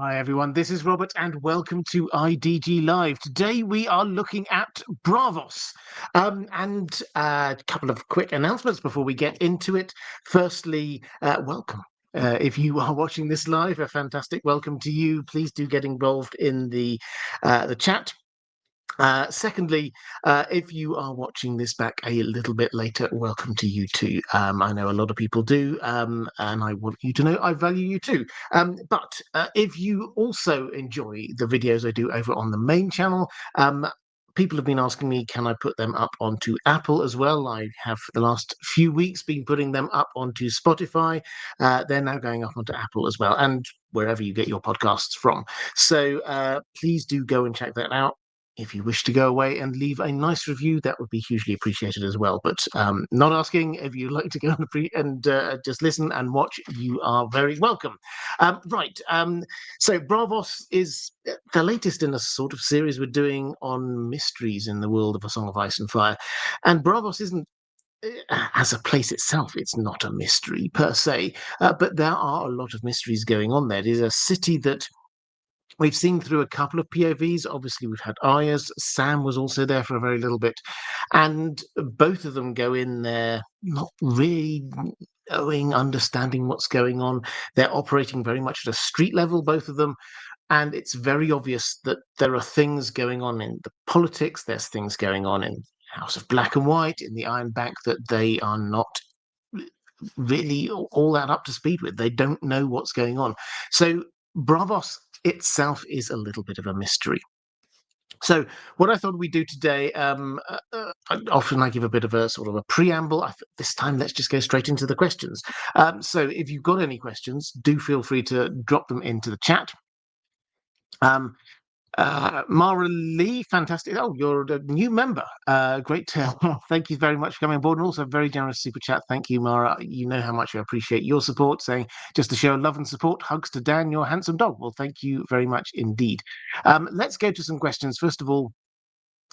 Hi everyone, this is Robert and welcome to IDG Live. Today we are looking at Braavos. And a couple of quick announcements before we get into it. Firstly, welcome. If you are watching this live, a fantastic welcome to you. Please do get involved in the chat. Secondly, if you are watching this back a little bit later, welcome to you too. I know a lot of people do, and I want you to know I value you too. But if you also enjoy the videos I do over on the main channel, people have been asking me, can I put them up onto Apple as well? I have for the last few weeks been putting them up onto Spotify. They're now going up onto Apple as well, and wherever you get your podcasts from. So please do go and check that out. If you wish to go away and leave a nice review, that would be hugely appreciated as well. But not asking if you'd like to go and just listen and watch, you are very welcome. So Braavos is the latest in a sort of series we're doing on mysteries in the world of A Song of Ice and Fire. And Braavos isn't as a place itself, it's not a mystery per se, but there are a lot of mysteries going on there. It is a city that we've seen through a couple of POVs. Obviously, we've had Arya's. Sam was also there for a very little bit. And both of them go in there not really understanding what's going on. They're operating very much at a street level, both of them. And it's very obvious that there are things going on in the politics. There's things going on in House of Black and White, in the Iron Bank, that they are not really all that up to speed with. They don't know what's going on. So Braavos itself is a little bit of a mystery. So what I thought we'd do today, often I give a bit of a sort of a preamble. This time, let's just go straight into the questions. So if you've got any questions, do feel free to drop them into the chat. Maura Lee, fantastic. Oh, you're a new member. Great. Thank you very much for coming on board, and also a very generous super chat. Thank you, Maura. You know how much I appreciate your support. Saying just to show love and support, hugs to Dan, your handsome dog. Well, thank you very much indeed. Let's go to some questions. First of all,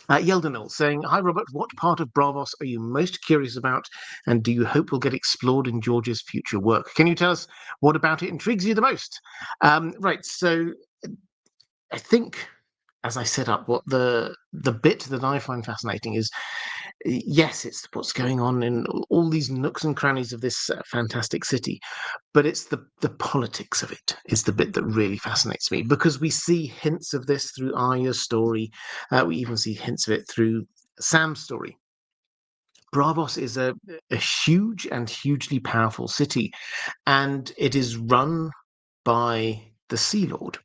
Yeldenil saying, hi, Robert, what part of Braavos are you most curious about, and do you hope will get explored in George's future work? Can you tell us what about it intrigues you the most? Right, so I think, as I set up, what the bit that I find fascinating is, yes, it's what's going on in all these nooks and crannies of this fantastic city, but it's the politics of it is the bit that really fascinates me, because we see hints of this through Arya's story. We even see hints of it through Sam's story. Braavos is a huge and hugely powerful city, and it is run by the Sea Lord.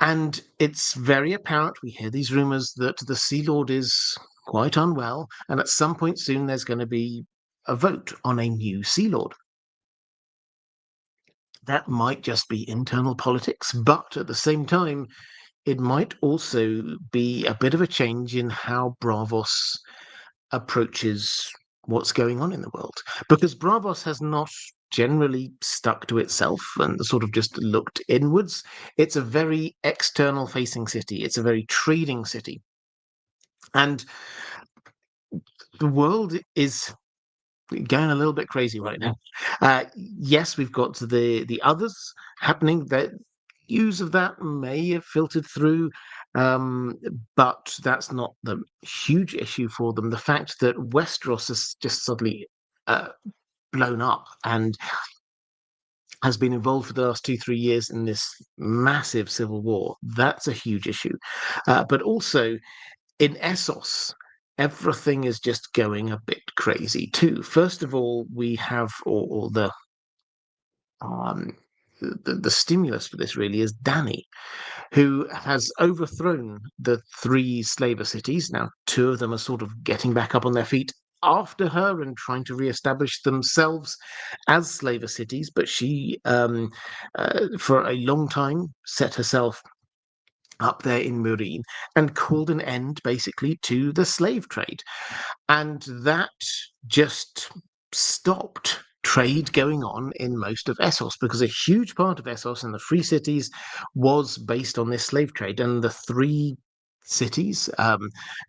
And it's very apparent, we hear these rumours, that the Sea Lord is quite unwell, and at some point soon there's going to be a vote on a new Sea Lord. That might just be internal politics, but at the same time, it might also be a bit of a change in how Braavos approaches what's going on in the world. Because Braavos has not generally stuck to itself and sort of just looked inwards. It's a very external facing city. It's a very trading city. And the world is going a little bit crazy right now. Yes, we've got the others happening. That news of that may have filtered through, but that's not the huge issue for them. The fact that Westeros has just suddenly blown up and has been involved for the last 2-3 years in this massive civil war, that's a huge issue. But also in Essos, everything is just going a bit crazy too. First of all, we have or the stimulus for this really is Dany, who has overthrown the 3 slaver cities. Now, 2 of them are sort of getting back up on their feet after her and trying to re-establish themselves as slaver cities, but she, for a long time, set herself up there in Meereen and called an end, basically, to the slave trade. And that just stopped trade going on in most of Essos, because a huge part of Essos and the Free Cities was based on this slave trade. And the 3 cities,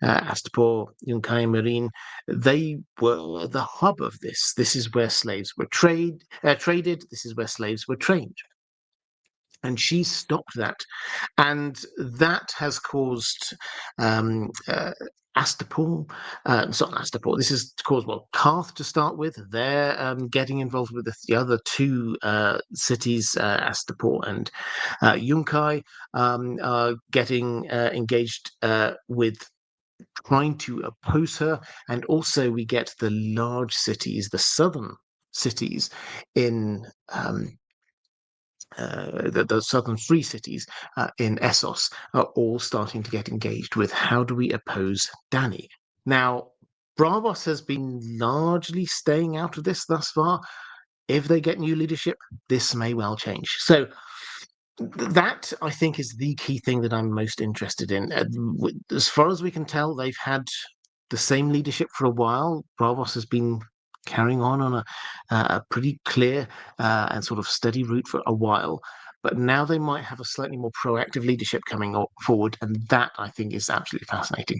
Astapor, Yunkai, and Meereen, they were the hub of this. This is where slaves were traded. This is where slaves were trained. and she stopped that, and that has caused Astapor, it's not Astapor. This has caused Karth to start with. They're getting involved with the other two cities, Astapor and Yunkai, are getting engaged with trying to oppose her, and also we get the large cities, the southern cities in the southern free cities in Essos are all starting to get engaged with how do we oppose Dany. Now, Braavos has been largely staying out of this thus far. If they get new leadership, this may well change. So that, I think, is the key thing that I'm most interested in. As far as we can tell, they've had the same leadership for a while. Braavos has been carrying on a pretty clear and sort of steady route for a while. But now they might have a slightly more proactive leadership coming forward, and that, I think, is absolutely fascinating.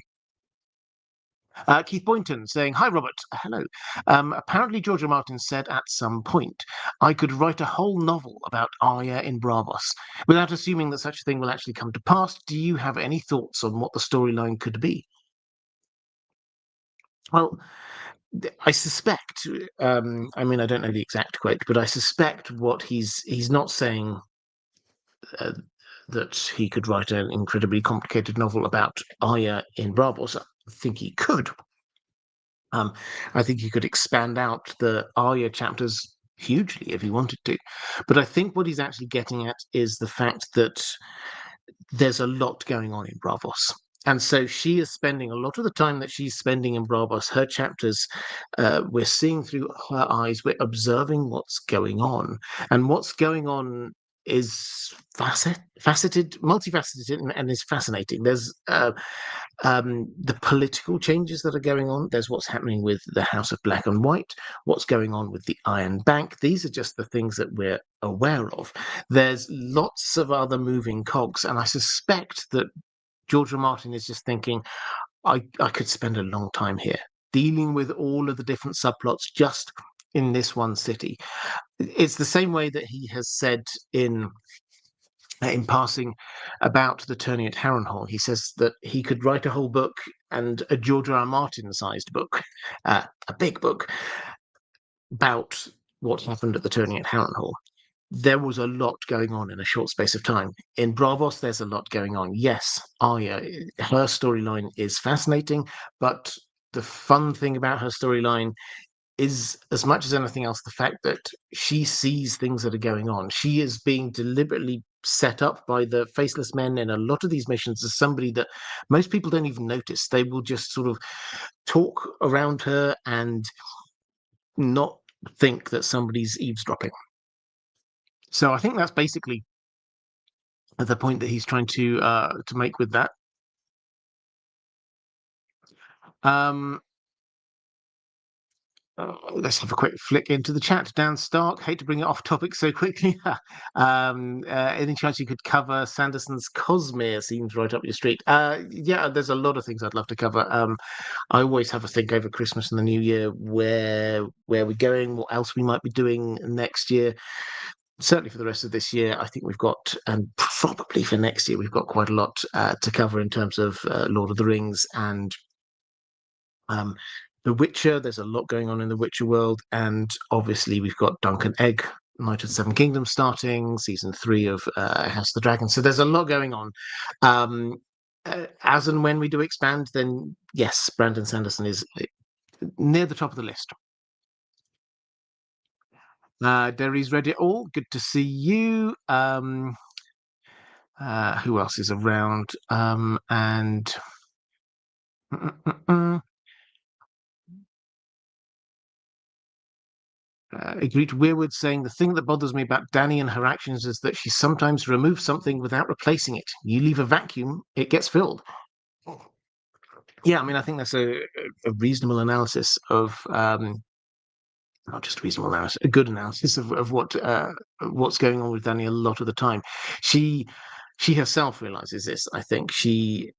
Keith Boynton saying, "Hi, Robert. Hello. Apparently, George R. R. Martin said at some point, I could write a whole novel about Arya in Braavos. Without assuming that such a thing will actually come to pass, do you have any thoughts on what the storyline could be?" Well, I suspect, I mean, I don't know the exact quote, but I suspect what he's not saying uh, that he could write an incredibly complicated novel about Arya in Braavos. I think he could. I think he could expand out the Arya chapters hugely if he wanted to. But I think what he's actually getting at is the fact that there's a lot going on in Braavos. And so she is spending a lot of the time that she's spending in Braavos, her chapters, we're seeing through her eyes, we're observing what's going on. And what's going on is faceted, multifaceted, and is fascinating. There's the political changes that are going on. There's what's happening with the House of Black and White, what's going on with the Iron Bank. These are just the things that we're aware of. There's lots of other moving cogs, and I suspect that George R. R. Martin is just thinking, I could spend a long time here dealing with all of the different subplots just in this one city. It's the same way that he has said in passing about the turning at Harrenhal. He says that he could write a whole book, and a George R. R. Martin-sized book, a big book, about what happened at the turning at Harrenhal. There was a lot going on in a short space of time. In Braavos, there's a lot going on. Yes, Arya, her storyline is fascinating, but the fun thing about her storyline is, as much as anything else, the fact that she sees things that are going on. She is being deliberately set up by the Faceless Men in a lot of these missions as somebody that most people don't even notice. They will just sort of talk around her and not think that somebody's eavesdropping. So I think that's basically the point that he's trying to make with that. Um, let's have a quick flick into the chat. Dan Stark, hate to bring it off topic so quickly. Any chance you could cover Sanderson's Cosmere? Seems right up your street. Yeah, there's a lot of things I'd love to cover. I always have a think over Christmas and the New Year where we're going, what else we might be doing next year. Certainly for the rest of this year, I think we've got, and probably for next year, we've got quite a lot to cover in terms of Lord of the Rings and The Witcher. There's a lot going on in the Witcher world, and obviously we've got Dunk and Egg, Knight of the Seven Kingdoms starting, season 3 of House of the Dragon. So there's a lot going on. As and when we do expand, then yes, Brandon Sanderson is near the top of the list. Derry's read it all. Good to see you. Who else is around? And Agreed Weirwood saying, the thing that bothers me about Dany and her actions is that she sometimes removes something without replacing it. You leave a vacuum, it gets filled. Yeah, I mean, I think that's a reasonable analysis of not just reasonable analysis, a good analysis of what's going on with Dany a lot of the time. She herself realizes this. I think she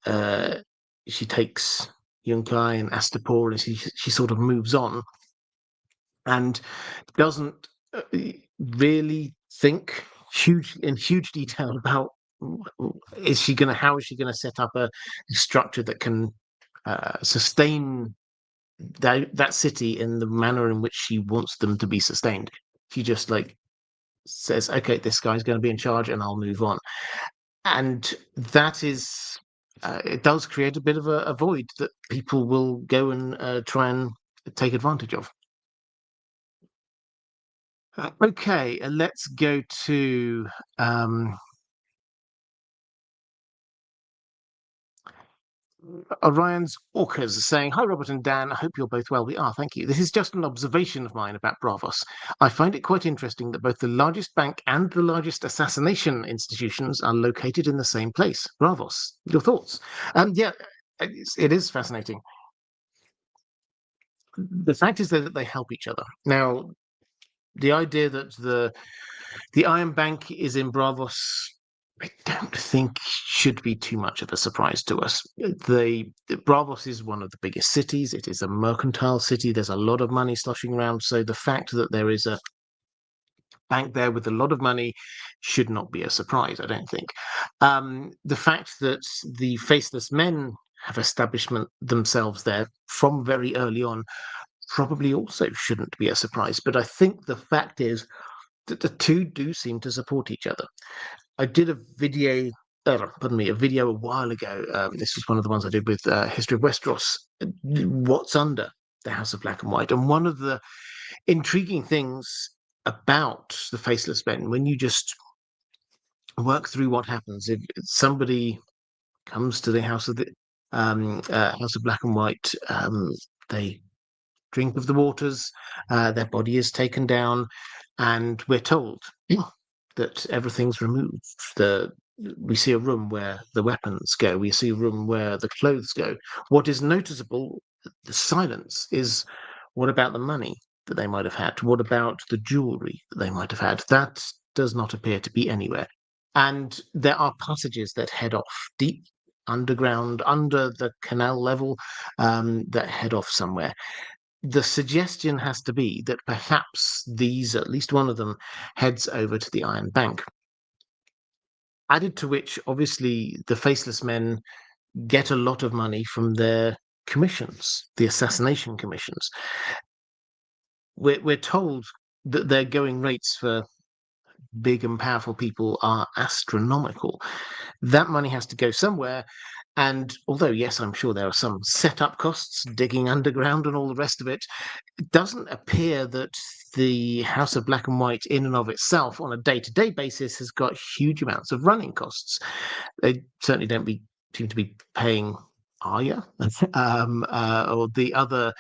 takes Yunkai and Astapor and she sort of moves on and doesn't really think huge detail about how is she going to set up a structure that can sustain that city in the manner in which she wants them to be sustained. She just like says, okay, this guy's going to be in charge and I'll move on. And that is, it does create a bit of a void that people will go and try and take advantage of. Okay, let's go to Orion's Orcas saying, "Hi, Robert and Dan. I hope you're both well. We are, thank you. This is just an observation of mine about Braavos. I find it quite interesting that both the largest bank and the largest assassination institutions are located in the same place, Braavos. Your thoughts?" Yeah, it is fascinating. The fact is that they help each other. Now, the idea that the Iron Bank is in Braavos, I don't think should be too much of a surprise to us. Braavos is one of the biggest cities. It is a mercantile city. There's a lot of money sloshing around. So the fact that there is a bank there with a lot of money should not be a surprise, I don't think. The fact that the Faceless Men have established themselves there from very early on probably also shouldn't be a surprise. But I think the fact is that the two do seem to support each other. I did a video, a video a while ago. This was one of the ones I did with History of Westeros. What's under the House of Black and White? And one of the intriguing things about the Faceless Men, when you just work through what happens, if somebody comes to the House of Black and White, they drink of the waters, their body is taken down, and we're told that everything's removed. We see a room where the weapons go. We see a room where the clothes go. What is noticeable, the silence, is what about the money that they might have had? What about the jewelry that they might have had? That does not appear to be anywhere. And there are passages that head off deep underground, under the canal level, that head off somewhere. The suggestion has to be that perhaps at least one of them, heads over to the Iron Bank. Added to which, obviously, the Faceless Men get a lot of money from their commissions, the assassination commissions. We're told that their going rates for big and powerful people are astronomical. That money has to go somewhere. And although, yes, I'm sure there are some setup costs, digging underground and all the rest of it, it doesn't appear that the House of Black and White in and of itself on a day-to-day basis has got huge amounts of running costs. They certainly don't seem to be paying Arya, or the other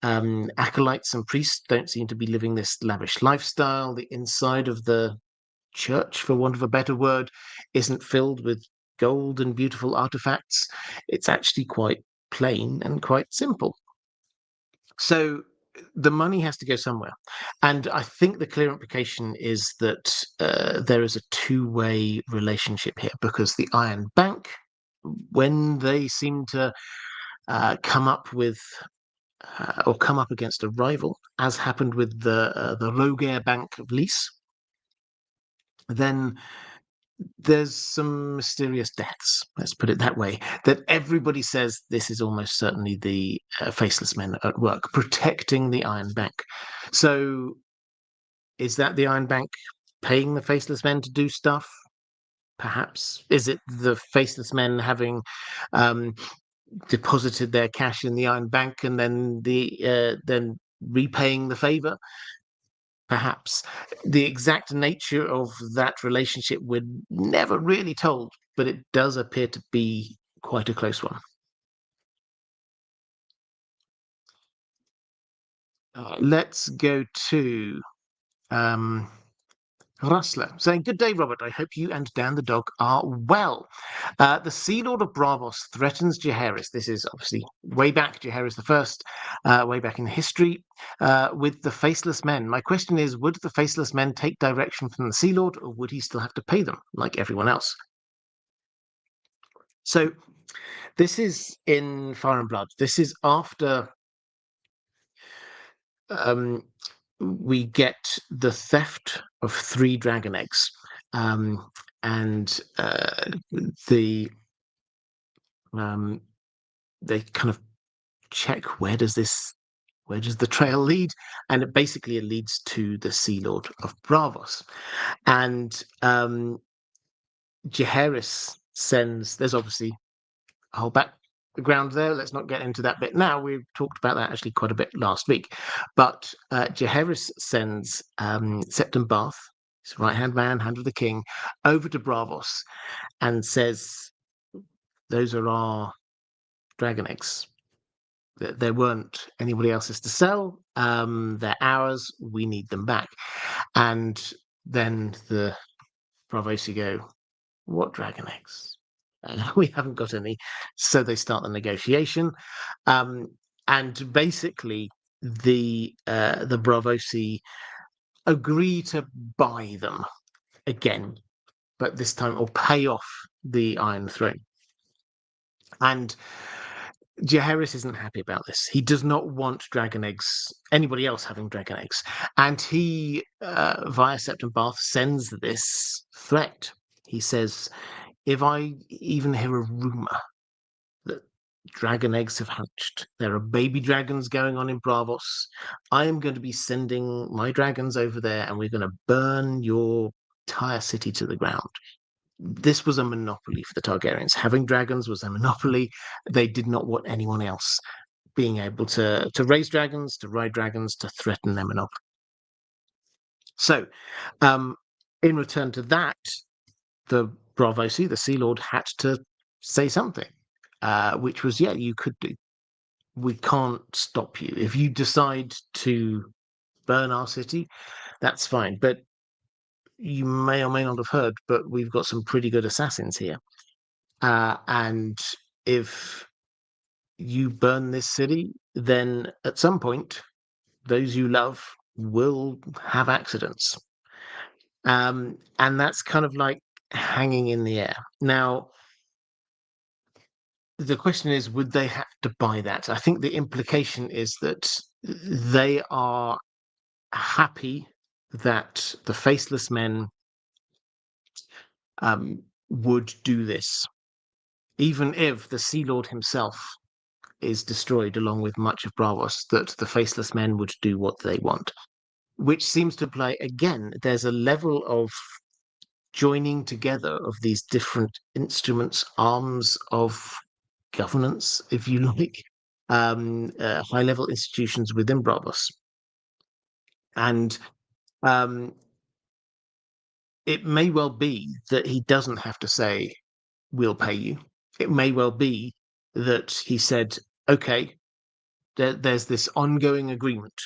acolytes and priests don't seem to be living this lavish lifestyle. The inside of the church, for want of a better word, isn't filled with gold and beautiful artifacts. It's actually quite plain and quite simple. So the money has to go somewhere. And I think the clear implication is that there is a two-way relationship here, because the Iron Bank, when they seem to come up with or come up against a rival, as happened with the Rogair Bank of Lys, then there's some mysterious deaths, let's put it that way, that everybody says this is almost certainly the Faceless Men at work, protecting the Iron Bank. So is that the Iron Bank paying the Faceless Men to do stuff? Perhaps. Is it the Faceless Men having deposited their cash in the Iron Bank and then then repaying the favor? Perhaps. The exact nature of that relationship we're never really told, but it does appear to be quite a close one. Let's go to Rustler saying, "Good day, Robert. I hope you and Dan the dog are well. The Sea Lord of Braavos threatens Jaehaerys." This is obviously way back, Jaehaerys the First, way back in history, with the Faceless Men. My question is, would the Faceless Men take direction from the Sea Lord, or would he still have to pay them like everyone else? So this is in Fire and Blood. This is after we get the theft of 3 dragon eggs. and they kind of check where does the trail lead, and it leads to the Sea Lord of Braavos, and Jaehaerys sends. There's obviously a whole background there. Let's not get into that bit now. We talked about that actually quite a bit last week, but Jaehaerys sends Septon Bath, his right-hand man, hand of the king, over to Braavos and says, "Those are our dragon eggs. There weren't anybody else's to sell. They're ours. We need them back." And then the Braavosi go, "What dragon eggs? We haven't got any." So they start the negotiation, and basically the Braavosi agree to buy them again, but this time or pay off the Iron Throne. And Jaehaerys isn't happy about this. He does not want dragon eggs, anybody else having dragon eggs. And he, via Septon Bath, sends this threat. He says, "If I even hear a rumor that dragon eggs have hatched, there are baby dragons going on in Braavos, I am going to be sending my dragons over there and we're going to burn your entire city to the ground." This was a monopoly for the Targaryens. Having dragons was a monopoly. They did not want anyone else being able to raise dragons, to ride dragons, to threaten their monopoly. So, in return to that, the Braavosi, the Sea Lord, had to say something, which was, "Yeah, you could do. We can't stop you. If you decide to burn our city, that's fine. But you may or may not have heard, but we've got some pretty good assassins here. And if you burn this city, then at some point, those you love will have accidents." And that's kind of like hanging in the air. Now, the question is, would they have to buy that? I think the implication is that they are happy that the Faceless Men would do this, even if the Sea Lord himself is destroyed along with much of Braavos, that the Faceless Men would do what they want. Which seems to play, again, there's a level of joining together of these different instruments, arms of governance, if you like, high-level institutions within Braavos. And it may well be that he doesn't have to say, "We'll pay you." It may well be that he said, "Okay, there's this ongoing agreement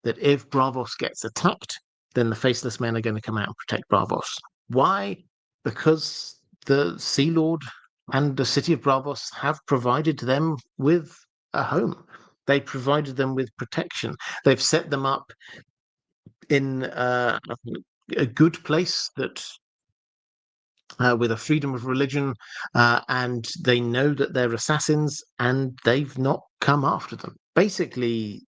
that if Braavos gets attacked, then the Faceless Men are going to come out and protect Braavos." Why? Because the Sea Lord and the city of Braavos have provided them with a home. They provided them with protection. They've set them up in a good place that with a freedom of religion, and they know that they're assassins, and they've not come after them. Basically,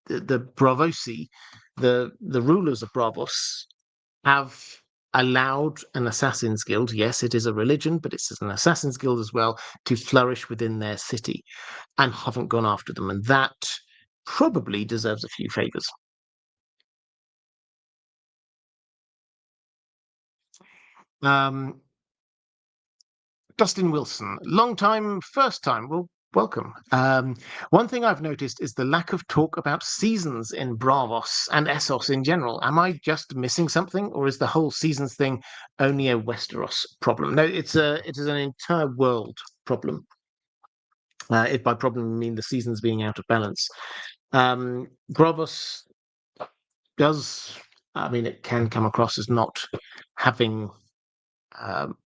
the Braavosi, the rulers of Braavos, have allowed an Assassin's Guild, yes, it is a religion, but it's an Assassin's Guild as well, to flourish within their city, and haven't gone after them. And that probably deserves a few favours. Dustin Wilson, long time, first time. Well, welcome. One thing I've noticed is the lack of talk about seasons in Braavos and Essos in general. Am I just missing something, or is the whole seasons thing only a Westeros problem? No, it is an entire world problem. If by problem I mean the seasons being out of balance. Braavos does, I mean, it can come across as not having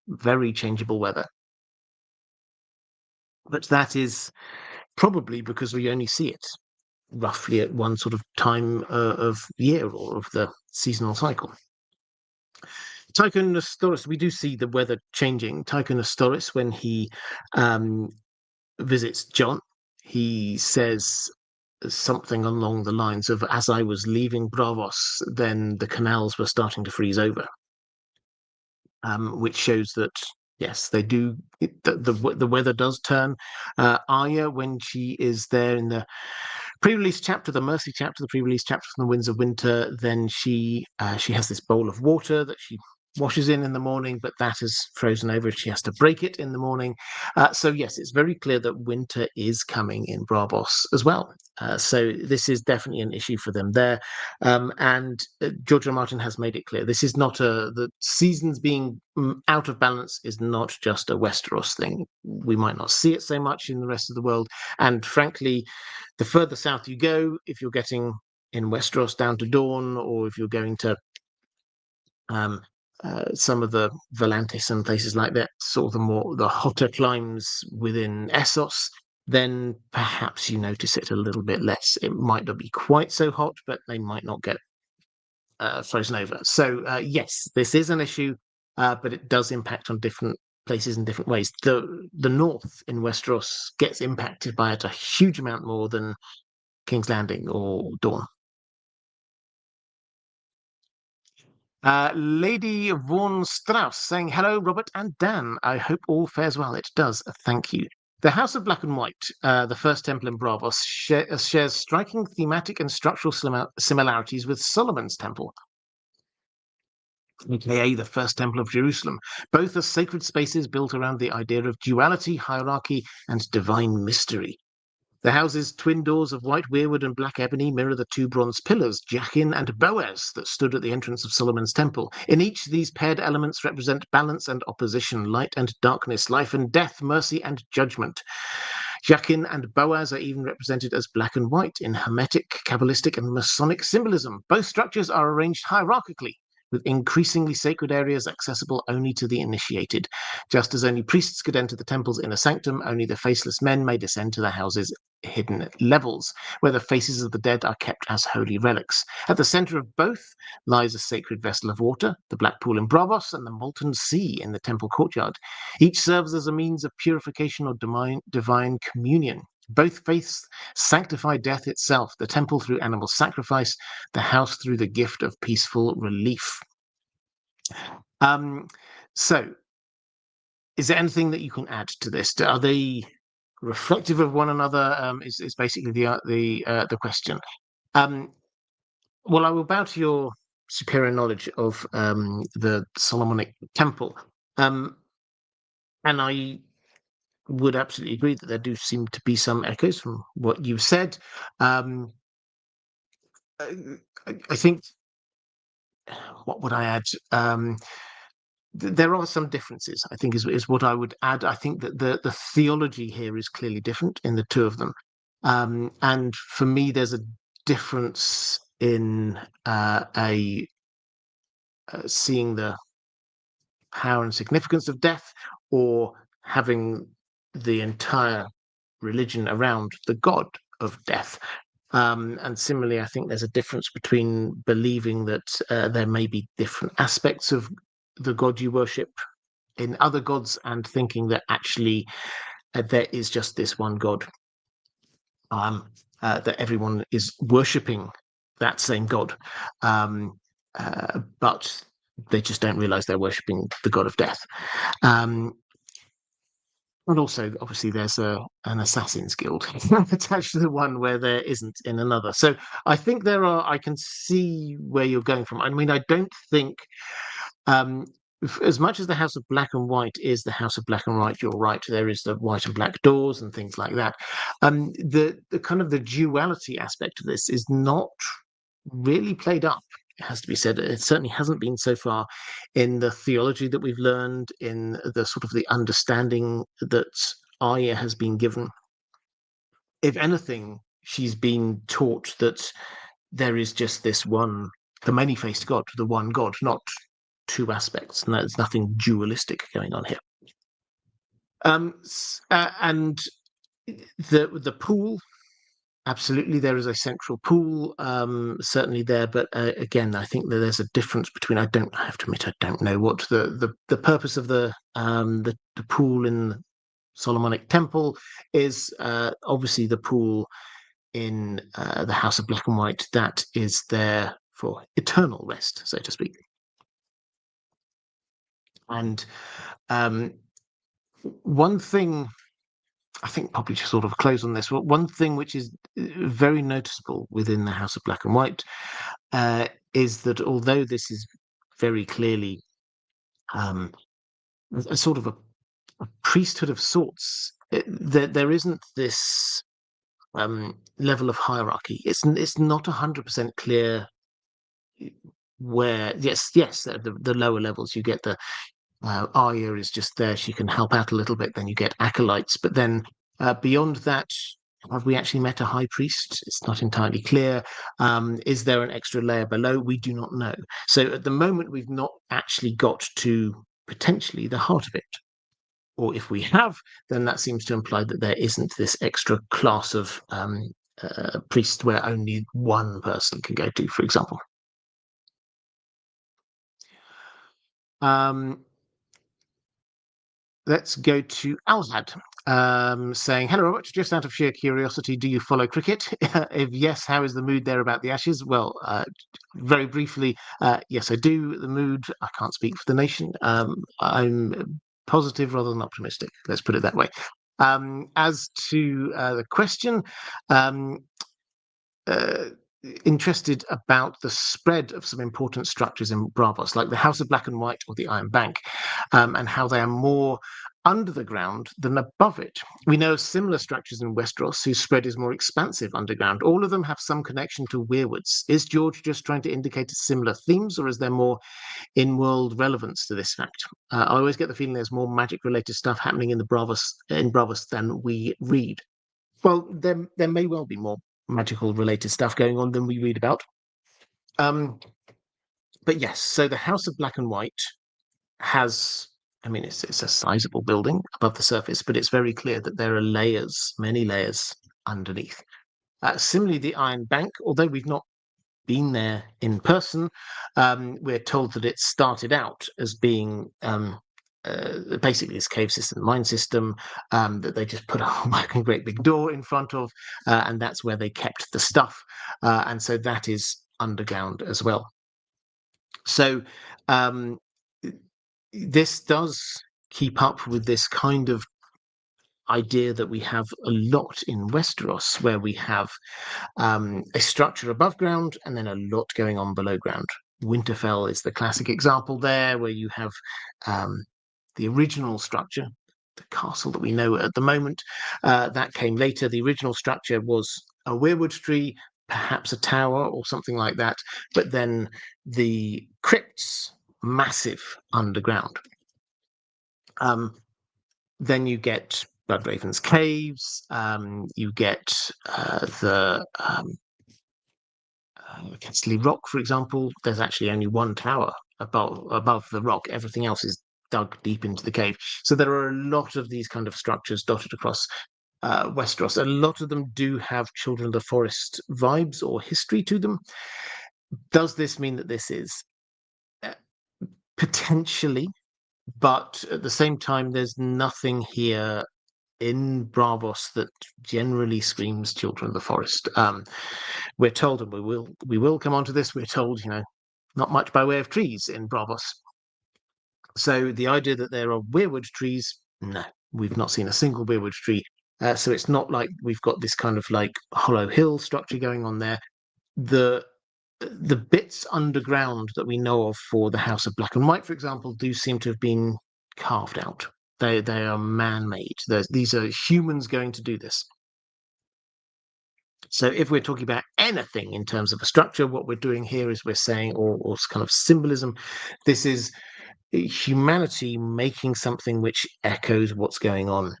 very changeable weather. But that is probably because we only see it roughly at one sort of time of year or of the seasonal cycle. Tycho Nestoris, we do see the weather changing. Tycho Nestoris, when he visits Jon, he says something along the lines of, "As I was leaving Braavos, then the canals were starting to freeze over." which shows that yes, they do. The weather does turn. Arya, when she is there in the pre-release chapter, the Mercy chapter, the pre-release chapter from the Winds of Winter, then she has this bowl of water that she washes in the morning, but that is frozen over. She has to break it in the morning. So yes, it's very clear that winter is coming in Braavos as well. So this is definitely an issue for them there. And George R. R. Martin has made it clear this is not the seasons being out of balance is not just a Westeros thing. We might not see it so much in the rest of the world. And frankly, the further south you go, if you're getting in Westeros down to Dawn, or if you're going to some of the Volantis and places like that, sort of the hotter climes within Essos, then perhaps you notice it a little bit less. It might not be quite so hot, but they might not get frozen over. So yes, this is an issue, but it does impact on different places in different ways. The north in Westeros gets impacted by it a huge amount more than King's Landing or Dawn. Lady Vaughan-Strauss saying, hello, Robert and Dan. I hope all fares well. It does. Thank you. The House of Black and White, the first temple in Braavos, shares striking thematic and structural similarities with Solomon's Temple, aka the First Temple of Jerusalem. Both are sacred spaces built around the idea of duality, hierarchy, and divine mystery. The house's twin doors of white weirwood and black ebony mirror the two bronze pillars, Jachin and Boaz, that stood at the entrance of Solomon's temple. In each, these paired elements represent balance and opposition, light and darkness, life and death, mercy and judgment. Jachin and Boaz are even represented as black and white in Hermetic, Kabbalistic, and Masonic symbolism. Both structures are arranged hierarchically, with increasingly sacred areas accessible only to the initiated. Just as only priests could enter the temple's inner sanctum, only the faceless men may descend to the house's hidden levels, where the faces of the dead are kept as holy relics. At the center of both lies a sacred vessel of water, the Black Pool in Braavos and the Molten Sea in the temple courtyard. Each serves as a means of purification or divine communion. Both faiths sanctify death itself, the temple through animal sacrifice, the house through the gift of peaceful relief. So, is there anything that you can add to this? Are they reflective of one another? Is basically the question. Well, I will bow to your superior knowledge of the Solomonic Temple, and I would absolutely agree that there do seem to be some echoes from what you've said. I think, what would I add? There are some differences, I think, is what I would add. I think that the theology here is clearly different in the two of them. And for me, there's a difference in seeing the power and significance of death, or having the entire religion around the god of death. And similarly, I think there's a difference between believing that there may be different aspects of the god you worship in other gods, and thinking that actually there is just this one god, that everyone is worshipping that same god, but they just don't realize they're worshipping the god of death. And also, obviously, there's an Assassin's Guild attached to the one where there isn't in another. So I think I can see where you're going from. I mean, I don't think, as much as the House of Black and White is the House of Black and White, you're right, there is the white and black doors and things like that. The kind of the duality aspect of this is not really played up. It has to be said. It certainly hasn't been so far in the theology that we've learned, in the sort of the understanding that Arya has been given. If anything, she's been taught that there is just this one, the many-faced God, the one God, not two aspects, and there's nothing dualistic going on here. And the pool, absolutely, there is a central pool, certainly there. But again, I think that there's a difference between. I have to admit, I don't know what the purpose of the pool in the Solomonic Temple is. Obviously, the pool in the House of Black and White, that is there for eternal rest, so to speak. And one thing, I think probably to sort of close on this, one thing which is very noticeable within the House of Black and White is that although this is very clearly a sort of a priesthood of sorts, there isn't this level of hierarchy. It's not 100% clear where. Yes, the lower levels you get the Arya is just there; she can help out a little bit. Then you get acolytes, but then beyond that, have we actually met a high priest? It's not entirely clear. Is there an extra layer below? We do not know. So at the moment, we've not actually got to potentially the heart of it. Or if we have, then that seems to imply that there isn't this extra class of priest where only one person can go to, for example. Let's go to Alhad, saying, "Hello, Robert. Just out of sheer curiosity, do you follow cricket? If yes, how is the mood there about the Ashes?" Well, very briefly, yes, I do. The mood, I can't speak for the nation. I'm positive rather than optimistic. Let's put it that way. As to the question, interested about the spread of some important structures in Braavos, like the House of Black and White or the Iron Bank, and how they are more under the ground than above it. We know of similar structures in Westeros whose spread is more expansive underground. All of them have some connection to weirwoods. Is George just trying to indicate similar themes, or is there more in-world relevance to this fact? I always get the feeling there's more magic-related stuff happening in Braavos than we read. Well, there may well be more magical related stuff going on than we read about. But yes, so the House of Black and White has, I mean, it's a sizable building above the surface, but it's very clear that there are layers, many layers underneath. Similarly, the Iron Bank, although we've not been there in person, we're told that it started out as being basically this cave system, mine system, that they just put a great big door in front of, and that's where they kept the stuff. And so that is underground as well. So this does keep up with this kind of idea that we have a lot in Westeros, where we have a structure above ground and then a lot going on below ground. Winterfell is the classic example there, where you have the original structure, the castle that we know at the moment, that came later. The original structure was a weirwood tree, perhaps a tower or something like that, but then the crypts, massive underground. Then you get Bloodraven's caves, you get the Castle Rock, for example. There's actually only one tower above the rock. Everything else is dug deep into the cave. So there are a lot of these kind of structures dotted across Westeros. A lot of them do have Children of the Forest vibes or history to them. Does this mean that this is potentially, but at the same time, there's nothing here in Braavos that generally screams Children of the Forest. We're told, and we will come on to this, we're told, not much by way of trees in Braavos. So the idea that there are weirwood trees, no, we've not seen a single weirwood tree. So it's not like we've got this kind of like hollow hill structure going on there. The bits underground that we know of for the House of Black and White, for example, do seem to have been carved out. They are man-made. These are humans going to do this. So if we're talking about anything in terms of a structure, what we're doing here is we're saying, or kind of symbolism, this is humanity making something which echoes what's going on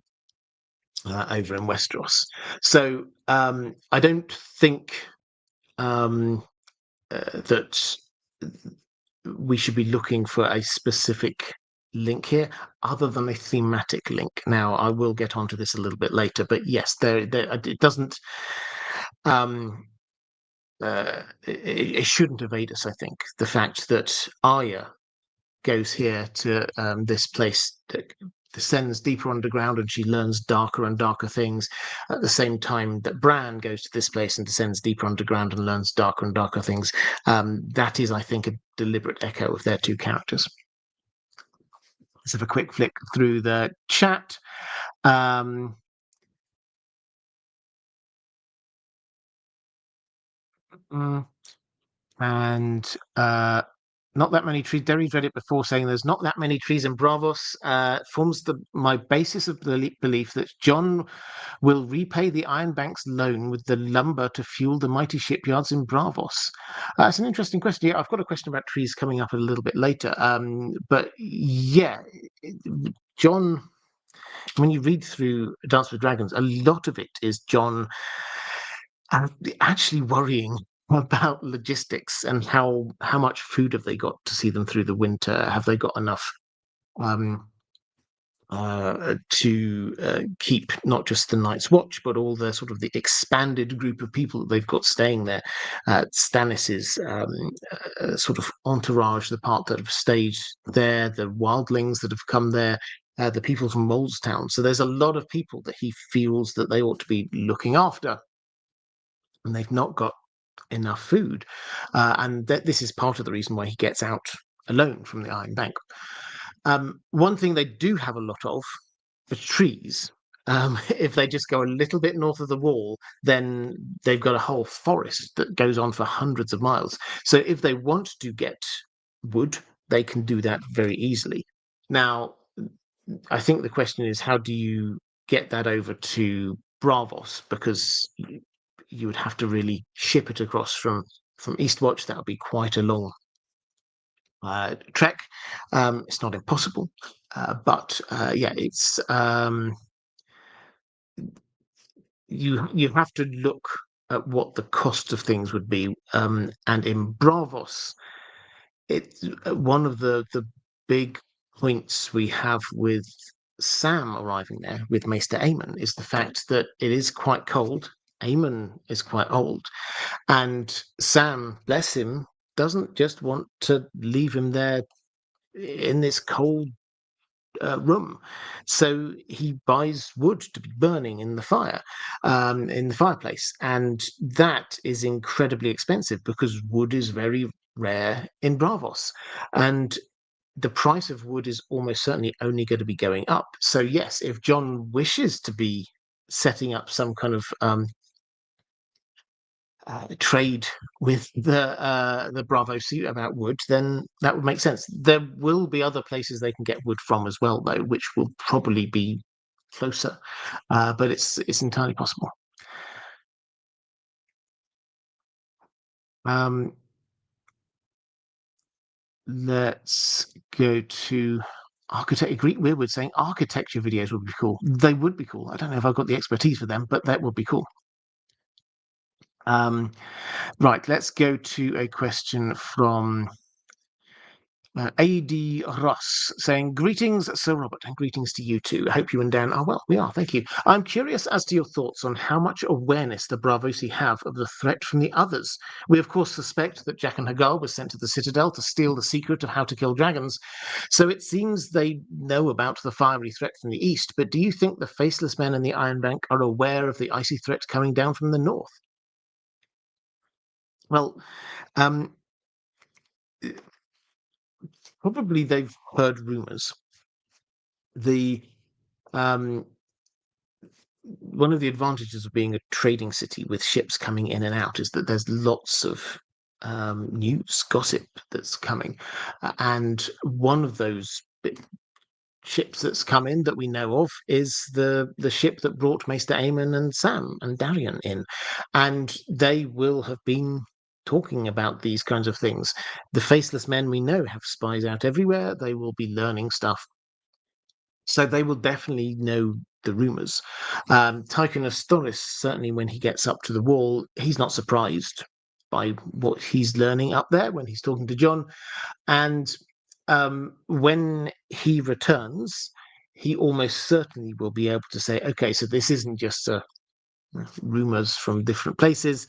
over in Westeros. So I don't think that we should be looking for a specific link here other than a thematic link. Now, I will get onto this a little bit later, but yes, it doesn't it shouldn't evade us, I think, the fact that Arya goes here to this place that descends deeper underground and she learns darker and darker things at the same time that Bran goes to this place and descends deeper underground and learns darker and darker things. That is, I think, a deliberate echo of their two characters. Let's have a quick flick through the chat. And not that many trees. Derry's read it before, saying there's not that many trees in Braavos. Forms my basis of the belief that John will repay the Iron Bank's loan with the lumber to fuel the mighty shipyards in Braavos. That's an interesting question. Yeah, I've got a question about trees coming up a little bit later. But yeah, John, when you read through Dance with Dragons, a lot of it is John actually worrying about logistics and how much food have they got to see them through the winter? Have they got enough to keep not just the Night's Watch, but all the sort of the expanded group of people that they've got staying there? Stannis's sort of entourage, the part that have stayed there, the wildlings that have come there, the people from Molestown. So there's a lot of people that he feels that they ought to be looking after, and they've not got enough food. And this is part of the reason why he gets out alone from the Iron Bank. One thing they do have a lot of are trees. If they just go a little bit north of the wall, then they've got a whole forest that goes on for hundreds of miles. So if they want to get wood, they can do that very easily. Now, I think the question is, how do you get that over to Braavos? Because you would have to really ship it across from Eastwatch. That would be quite a long trek. It's not impossible, but yeah, it's you have to look at what the cost of things would be. And in Braavos, it's one of the big points we have with Sam arriving there with Maester Aemon is the fact that it is quite cold. Aemon is quite old, and Sam, bless him, doesn't just want to leave him there in this cold room. So he buys wood to be burning in the fire, in the fireplace, and that is incredibly expensive because wood is very rare in Braavos, and the price of wood is almost certainly only going to be going up. So yes, if John wishes to be setting up some kind of trade with the Braavosi about wood, then that would make sense. There will be other places they can get wood from as well, though, which will probably be closer, but it's entirely possible. Let's go to Greek Weirwood saying architecture videos would be cool. They would be cool. I don't know if I've got the expertise for them, but that would be cool. Right, let's go to a question from A.D. Ross saying, greetings, Sir Robert, and greetings to you too. I hope you and Dan are well. We are, thank you. I'm curious as to your thoughts on how much awareness the Braavosi have of the threat from the others. We, of course, suspect that Jack and Hagar were sent to the Citadel to steal the secret of how to kill dragons, so it seems they know about the fiery threat from the east, but do you think the Faceless Men in the Iron Bank are aware of the icy threat coming down from the north? Well, probably they've heard rumors. The one of the advantages of being a trading city with ships coming in and out is that there's lots of news, gossip that's coming, and one of those ships that's come in that we know of is the ship that brought Maester Aemon and Sam and Darian in, and they will have been talking about these kinds of things. The Faceless Men we know have spies out everywhere. They will be learning stuff, so they will definitely know the rumors. Tychonosaurus, certainly when he gets up to the wall, he's not surprised by what he's learning up there when he's talking to John. And when he returns, he almost certainly will be able to say, okay, so this isn't just rumors from different places.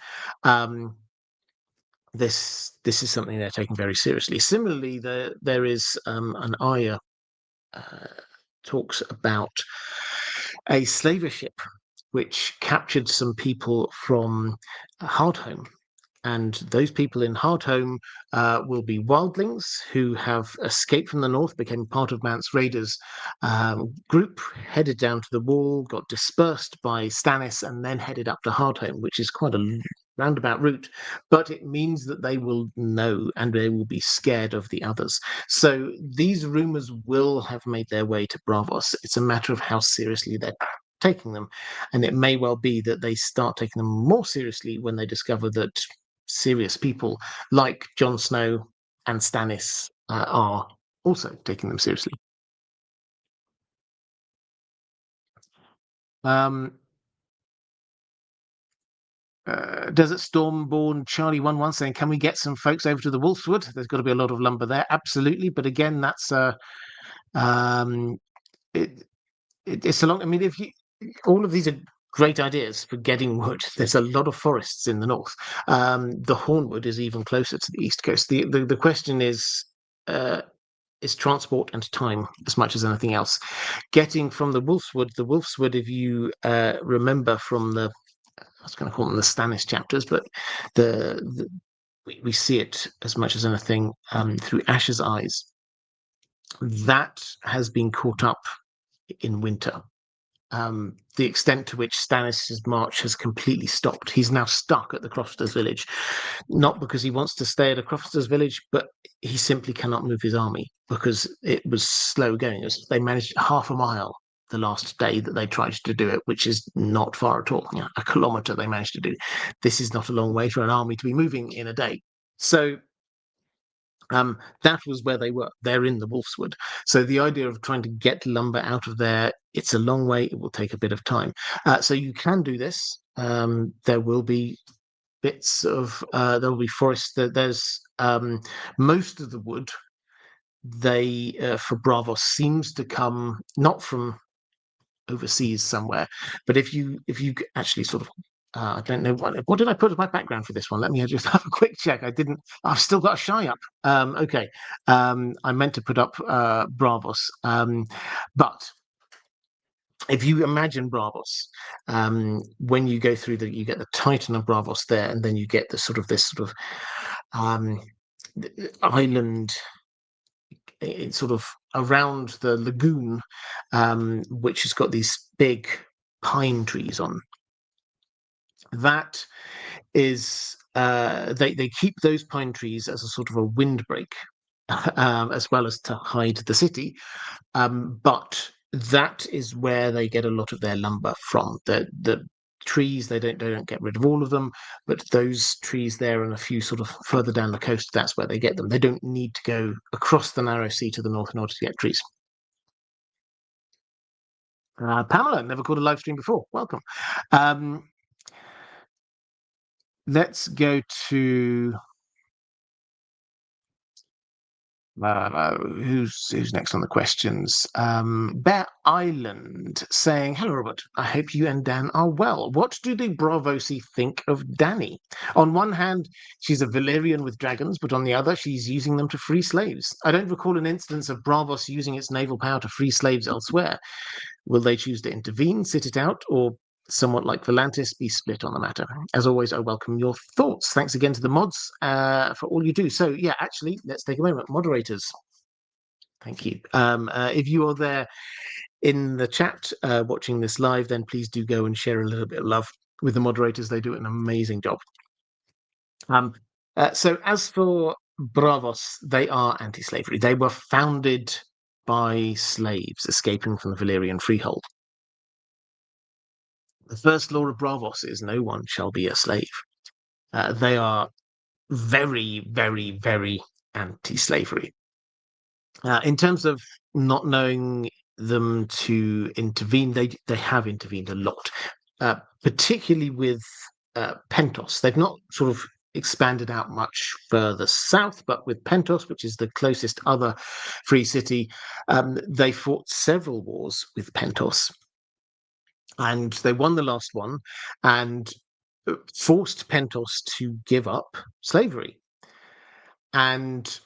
This is something they're taking very seriously. Similarly, there is an Arya talks about a slaver ship which captured some people from Hardhome And those people in Hardhome will be wildlings who have escaped from the north, became part of Mance Raiders' group, headed down to the wall, got dispersed by Stannis, and then headed up to Hardhome, which is quite a roundabout route. But it means that they will know and they will be scared of the others. So these rumors will have made their way to Braavos. It's a matter of how seriously they're taking them. And it may well be that they start taking them more seriously when they discover that serious people like Jon Snow and Stannis are also taking them seriously. Desert Stormborn Charlie 11 saying, can we get some folks over to the Wolfswood? There's got to be a lot of lumber there. Absolutely. But again, that's it's a long, I mean, if you, all of these are great ideas for getting wood. There's a lot of forests in the north. The Hornwood is even closer to the east coast. The question is transport and time as much as anything else. Getting from the Wolfswood, if you remember from I was going to call them the Stannis chapters, but we see it as much as anything through Ash's eyes. That has been caught up in winter. The extent to which Stannis' march has completely stopped. He's now stuck at the Crofters village, not because he wants to stay at a Crofters village, but he simply cannot move his army because it was slow going. They managed half a mile the last day that they tried to do it, which is not far at all. A kilometre they managed to do. This is not a long way for an army to be moving in a day. So that was where they were. They're in the Wolfswood. So the idea of trying to get lumber out of there, it's a long way. It will take a bit of time. So you can do this. There will be bits of there will be forest. There's most of the wood. They for Braavos seems to come not from overseas somewhere, but if you actually sort of I don't know what did I put as my background for this one. Let me just have a quick check. I didn't. I've still got a shy up. Okay. I meant to put up Braavos, but if you imagine Braavos, when you go through you get the Titan of Braavos there, and then you get this sort of island. It's sort of around the lagoon, which has got these big pine trees on. That is, they keep those pine trees as a sort of a windbreak, as well as to hide the city. But that is where they get a lot of their lumber from. The trees, they don't get rid of all of them, but those trees there and a few sort of further down the coast, that's where they get them. They don't need to go across the narrow sea to the north in order to get trees. Pamela, never called a live stream before. Welcome. Let's go to who's next on the questions? Bear Island saying, hello, Robert. I hope you and Dan are well. What do the Braavosi think of Dany? On one hand, she's a Valyrian with dragons, but on the other, she's using them to free slaves. I don't recall an instance of Braavos using its naval power to free slaves elsewhere. Will they choose to intervene, sit it out, or somewhat like Volantis, be split on the matter? As always, I welcome your thoughts. Thanks again to the mods for all you do. So, yeah, actually, let's take a moment. Moderators, thank you. If you are there in the chat watching this live, then please do go and share a little bit of love with the moderators. They do an amazing job. So as for Braavos, they are anti-slavery. They were founded by slaves escaping from the Valyrian freehold. The first law of Braavos is no one shall be a slave. They are very, very, very anti-slavery. In terms of not knowing them to intervene, they have intervened a lot, particularly with Pentos. They've not sort of expanded out much further south, but with Pentos, which is the closest other free city, they fought several wars with Pentos. And they won the last one and forced Pentos to give up slavery. And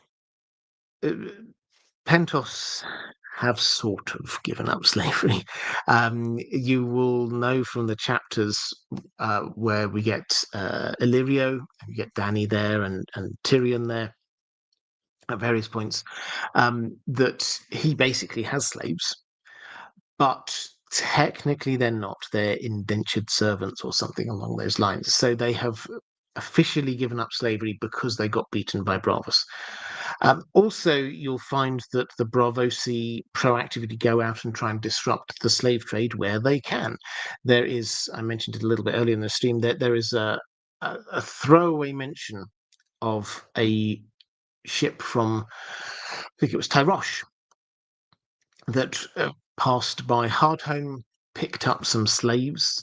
Pentos have sort of given up slavery. You will know from the chapters where we get Illyrio, we get Dany there, and Tyrion there at various points, that he basically has slaves, but technically they're not. They're indentured servants or something along those lines. So they have officially given up slavery because they got beaten by Braavos. Also, you'll find that the Braavosi proactively go out and try and disrupt the slave trade where they can. There is, I mentioned it a little bit earlier in the stream, that there is a throwaway mention of a ship from, I think it was Tyrosh, that passed by Hardhome, picked up some slaves,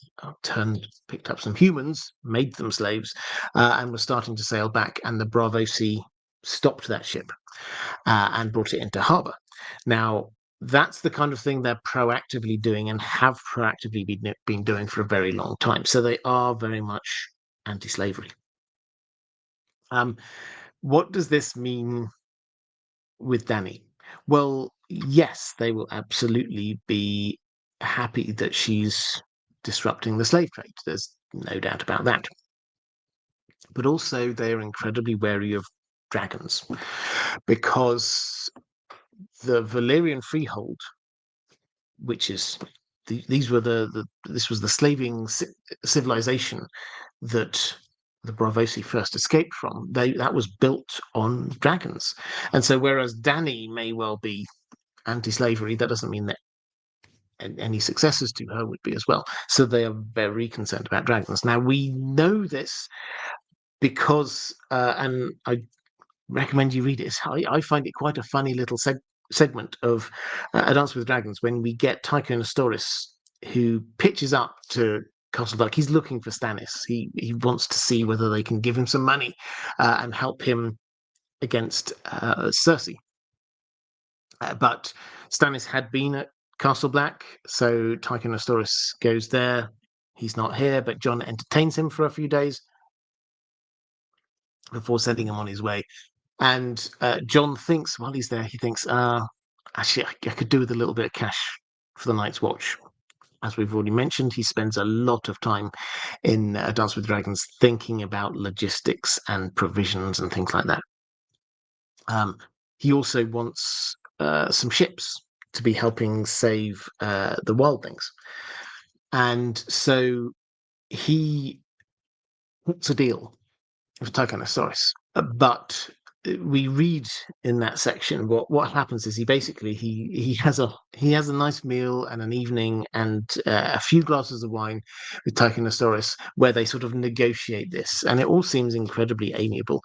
picked up some humans, made them slaves, and was starting to sail back. And the Braavosi stopped that ship and brought it into harbour. Now, that's the kind of thing they're proactively doing and have proactively been doing for a very long time. So they are very much anti-slavery. What does this mean with Dany? Well, yes, they will absolutely be happy that she's disrupting the slave trade. There's no doubt about that. But also, they're incredibly wary of dragons because the Valyrian freehold, which is this was the slaving civilization that the Braavosi first escaped from. That was built on dragons, and so whereas Dany may well be anti-slavery, that doesn't mean that any successors to her would be as well. So they are very concerned about dragons. Now we know this because, and I recommend you read it. I find it quite a funny little segment of A Dance with Dragons when we get Tyrion who pitches up to Castle Black. He's looking for Stannis. He wants to see whether they can give him some money and help him against Cersei. But Stannis had been at Castle Black, so Tyrion goes there. He's not here, but Jon entertains him for a few days before sending him on his way. And Jon thinks, while he's there, actually, I could do with a little bit of cash for the Night's Watch. As we've already mentioned, he spends a lot of time in A Dance with Dragons thinking about logistics and provisions and things like that. He also wants some ships to be helping save the wildlings. And so he puts a deal with Tyrannosaurus. But we read in that section what happens is he has a nice meal and an evening and a few glasses of wine with Tyrannosaurus where they sort of negotiate this, and it all seems incredibly amiable.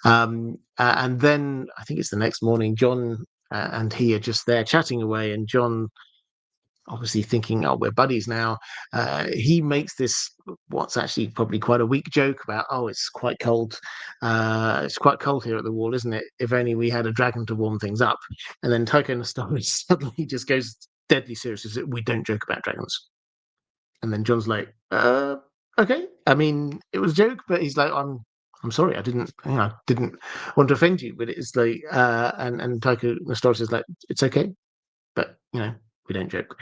And then I think it's the next morning, Jon and he are just there chatting away, and Jon, obviously thinking, oh, we're buddies now, he makes this what's actually probably quite a weak joke about, oh, it's quite cold. It's quite cold here at the wall, isn't it? If only we had a dragon to warm things up. And then Tyrannosaurus suddenly just goes deadly serious. Says, we don't joke about dragons. And then Jon's like, okay. I mean, it was a joke, but he's like, I'm sorry, I didn't want to offend you. But it's like, and Tyrannosaurus is like, it's okay, but we don't joke.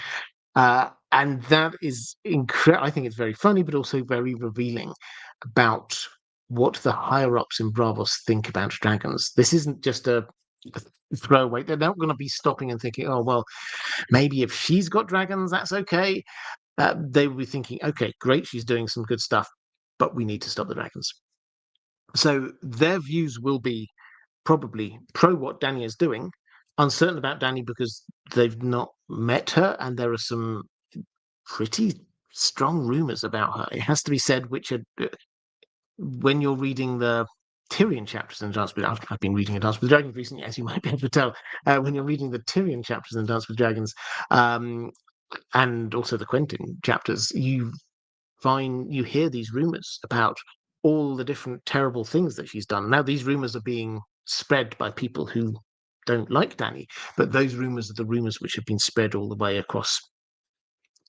And that is incredible. I think it's very funny, but also very revealing about what the higher ups in Braavos think about dragons. This isn't just a throwaway. They're not going to be stopping and thinking, oh, well, maybe if she's got dragons, that's okay. They will be thinking, okay, great, she's doing some good stuff, but we need to stop the dragons. So their views will be probably pro what Dany is doing, uncertain about Dany because they've not met her, and there are some pretty strong rumors about her. It has to be said, which are when you're reading the Tyrion chapters in Dance with Dragons. I've been reading A Dance with Dragons recently, as you might be able to tell. When you're reading the Tyrion chapters in Dance with Dragons, and also the Quentyn chapters, you hear these rumors about all the different terrible things that she's done. Now, these rumors are being spread by people who don't like Dany, but those rumors are the rumors which have been spread all the way across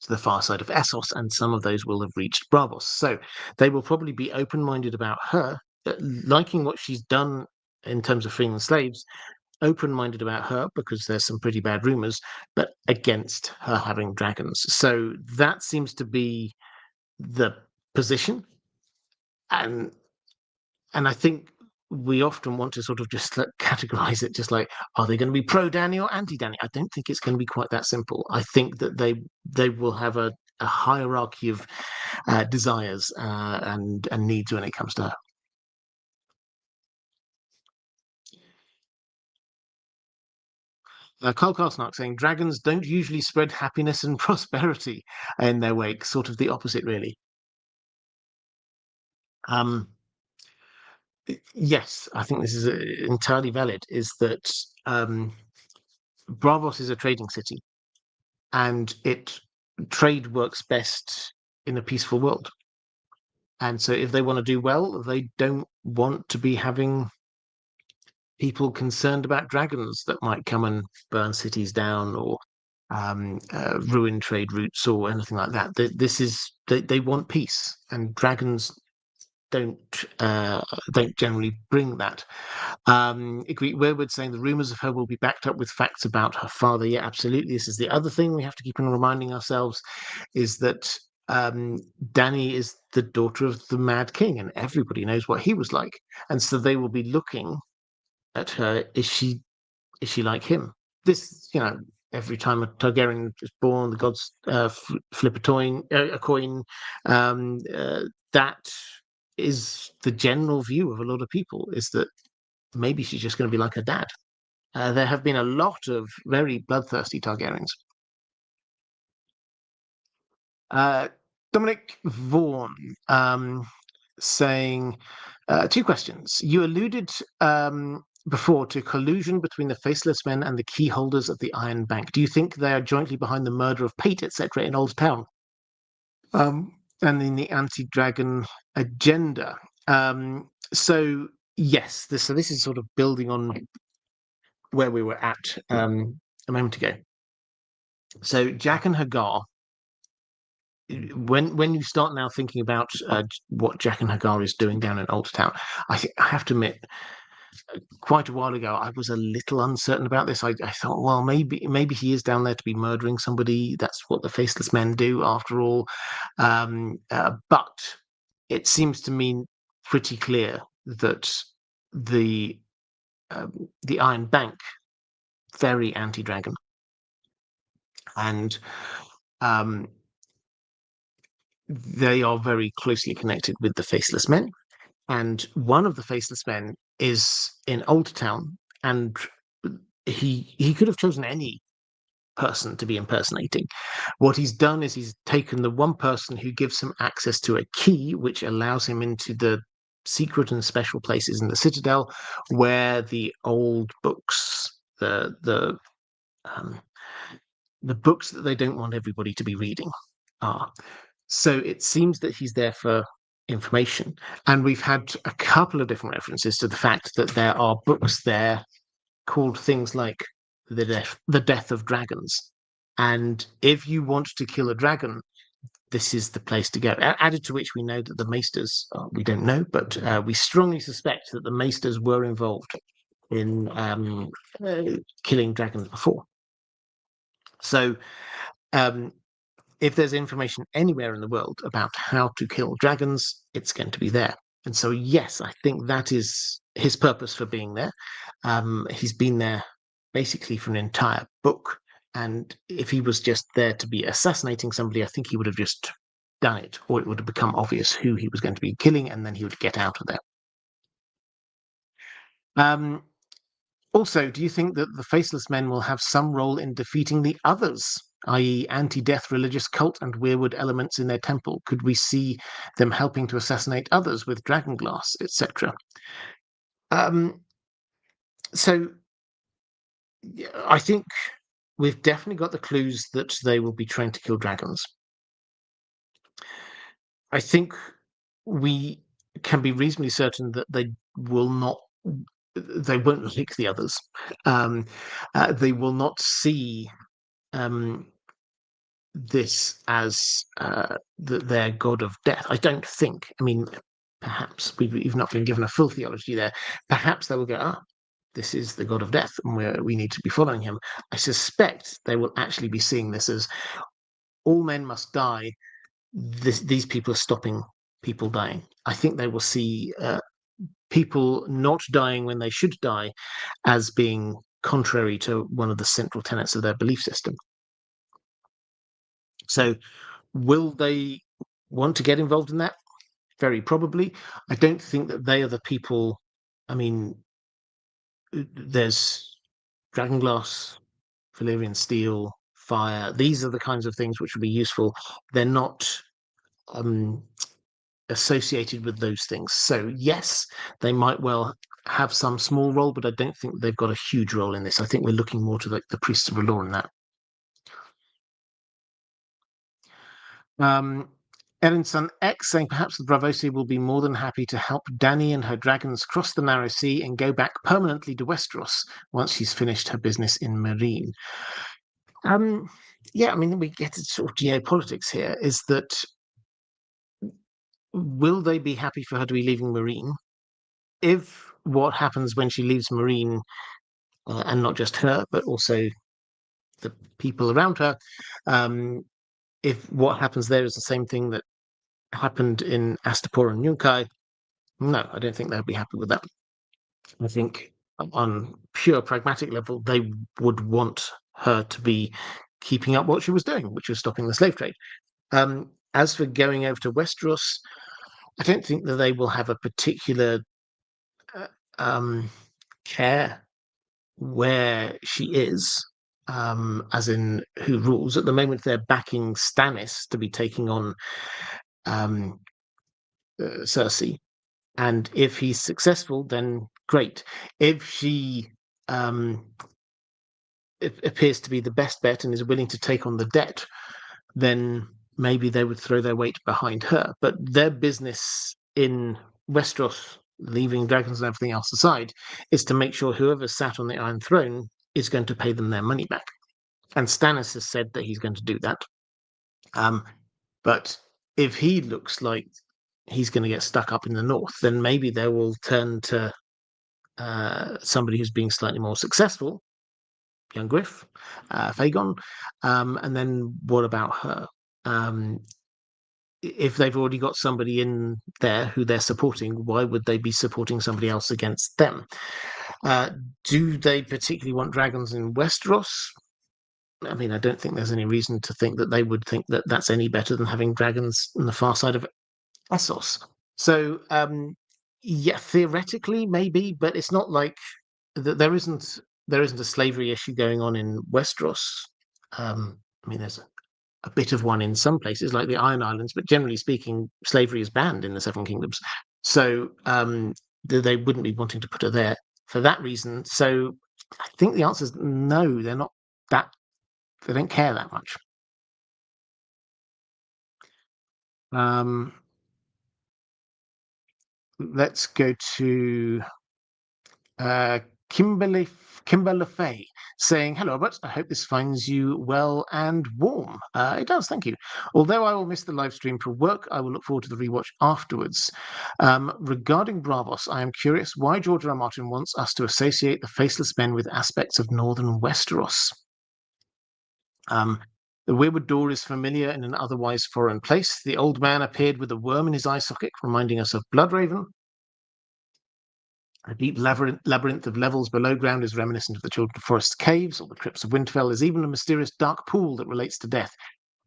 to the far side of Essos, and some of those will have reached Braavos. So they will probably be open-minded about her, liking what she's done in terms of freeing the slaves, open-minded about her because there's some pretty bad rumors, but against her having dragons. So that seems to be the position, and I think we often want to sort of just categorize it just like, are they going to be pro Danny or anti Danny? I don't think it's going to be quite that simple. I think that they will have a hierarchy of desires and needs when it comes to her. Carl Karsnark saying dragons don't usually spread happiness and prosperity in their wake, sort of the opposite, really. Um, yes, I think this is entirely valid. Is that Braavos is a trading city, and trade works best in a peaceful world. And so, if they want to do well, they don't want to be having people concerned about dragons that might come and burn cities down or ruin trade routes or anything like that. They want peace, and dragons don't generally bring that. Weirwood saying the rumors of her will be backed up with facts about her father. Yeah, absolutely. This is the other thing we have to keep on reminding ourselves, is that Dany is the daughter of the Mad King, and everybody knows what he was like, and so they will be looking at her. Is she like him? This, every time a Targaryen is born, the gods flip a coin. That is the general view of a lot of people, is that maybe she's just going to be like her dad. There have been a lot of very bloodthirsty Targaryens. Dominic Vaughan saying two questions. You alluded before to collusion between the Faceless Men and the key holders of the Iron Bank. Do you think they are jointly behind the murder of Pate, etc., in Old Town? And in the anti-dragon agenda. So yes, this is sort of building on where we were at a moment ago. So Jack and Hagar, when you start now thinking about what Jack and Hagar is doing down in Old Town, I have to admit, quite a while ago, I was a little uncertain about this. I thought, well, maybe he is down there to be murdering somebody. That's what the Faceless Men do, after all. But it seems to me pretty clear that the Iron Bank, very anti-dragon, and they are very closely connected with the Faceless Men. And one of the Faceless Men is in Old Town, and he could have chosen any person to be impersonating. What he's done is he's taken the one person who gives him access to a key, which allows him into the secret and special places in the Citadel, where the old books, the books that they don't want everybody to be reading, are. So it seems that he's there for information. And we've had a couple of different references to the fact that there are books there called things like the death of dragons. And if you want to kill a dragon, this is the place to go. Added to which, we know that the Maesters, we don't know, but we strongly suspect that the Maesters were involved in killing dragons before. So if there's information anywhere in the world about how to kill dragons, it's going to be there. And so, yes, I think that is his purpose for being there. He's been there basically for an entire book. And if he was just there to be assassinating somebody, I think he would have just done it, or it would have become obvious who he was going to be killing, and then he would get out of there. Also, do you think that the Faceless Men will have some role in defeating the others, i.e., anti-death religious cult and weirwood elements in their temple? Could we see them helping to assassinate others with dragonglass, etc.? So I think we've definitely got the clues that they will be trained to kill dragons. I think we can be reasonably certain that they won't lick the others. They will not see this as their god of death. I don't think. I mean, perhaps we've not been given a full theology there. Perhaps they will go, this is the god of death, and we need to be following him. I suspect they will actually be seeing this as all men must die. These people are stopping people dying. I think they will see people not dying when they should die as being contrary to one of the central tenets of their belief system. So will they want to get involved in that? Very probably. I don't think that they are the people. I mean, there's dragonglass, Valyrian steel, fire. These are the kinds of things which would be useful. They're not associated with those things. So yes, they might well have some small role, but I don't think they've got a huge role in this. I think we're looking more to the priests of R'hllor in that. Erin's son X saying perhaps the Braavosi will be more than happy to help Dany and her dragons cross the narrow sea and go back permanently to Westeros once she's finished her business in Meereen. Yeah, I mean, we get to sort of geopolitics here, is that will they be happy for her to be leaving Meereen? If what happens when she leaves Meereen, and not just her, but also the people around her, if what happens there is the same thing that happened in Astapor and Yunkai, no, I don't think they'd be happy with that. I think on pure pragmatic level, they would want her to be keeping up what she was doing, which was stopping the slave trade. As for going over to Westeros, I don't think that they will have a particular care where she is, as in who rules. At the moment, they're backing Stannis to be taking on Cersei. And if he's successful, then great. If she appears to be the best bet and is willing to take on the debt, then maybe they would throw their weight behind her. But their business in Westeros, leaving dragons and everything else aside, is to make sure whoever sat on the Iron Throne is going to pay them their money back. And Stannis has said that he's going to do that. But if he looks like he's going to get stuck up in the north, then maybe they will turn to somebody who's being slightly more successful, young Griff, Fagon, and then what about her? If they've already got somebody in there who they're supporting, why would they be supporting somebody else against them? Do they particularly want dragons in Westeros? I mean, I don't think there's any reason to think that they would think that that's any better than having dragons on the far side of Essos. So, yeah, theoretically, maybe, but it's not like there isn't a slavery issue going on in Westeros. I mean, there's a bit of one in some places, like the Iron Islands, but generally speaking, slavery is banned in the Seven Kingdoms. So they wouldn't be wanting to put her there for that reason. So I think the answer is no, they're not that, they don't care that much. Let's go to Kimberly Faye saying, "Hello, Robert. I hope this finds you well and warm." It does, thank you. Although I will miss the live stream for work, I will look forward to the rewatch afterwards. Regarding Braavos, I am curious why George R. R. Martin wants us to associate the Faceless Men with aspects of northern Westeros. The Weirwood Door is familiar in an otherwise foreign place. The old man appeared with a worm in his eye socket, reminding us of Bloodraven. A deep labyrinth of levels below ground is reminiscent of the Children of Forest caves or the crypts of Winterfell. There's even a mysterious dark pool that relates to death.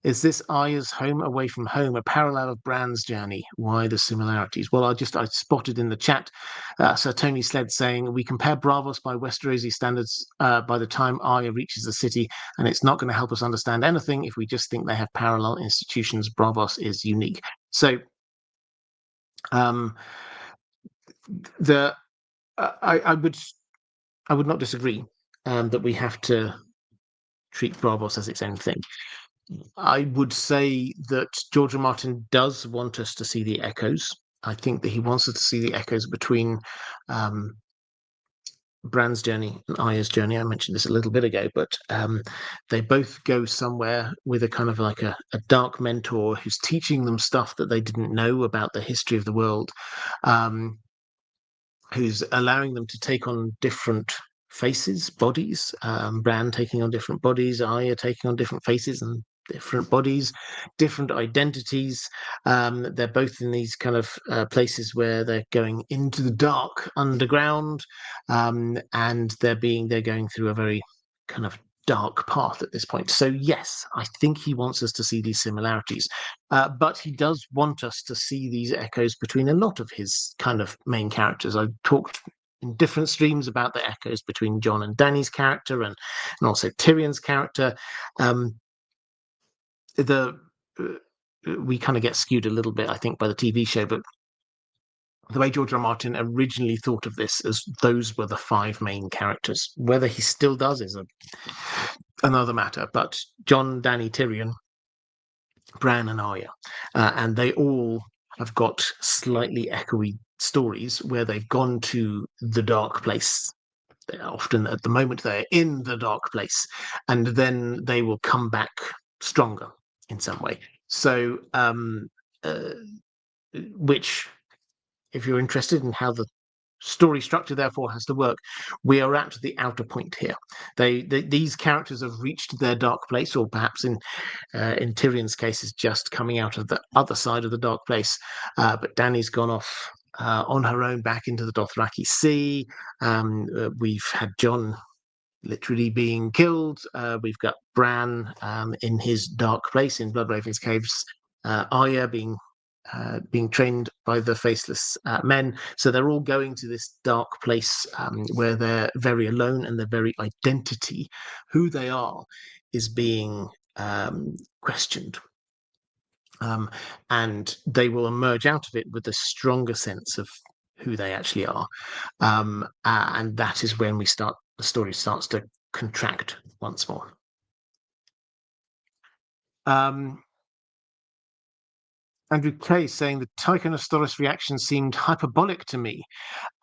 Is this Arya's home away from home, a parallel of Bran's journey? Why the similarities? Well, I spotted in the chat Sir Tony Sled saying, we compare Braavos by Westerosi standards by the time Arya reaches the city, and it's not going to help us understand anything if we just think they have parallel institutions. Braavos is unique. So I would not disagree that we have to treat Braavos as its own thing. I would say that George R. Martin does want us to see the echoes. I think that he wants us to see the echoes between Bran's journey and Arya's journey. I mentioned this a little bit ago, but they both go somewhere with a kind of like a dark mentor who's teaching them stuff that they didn't know about the history of the world. who's allowing them to take on different faces, bodies. Bran taking on different bodies, Arya taking on different faces and different bodies, different identities. They're both in these kind of places where they're going into the dark underground, and they're going through a very kind of dark path at this point. So yes, I think he wants us to see these similarities, but he does want us to see these echoes between a lot of his kind of main characters. I've talked in different streams about the echoes between Jon and Dany's character, and also Tyrion's character. We kind of get skewed a little bit, I think, by the TV show, but the way George R. R. Martin originally thought of this as those were the 5 main characters. Whether he still does is another matter. But Jon, Dany, Tyrion, Bran, and Arya, and they all have got slightly echoey stories where they've gone to the dark place. They're often, at the moment, they're in the dark place, and then they will come back stronger in some way. So, which, if you're interested in how the story structure therefore has to work, we are at the outer point here. These characters have reached their dark place, or perhaps in Tyrion's case is just coming out of the other side of the dark place, but Dany's gone off on her own back into the Dothraki Sea. We've had Jon literally being killed. We've got Bran in his dark place in Bloodraven's caves. Arya being trained by the faceless men. So they're all going to this dark place where they're very alone, and their very identity, who they are, is being questioned. And they will emerge out of it with a stronger sense of who they actually are. And that is when the story starts to contract once more. Andrew K saying the Tychonosaurus reaction seemed hyperbolic to me.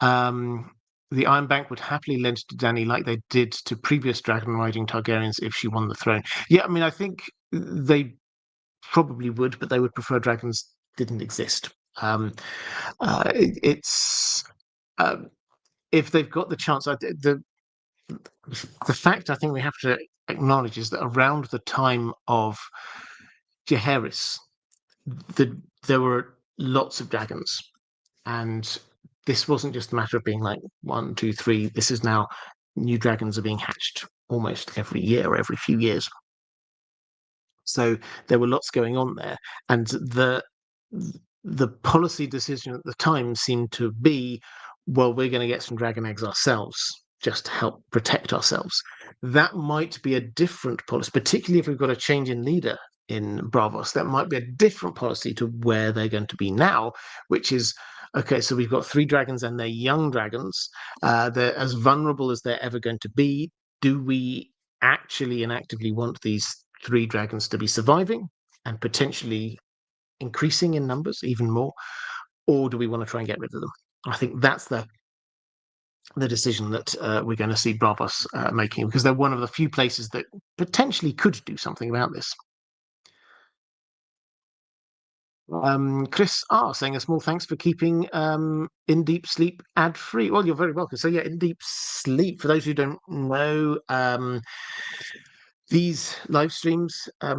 The Iron Bank would happily lend to Dany like they did to previous dragon riding Targaryens if she won the throne. Yeah, I mean, I think they probably would, but they would prefer dragons didn't exist. If they've got the chance, the fact I think we have to acknowledge is that around the time of Jaehaerys, there were lots of dragons, and this wasn't just a matter of being like 1, 2, 3. This is now new dragons are being hatched almost every year or every few years. So there were lots going on there, and the policy decision at the time seemed to be, well, we're going to get some dragon eggs ourselves just to help protect ourselves. That might be a different policy, particularly if we've got a change in leader in Braavos. That might be a different policy to where they're going to be now, which is, okay, so we've got 3 dragons and they're young dragons. They're as vulnerable as they're ever going to be. Do we actually and actively want these 3 dragons to be surviving and potentially increasing in numbers even more, or do we want to try and get rid of them? I think that's the decision that we're going to see Braavos making, because they're one of the few places that potentially could do something about this. Chris R saying a small thanks for keeping In Deep Sleep ad-free. Well, you're very welcome. So yeah, In Deep Sleep, for those who don't know, these live streams, a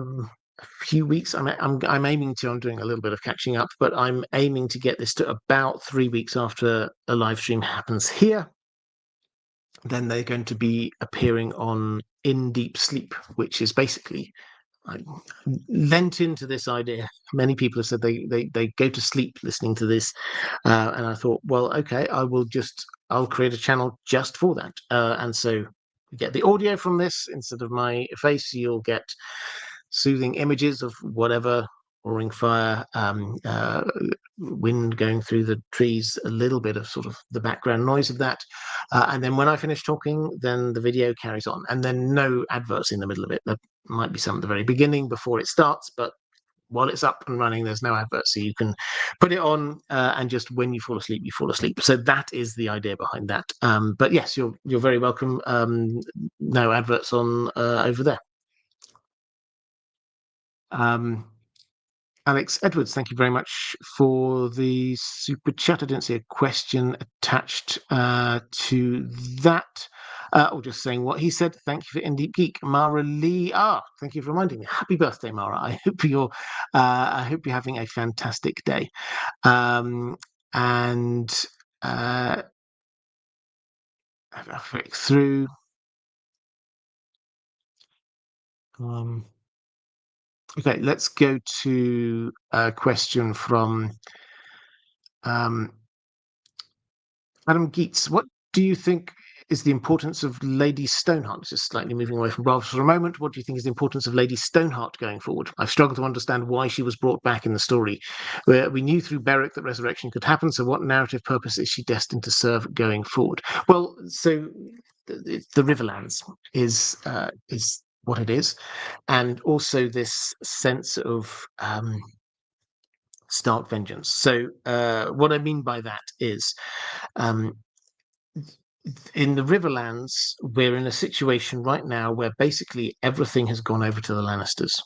few weeks, I'm aiming to, I'm doing a little bit of catching up, but I'm aiming to get this to about 3 weeks after a live stream happens here. Then they're going to be appearing on In Deep Sleep, which is basically, I lent into this idea. Many people have said they go to sleep listening to this, and I thought, well, okay, I'll create a channel just for that. And so you get the audio from this instead of my face. You'll get soothing images of whatever, roaring fire, wind going through the trees, a little bit of sort of the background noise of that. And then when I finish talking, then the video carries on, and then no adverts in the middle of it. There might be some at the very beginning before it starts, but while it's up and running, there's no adverts, so you can put it on, and just when you fall asleep, you fall asleep. So that is the idea behind that. But yes, you're very welcome. No adverts on over there. Alex Edwards, thank you very much for the super chat. I didn't see a question attached to that. Or just saying what he said. Thank you for Indie Geek. Maura Lee. Thank you for reminding me. Happy birthday, Maura. I hope you're having a fantastic day. And I'll flick through. Okay, let's go to a question from Adam Geets. What do you think is the importance of Lady Stoneheart? Just slightly moving away from Braavos for a moment. What do you think is the importance of Lady Stoneheart going forward? I've struggled to understand why she was brought back in the story. We knew through Beric that resurrection could happen, so what narrative purpose is she destined to serve going forward? Well, so the Riverlands is what it is, and also this sense of stark vengeance. So what I mean by that is in the Riverlands, we're in a situation right now where basically everything has gone over to the Lannisters.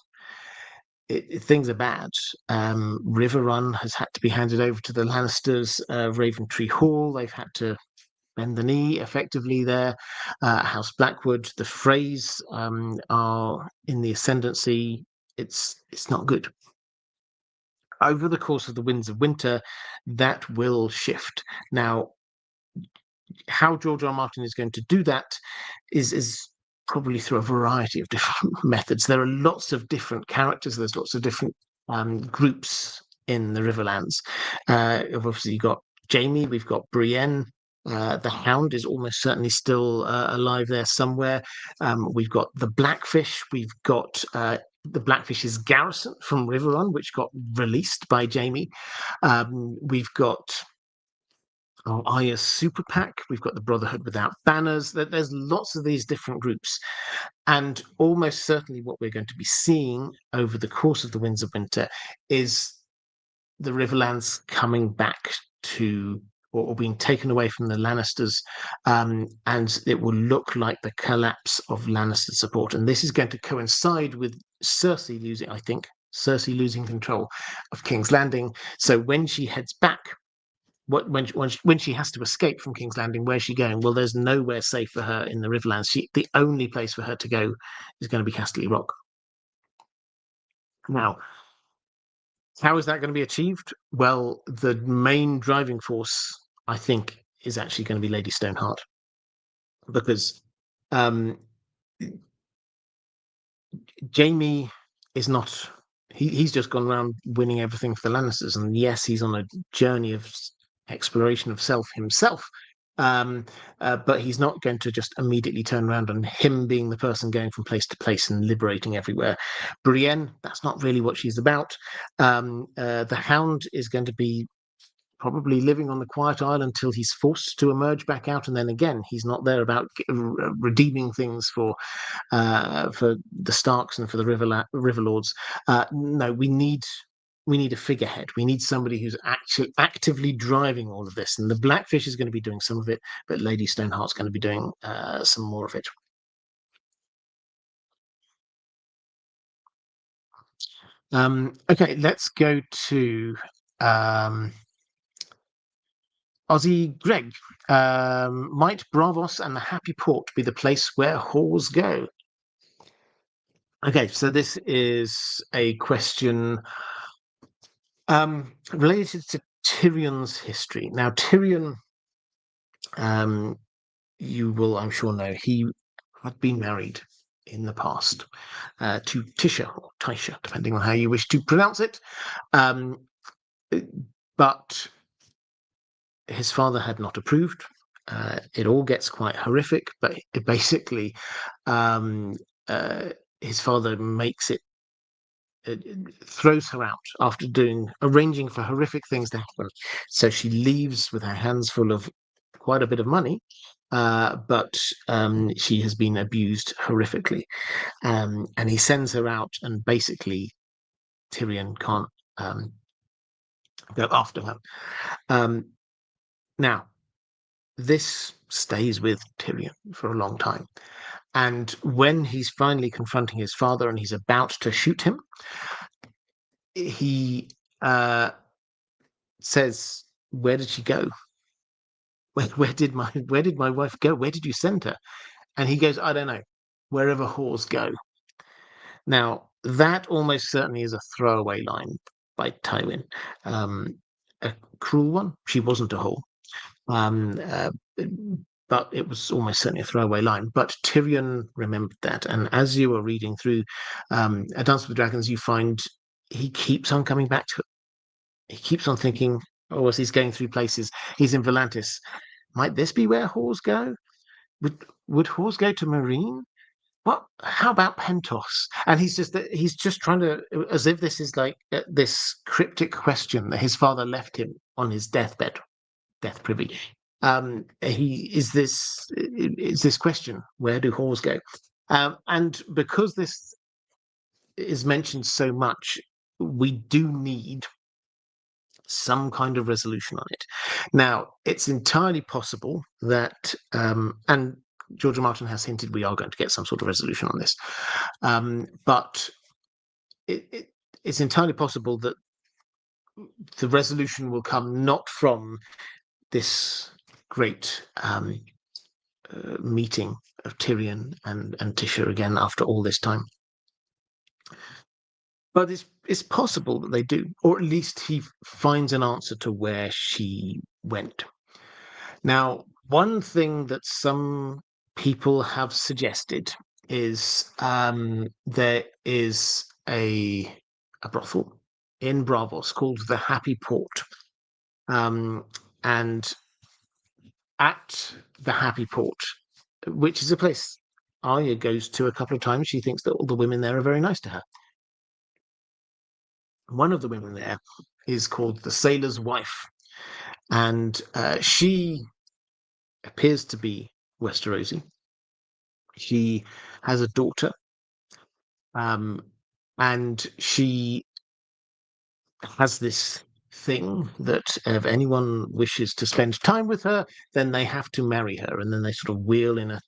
Things are bad. Riverrun has had to be handed over to the Lannisters. Raventree Hall, they've had to bend the knee effectively there. House Blackwood, the Freys are in the ascendancy. It's not good. Over the course of the Winds of Winter, that will shift. Now, how George R. R. Martin is going to do that is probably through a variety of different methods. There are lots of different characters. There's lots of different groups in the Riverlands. Obviously, you've got Jaime. We've got Brienne. The Hound is almost certainly still alive there somewhere. We've got the Blackfish. We've got the Blackfish's garrison from Riverrun, which got released by Jaime. We've got Arya's Super PAC. We've got the Brotherhood Without Banners. There's lots of these different groups. And almost certainly what we're going to be seeing over the course of the Winds of Winter is the Riverlands coming back to or being taken away from the Lannisters, and it will look like the collapse of Lannister support. And this is going to coincide with Cersei losing control of King's Landing. So when she heads back, when she has to escape from King's Landing, where's she going? Well, there's nowhere safe for her in the Riverlands. The only place for her to go is going to be Casterly Rock. Now, how is that going to be achieved? Well, the main driving force, I think, is actually going to be Lady Stoneheart, because Jaime is not. He's just gone around winning everything for the Lannisters, and yes, he's on a journey of exploration of self himself. But he's not going to just immediately turn around on him being the person going from place to place and liberating everywhere. Brienne, that's not really what she's about. The Hound is going to be probably living on the Quiet Isle until he's forced to emerge back out, and then again, he's not there about redeeming things for the Starks and for the Riverlords. No, we need a figurehead. We need somebody who's actually actively driving all of this. And the Blackfish is going to be doing some of it, but Lady Stoneheart's going to be doing some more of it. Okay, let's go to Aussie Greg. Might Braavos and the Happy Port be the place where whores go? Okay, so this is a question related to Tyrion's history. Now, Tyrion, you will, I'm sure, know, he had been married in the past to Tisha, or Tisha, depending on how you wish to pronounce it. But his father had not approved. It all gets quite horrific, but basically, his father makes it throws her out after arranging for horrific things to happen. So she leaves with her hands full of quite a bit of money, but she has been abused horrifically. And he sends her out, and basically Tyrion can't go after her. Now, this stays with Tyrion for a long time. And when he's finally confronting his father and he's about to shoot him, he says, "Where did she go? Where did my wife go? Where did you send her?" And he goes, "I don't know. Wherever whores go." Now, that almost certainly is a throwaway line by Tywin. A cruel one. She wasn't a whore. Um, uh, but it was almost certainly a throwaway line. But Tyrion remembered that. And as you are reading through A Dance with the Dragons, you find he keeps on coming back to it. He keeps on thinking, oh, as he's going through places, he's in Volantis. Might this be where whores go? Would whores go to Marine? What? How about Pentos? And he's just trying to, as if this is like this cryptic question that his father left him on his deathbed, death privy. He is this question: where do whores go? And because this is mentioned so much, we do need some kind of resolution on it. Now, it's entirely possible that, and George R. Martin has hinted we are going to get some sort of resolution on this, but it's entirely possible that the resolution will come not from this great meeting of Tyrion and Tisha again after all this time. But it's possible that they do, or at least he finds an answer to where she went. Now, one thing that some people have suggested is there is a brothel in Braavos called the Happy Port. And at the Happy Port, which is a place Arya goes to a couple of times, she thinks that all the women there are very nice to her. One of the women there is called the Sailor's Wife, and she appears to be Westerosi. She has a daughter, and she has this thing that if anyone wishes to spend time with her, then they have to marry her, and then they sort of wheel in a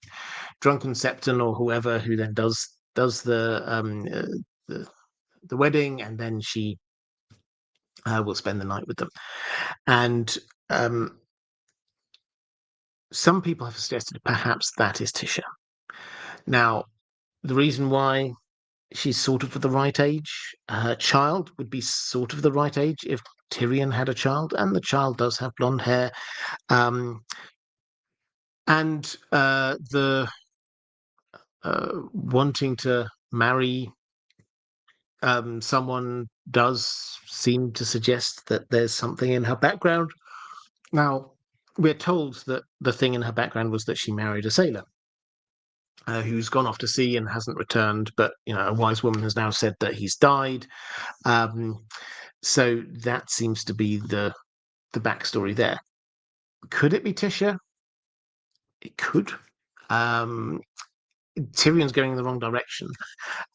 drunken septon or whoever who then does the wedding, and then she will spend the night with them. And some people have suggested perhaps that is Tisha. Now, the reason why she's sort of the right age, her child would be sort of the right age if Tyrion had a child, and the child does have blonde hair. And the wanting to marry someone does seem to suggest that there's something in her background. Now, we're told that the thing in her background was that she married a sailor who's gone off to sea and hasn't returned, but a wise woman has now said that he's died. So that seems to be the backstory there. Could it be Tisha? It could. Tyrion's going in the wrong direction,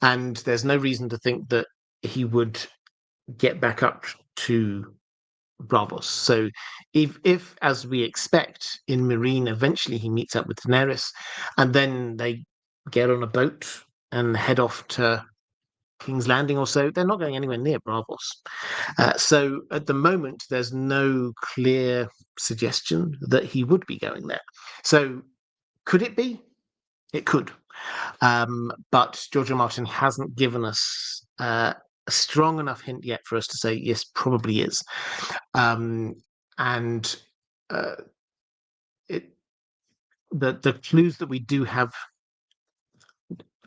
and there's no reason to think that he would get back up to Braavos. So if as we expect in Meereen, eventually he meets up with Daenerys, and then they get on a boat and head off to King's Landing or so, they're not going anywhere near Braavos. So at the moment, there's no clear suggestion that he would be going there. So could it be? It could. But George R. Martin hasn't given us a strong enough hint yet for us to say, yes, probably is. And the clues that we do have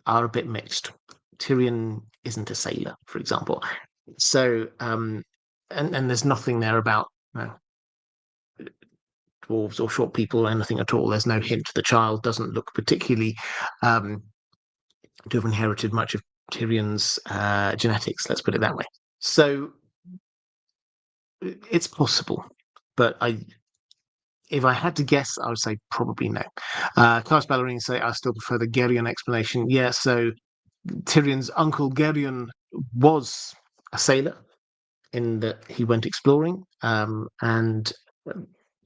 are a bit mixed. Tyrion isn't a sailor, for example. So, and there's nothing there about dwarves or short people or anything at all. There's no hint. The child doesn't look particularly to have inherited much of Tyrion's genetics, let's put it that way. So it's possible, but if I had to guess, I would say probably no. Cast Ballerine say I still prefer the Geerion explanation. Yeah, so Tyrion's uncle Geerion was a sailor in that he went exploring, and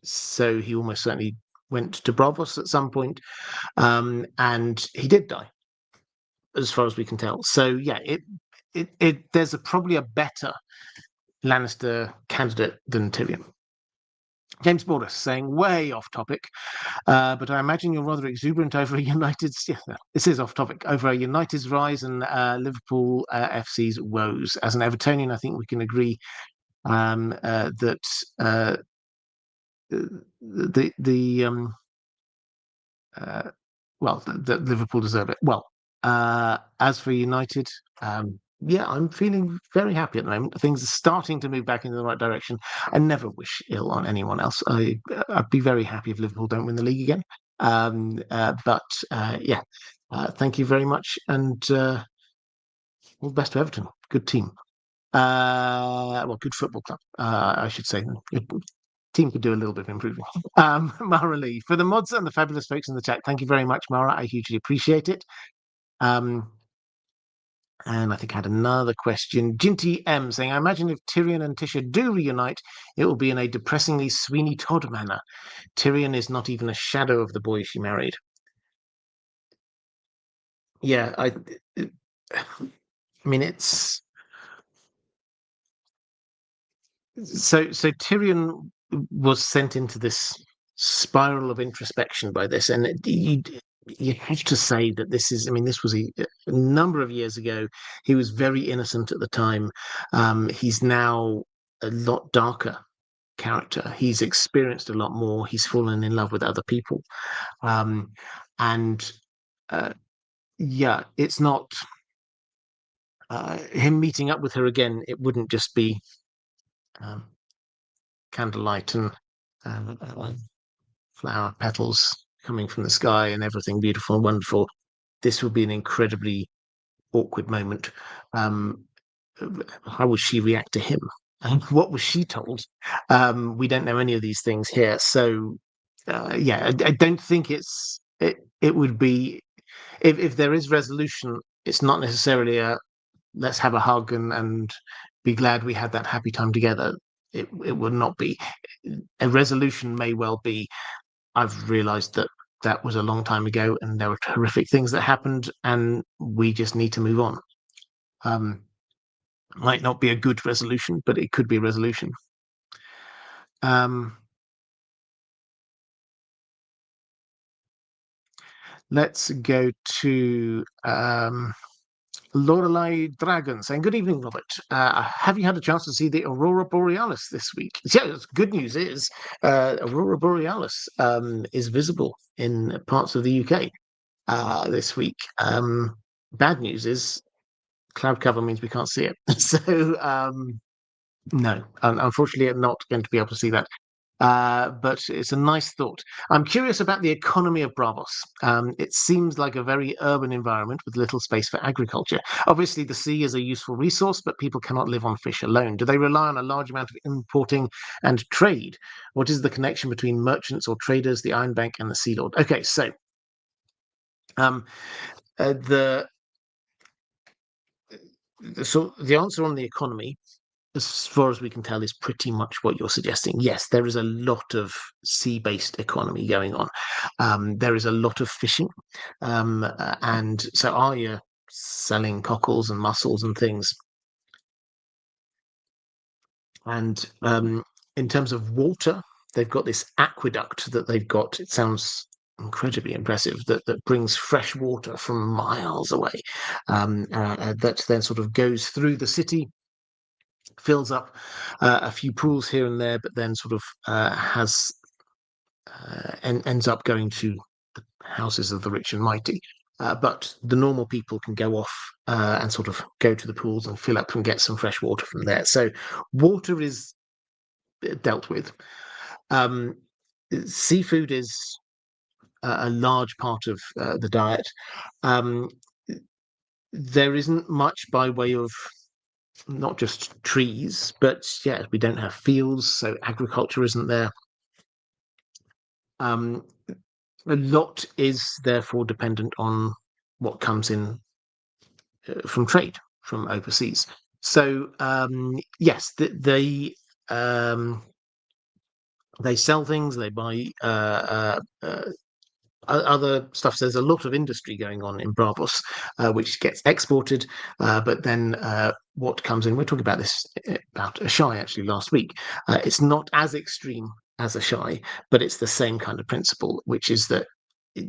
so he almost certainly went to Braavos at some point, and he did die, as far as we can tell. So yeah, there's probably a better Lannister candidate than Tyrion. James Borders saying, way off topic, but I imagine you're rather exuberant over a United's. Yeah, this is off topic, over a United's rise and Liverpool FC's woes. As an Evertonian, I think we can agree that that Liverpool deserve it. Well, as for United, yeah, I'm feeling very happy at the moment. Things are starting to move back in the right direction. I never wish ill on anyone else. I'd be very happy if Liverpool don't win the league again. Yeah, thank you very much, and all the best to Everton. Good team. Well, good football club, I should say. Team could do a little bit of improving. Maura Lee, for the mods and the fabulous folks in the chat, thank you very much, Maura. I hugely appreciate it. And I think I had another question. Jinty M saying, I imagine if Tyrion and Tisha do reunite, it will be in a depressingly Sweeney Todd manner. Tyrion is not even a shadow of the boy she married. Yeah, I mean, it's... So Tyrion was sent into this spiral of introspection by this, and you have to say that this is, I mean, this was a number of years ago. He was very innocent at the time. He's now a lot darker character. He's experienced a lot more. He's fallen in love with other people. And yeah, it's not him meeting up with her again. It wouldn't just be candlelight and flower petals coming from the sky and everything beautiful and wonderful. This would be an incredibly awkward moment. How would she react to him? What was she told? We don't know any of these things here. So, yeah, I don't think it would be, if there is resolution, it's not necessarily a let's have a hug and be glad we had that happy time together. It would not be. A resolution may well be, I've realized that that was a long time ago and there were horrific things that happened and we just need to move on. Might not be a good resolution, but it could be a resolution. Let's go to Lorelei Dragon saying, good evening, Robert. Have you had a chance to see the Aurora Borealis this week? Yeah, good news is Aurora Borealis is visible in parts of the UK this week. Bad news is cloud cover means we can't see it. So, no, unfortunately, I'm not going to be able to see that. But it's a nice thought. I'm curious about the economy of Braavos. It seems like a very urban environment with little space for agriculture. Obviously, the sea is a useful resource, but people cannot live on fish alone. Do they rely on a large amount of importing and trade? What is the connection between merchants or traders, the Iron Bank, and the Sea Lord? Okay, so the answer on the economy, as far as we can tell, is pretty much what you're suggesting. Yes, there is a lot of sea-based economy going on. There is a lot of fishing. And so are you selling cockles and mussels and things? And in terms of water, they've got this aqueduct that they've got. It sounds incredibly impressive, that brings fresh water from miles away, that then sort of goes through the city, fills up a few pools here and there, but then sort of ends up going to the houses of the rich and mighty. But the normal people can go off and sort of go to the pools and fill up and get some fresh water from there. So water is dealt with. Seafood is a large part of the diet. There isn't much by way of not just trees, but yeah, we don't have fields, so agriculture isn't there. A lot is therefore dependent on what comes in from trade from overseas. So yes, they sell things, they buy other stuff. So there's a lot of industry going on in Braavos, which gets exported, but then what comes in, we're talking about this about a shy actually last week. It's not as extreme as a shy, but it's the same kind of principle, which is that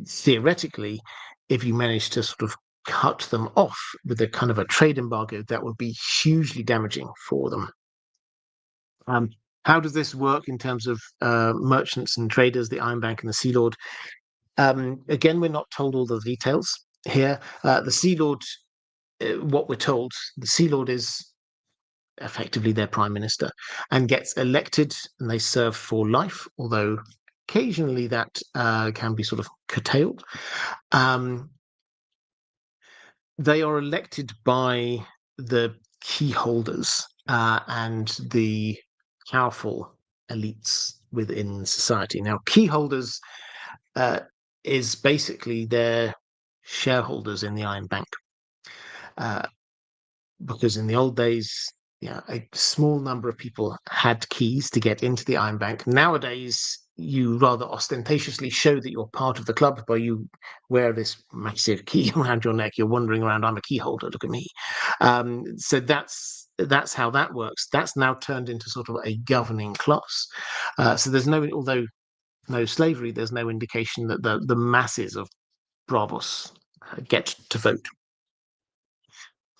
theoretically, if you manage to sort of cut them off with a kind of a trade embargo, that would be hugely damaging for them. How does this work in terms of merchants and traders, the Iron Bank and the Sea Lord? Again, we're not told all the details here. The Sea Lord, what we're told, the Sea Lord is effectively their prime minister and gets elected, and they serve for life, although occasionally that can be sort of curtailed. They are elected by the key holders and the powerful elites within society. Now, key holders is basically their shareholders in the Iron Bank. Because in the old days, a small number of people had keys to get into the Iron Bank. Nowadays, you rather ostentatiously show that you're part of the club by you wear this massive key around your neck. You're wandering around, I'm a key holder, look at me. So that's how that works. That's now turned into sort of a governing class. So there's although no slavery, there's no indication that the masses of Braavos get to vote.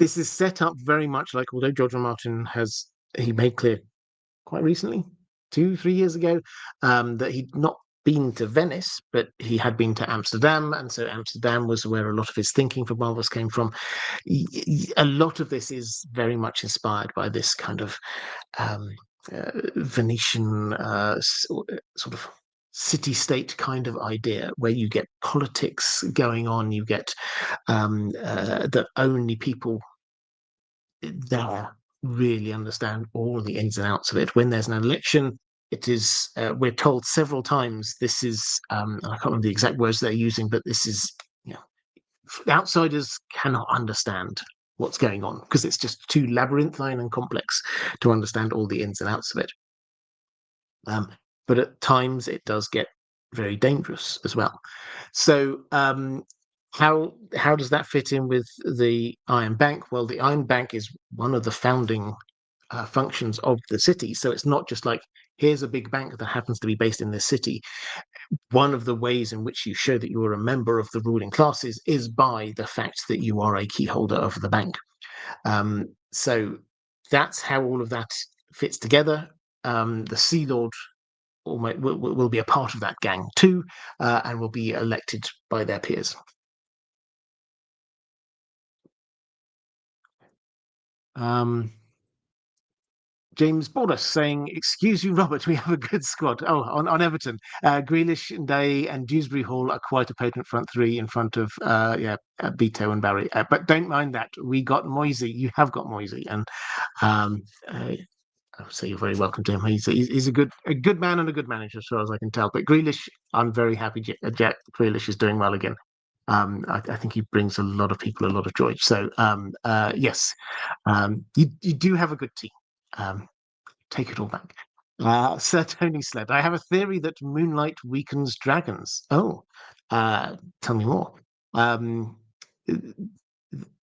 This is set up very much like, although George R. R. Martin he made clear quite recently, 2-3 years ago, that he'd not been to Venice, but he had been to Amsterdam, and so Amsterdam was where a lot of his thinking for Braavos came from. A lot of this is very much inspired by this kind of Venetian sort of city-state kind of idea, where you get politics going on, you get that only people there really understand all the ins and outs of it. When there's an election, it is we're told several times this is I can't remember the exact words they're using, but this is outsiders cannot understand what's going on because it's just too labyrinthine and complex to understand all the ins and outs of it. But at times it does get very dangerous as well. So how does that fit in with the Iron Bank? Well, the Iron Bank is one of the founding functions of the city. So it's not just like, here's a big bank that happens to be based in this city. One of the ways in which you show that you are a member of the ruling classes is by the fact that you are a key holder of the bank. So that's how all of that fits together. The Sea Lord will be a part of that gang too, and will be elected by their peers. James Borders saying, "Excuse you, Robert, we have a good squad." Oh, on Everton, Grealish, Day, and Dewsbury Hall are quite a potent front three in front of Beto and Barry. But don't mind that. We got Moisey. You have got Moisey, and so you're very welcome to him. He's a good man and a good manager, as far as I can tell. But Grealish, I'm very happy Jack Grealish is doing well again. I think he brings a lot of people a lot of joy. So yes, you do have a good team. Take it all back. Sir Tony Sled, I have a theory that moonlight weakens dragons. Oh, tell me more.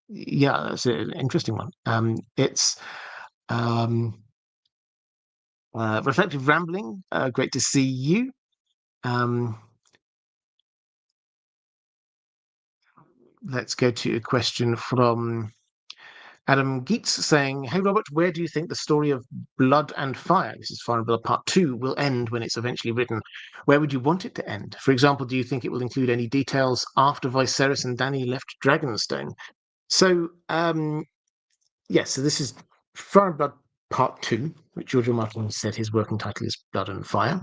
Yeah, that's an interesting one. It's reflective rambling. Great to see you. Let's go to a question from Adam Geets saying, "Hey Robert, where do you think the story of Blood and Fire, this is Fire and Blood Part 2, will end when it's eventually written? Where would you want it to end? For example, do you think it will include any details after Viserys and Dany left Dragonstone?" So, yes, so this is Fire and Blood Part 2, which George R. R. Martin said his working title is Blood and Fire.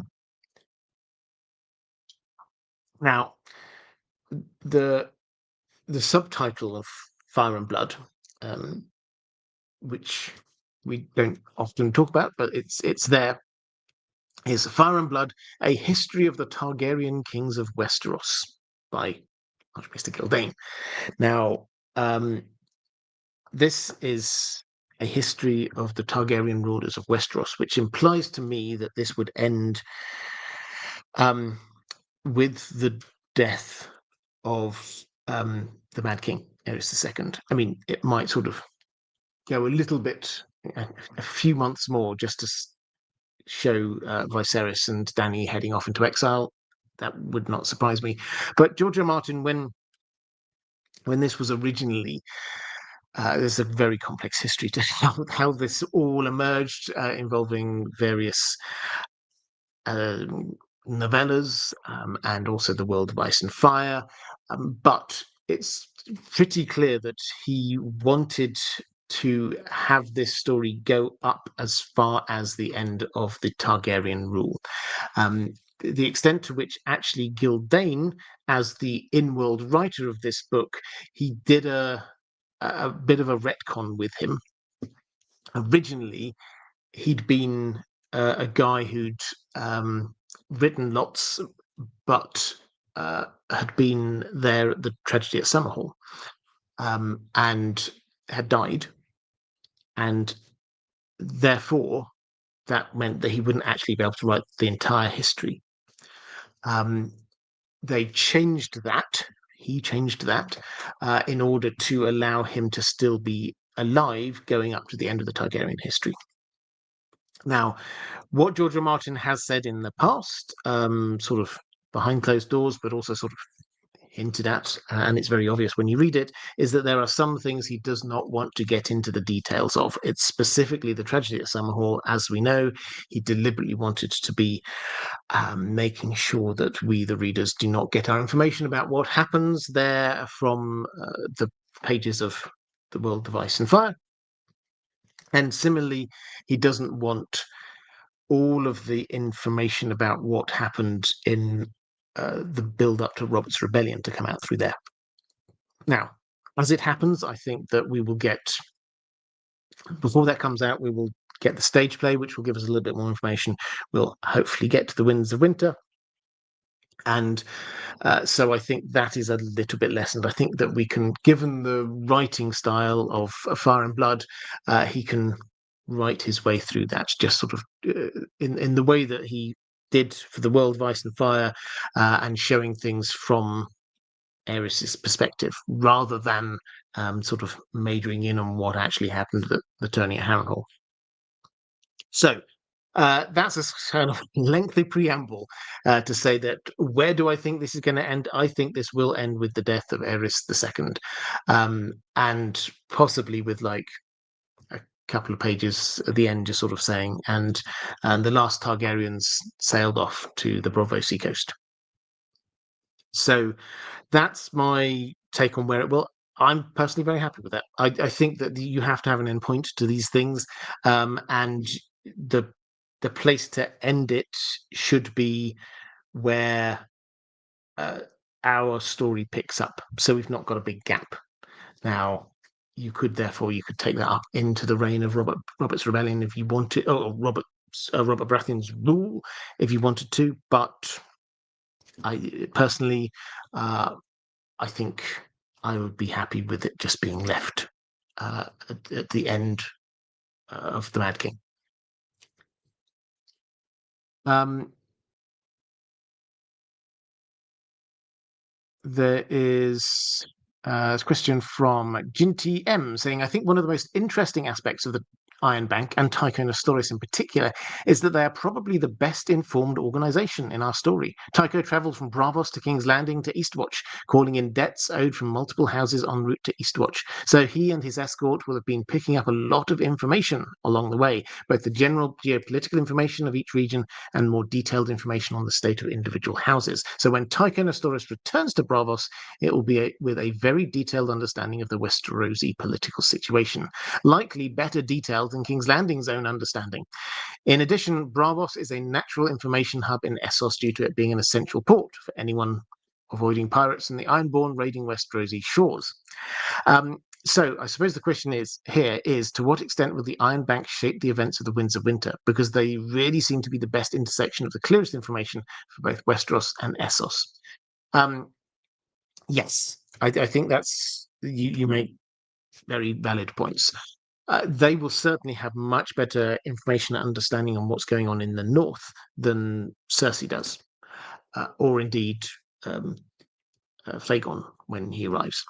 Now, the subtitle of Fire and Blood, which we don't often talk about, but it's there, is Fire and Blood, A History of the Targaryen Kings of Westeros by Archmaester Gildane. Now, this is a history of the Targaryen rulers of Westeros, which implies to me that this would end with the death of the Mad King, Aerys II. I mean, it might sort of go a little bit, a few months more, just to show Viserys and Dany heading off into exile. That would not surprise me. But George R. R. Martin, when this was originally, there's a very complex history to how this all emerged, involving various novellas, and also the World of Ice and Fire. But it's pretty clear that he wanted to have this story go up as far as the end of the Targaryen rule. The extent to which actually Gildane, as the in-world writer of this book, he did a bit of a retcon with him. Originally, he'd been a guy who'd written lots, but had been there at the tragedy at Summerhall, and had died, and therefore that meant that he wouldn't actually be able to write the entire history. They changed that. He changed that in order to allow him to still be alive going up to the end of the Targaryen history. Now, what George R. R. Martin has said in the past, sort of behind closed doors, but also sort of hinted at, and it's very obvious when you read it, is that there are some things he does not want to get into the details of. It's specifically the tragedy at Summerhall. As we know, he deliberately wanted to be making sure that we, the readers, do not get our information about what happens there from the pages of the World of Ice and Fire. And similarly, he doesn't want all of the information about what happened in the build-up to Robert's Rebellion to come out through there. Now, as it happens, I think that we will get, before that comes out, we will get the stage play, which will give us a little bit more information. We'll hopefully get to the Winds of Winter. And so I think that is a little bit lessened. I think that we can, given the writing style of Fire and Blood, he can write his way through that, just sort of in the way that he did for the World of Ice and Fire, and showing things from Aerys's perspective, rather than sort of majoring in on what actually happened at the tourney at Harrenhal. So that's a kind of lengthy preamble to say that where do I think this is going to end? I think this will end with the death of Aerys II, and possibly with like a couple of pages at the end, just sort of saying, and the last Targaryens sailed off to the Braavosi coast. So that's my take on where it will. I'm personally very happy with that. I think that you have to have an endpoint to these things, and the place to end it should be where our story picks up. So we've not got a big gap. Now, you could take that up into the reign of Robert's Rebellion if you wanted, or Robert Baratheon's rule if you wanted to. But I personally, I think I would be happy with it just being left at the end of the Mad King. There is a question from Ginty M saying, I think one of the most interesting aspects of the Iron Bank, and Tycho Nestoris in particular, is that they are probably the best informed organization in our story. Tycho travelled from Braavos to King's Landing to Eastwatch, calling in debts owed from multiple houses en route to Eastwatch. So he and his escort will have been picking up a lot of information along the way, both the general geopolitical information of each region and more detailed information on the state of individual houses. So when Tycho Nestoris returns to Braavos, it will be with a very detailed understanding of the Westerosi political situation, likely better detailed than King's Landing's own understanding. In addition, Braavos is a natural information hub in Essos due to it being an essential port for anyone avoiding pirates and the Ironborn raiding Westerosi shores. So I suppose the question is to what extent will the Iron Bank shape the events of the Winds of Winter? Because they really seem to be the best intersection of the clearest information for both Westeros and Essos. Yes, I think that's, you make very valid points. They will certainly have much better information and understanding on what's going on in the north than Cersei does, or indeed Vagon when he arrives.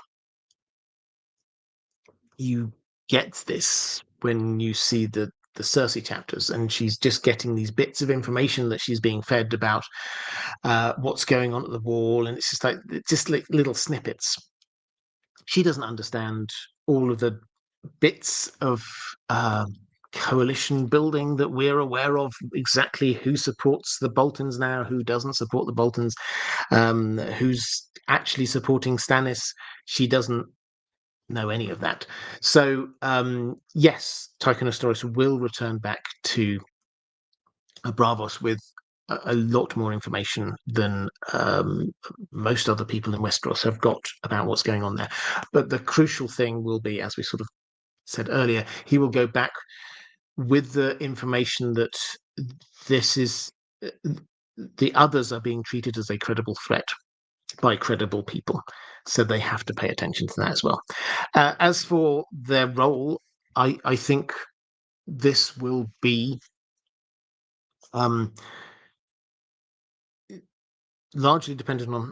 You get this when you see the Cersei chapters, and she's just getting these bits of information that she's being fed about what's going on at the wall, and it's just like little snippets. She doesn't understand all of the bits of coalition building that we're aware of, exactly who supports the Boltons now, who doesn't support the Boltons, who's actually supporting Stannis. She doesn't know any of that. So yes, Tychonosaurus will return back to Braavos with a lot more information than most other people in Westeros have got about what's going on there. But the crucial thing will be, as we sort of said earlier, he will go back with the information that this is the others are being treated as a credible threat by credible people, so they have to pay attention to that as well. As for their role, I think this will be largely dependent on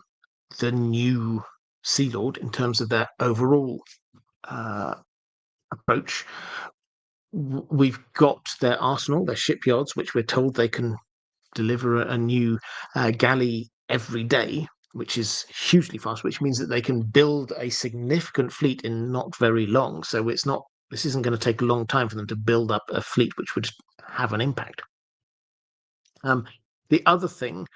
the new Sea Lord in terms of their overall approach. We've got their arsenal, their shipyards, which we're told they can deliver a new galley every day, which is hugely fast, which means that they can build a significant fleet in not very long. So this isn't going to take a long time for them to build up a fleet which would have an impact. The other thing,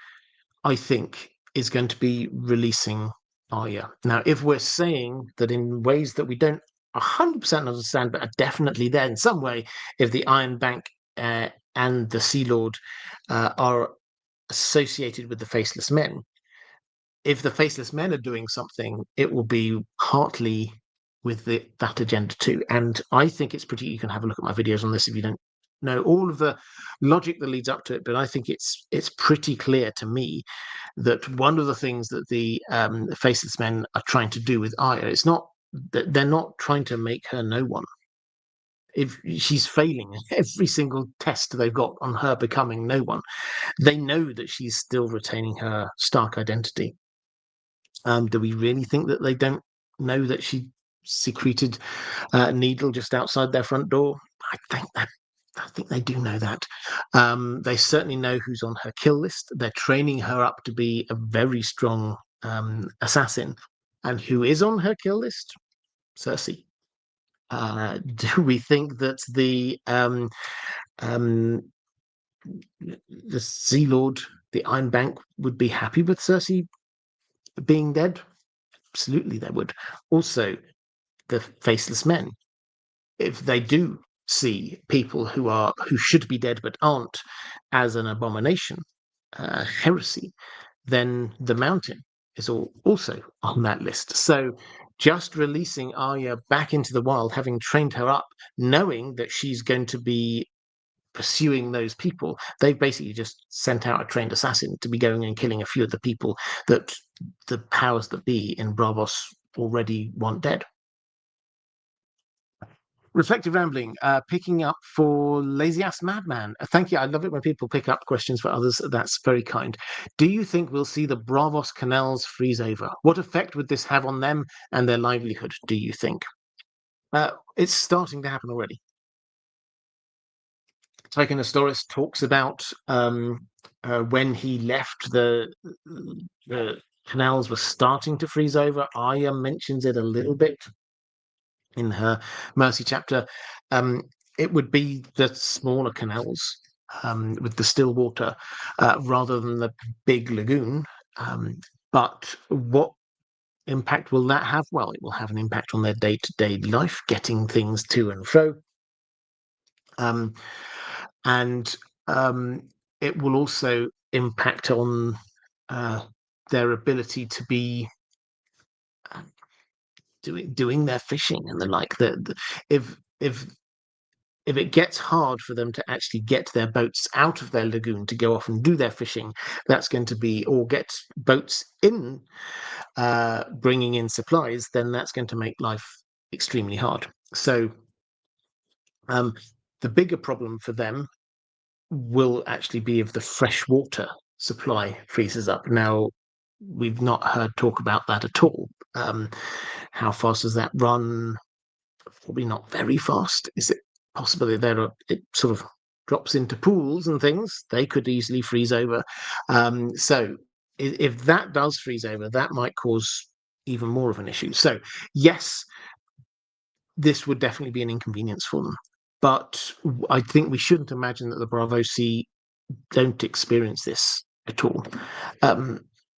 I think, is going to be releasing Arya. Now, if we're saying that in ways that we don't 100% understand, but are definitely there in some way, if the Iron Bank and the Sea Lord are associated with the Faceless Men, if the Faceless Men are doing something, it will be partly with that agenda too. And I think it's pretty. You can have a look at my videos on this if you don't know all of the logic that leads up to it. But I think it's pretty clear to me that one of the things that the Faceless Men are trying to do with Arya, it's not that they're not trying to make her no one. If she's failing every single test they've got on her becoming no one, they know that she's still retaining her Stark identity. Do we really think that they don't know that she secreted a needle just outside their front door? I think they do know that. They certainly know who's on her kill list. They're training her up to be a very strong assassin. And who is on her kill list? Cersei. Do we think that the Sea Lord, the Iron Bank, would be happy with Cersei being dead? Absolutely, they would. Also, the Faceless Men, if they do see people who should be dead but aren't as an abomination, heresy, then the Mountain is also on that list. So just releasing Arya back into the wild, having trained her up, knowing that she's going to be pursuing those people, they've basically just sent out a trained assassin to be going and killing a few of the people that the powers that be in Braavos already want dead. Reflective rambling, picking up for Lazy Ass Madman. Thank you. I love it when people pick up questions for others. That's very kind. Do you think we'll see the Braavos canals freeze over? What effect would this have on them and their livelihood, do you think? It's starting to happen already. Tychonosaurus talks about when he left, the canals were starting to freeze over. Arya mentions it a little bit in her Mercy chapter. It would be the smaller canals with the still water rather than the big lagoon. But what impact will that have? Well, it will have an impact on their day-to-day life, getting things to and fro. And it will also impact on their ability to be doing their fishing and the like. If it gets hard for them to actually get their boats out of their lagoon to go off and do their fishing, that's going to be, or get boats in, bringing in supplies, then that's going to make life extremely hard. So the bigger problem for them will actually be if the fresh water supply freezes up. Now, we've not heard talk about that at all. How fast does that run? Probably not very fast. Is it possible that it sort of drops into pools and things? They could easily freeze over. So if that does freeze over, that might cause even more of an issue. So yes, this would definitely be an inconvenience for them. But I think we shouldn't imagine that the Braavosi don't experience this at all.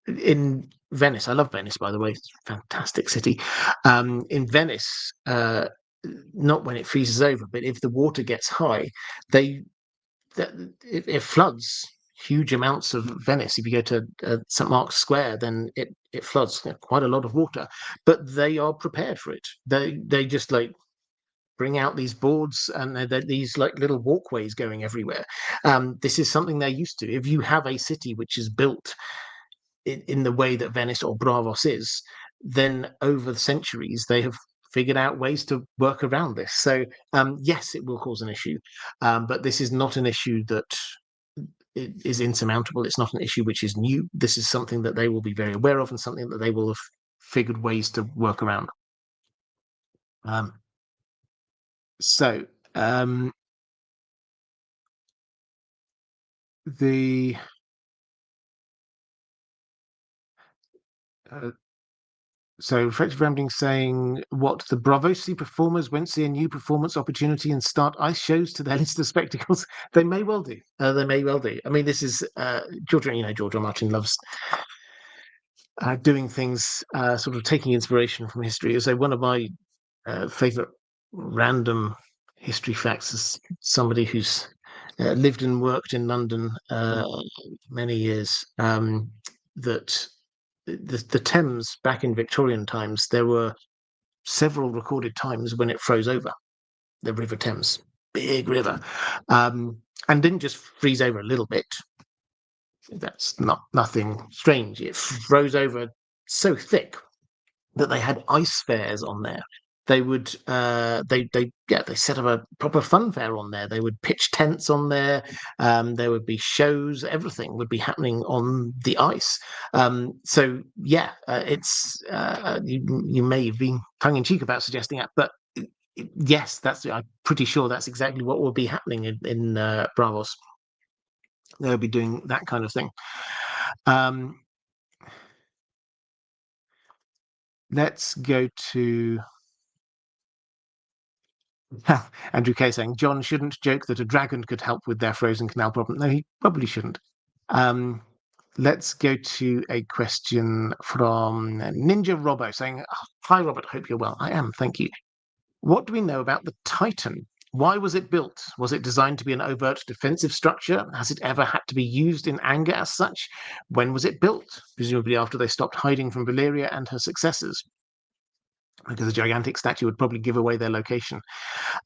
In Venice, I love Venice, by the way, it's a fantastic city. In Venice, not when it freezes over, but if the water gets high, it floods huge amounts of Venice. If you go to St. Mark's Square, then it floods quite a lot of water. But they are prepared for it. They just like bring out these boards and these like little walkways going everywhere. This is something they're used to. If you have a city which is built in the way that Venice or Braavos is, then over the centuries they have figured out ways to work around this. So yes, it will cause an issue, but this is not an issue that is insurmountable. It's not an issue which is new. This is something that they will be very aware of and something that they will have figured ways to work around. So the so Frederick Rambling saying what the Braavosi performers won't see a new performance opportunity and start ice shows to their list of spectacles. They may well do. They may well do. I mean, this is George. You know, George R. Martin loves doing things, sort of taking inspiration from history. So one of my favorite random history facts is somebody who's lived and worked in London many years. That the Thames back in Victorian times, there were several recorded times when it froze over. The River Thames, big river, and didn't just freeze over a little bit. That's nothing strange. It froze over so thick that they had ice fairs on there. They would they set up a proper fun fair on there. They would pitch tents on there. There would be shows. Everything would be happening on the ice. So yeah, it's you may have been tongue in cheek about suggesting that, but yes, I'm pretty sure that's exactly what will be happening in Braavos. They'll be doing that kind of thing. Let's go to Andrew Kay saying John shouldn't joke that a dragon could help with their frozen canal problem. No, he probably shouldn't. Let's go to a question from Ninja Robbo saying, hi, Robert, hope you're well. I am, thank you. What do we know about the Titan? Why was it built? Was it designed to be an overt defensive structure? Has it ever had to be used in anger as such? When was it built? Presumably after they stopped hiding from Valyria and her successors, because a gigantic statue would probably give away their location.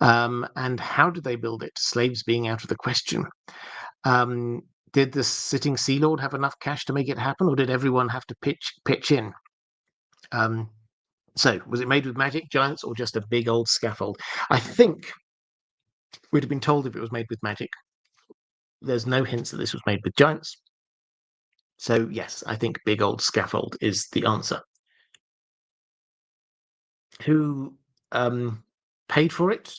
And how did they build it? Slaves being out of the question. Did the sitting Sea Lord have enough cash to make it happen, or did everyone have to pitch in? So, was it made with magic, giants, or just a big old scaffold? I think we'd have been told if it was made with magic. There's no hints that this was made with giants. So, yes, I think big old scaffold is the answer. Who paid for it?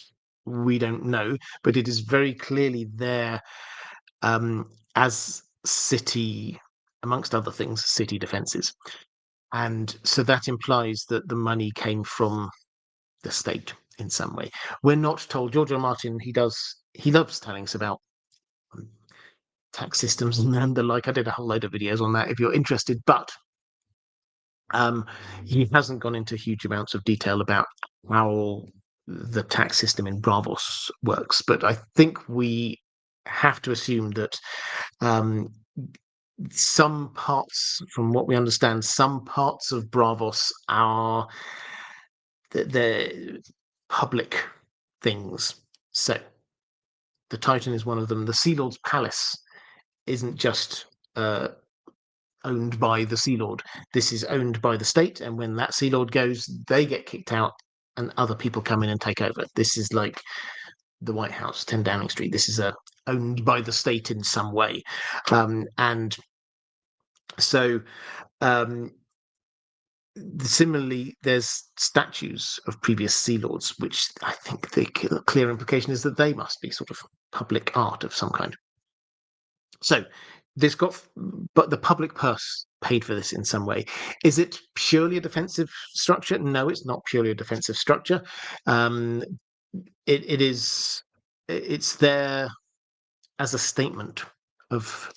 We don't know, but it is very clearly there as city, amongst other things, city defences. And so that implies that the money came from the state in some way. We're not told. George R. Martin, he loves telling us about tax systems and the like. I did a whole load of videos on that if you're interested, but he hasn't gone into huge amounts of detail about how the tax system in Braavos works. But I think we have to assume that some parts, from what we understand, some parts of Braavos are the public things. So the Titan is one of them. The Sea Lord's palace isn't just owned by the Sea Lord. This is owned by the state, and when that Sea Lord goes, they get kicked out, and other people come in and take over. This is like the White House, 10 Downing Street. This is owned by the state in some way, and so Similarly, there's statues of previous Sea Lords, which I think the clear implication is that they must be sort of public art of some kind. So but the public purse paid for this in some way. Is it purely a defensive structure? No, it's not purely a defensive structure. It's there as a statement of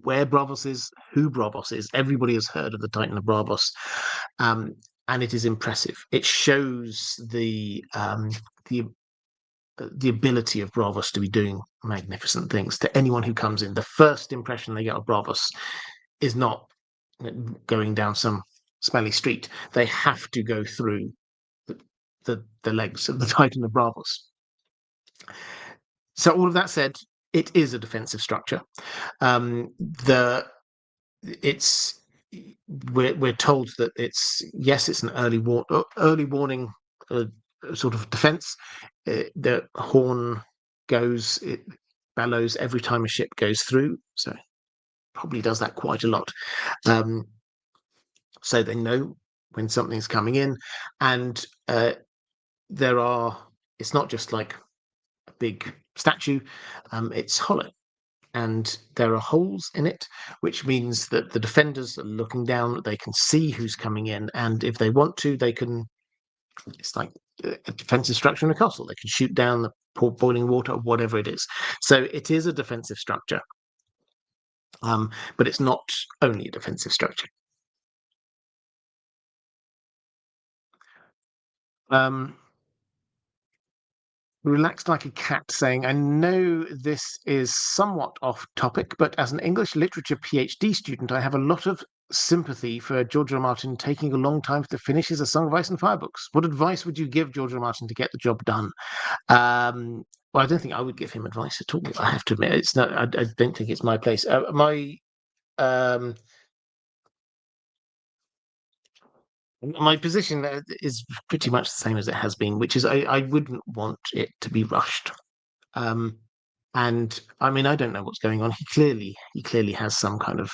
where Braavos is, who Braavos is. Everybody has heard of the Titan of Braavos, and it is impressive. It shows the ability of Braavos to be doing magnificent things. To anyone who comes in, the first impression they get of Braavos is not going down some smelly street. They have to go through the legs of the Titan of Braavos. So all of that said, it is a defensive structure. We're told that it's an early warning sort of defense. The horn goes, it bellows every time a ship goes through, so it probably does that quite a lot. So they know when something's coming in, and it's not just like a big statue, it's hollow. And there are holes in it, which means that the defenders are looking down, they can see who's coming in, and if they want to, they can. It's like a defensive structure in a castle. They can shoot down the boiling water, or whatever it is. So it is a defensive structure, but it's not only a defensive structure. Relaxed like a cat saying, I know this is somewhat off topic, but as an English literature PhD student, I have a lot of sympathy for George R. R. Martin taking a long time to finish his A Song of Ice and Fire books. What advice would you give George R. R. Martin to get the job done? Well, I don't think I would give him advice at all. I have to admit, it's not. I don't think it's my place. My position is pretty much the same as it has been, which is I wouldn't want it to be rushed. And I mean, I don't know what's going on. He clearly has some kind of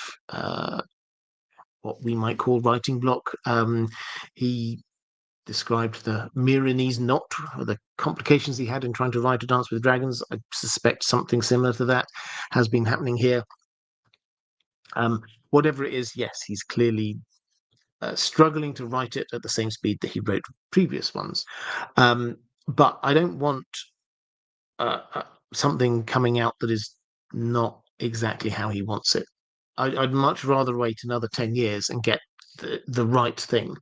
what we might call writing block. He described the Myronese knot, or the complications he had in trying to write A Dance with Dragons. I suspect something similar to that has been happening here. Whatever it is, yes, he's clearly struggling to write it at the same speed that he wrote previous ones. But I don't want something coming out that is not exactly how he wants it. I'd much rather wait another 10 years and get the right thing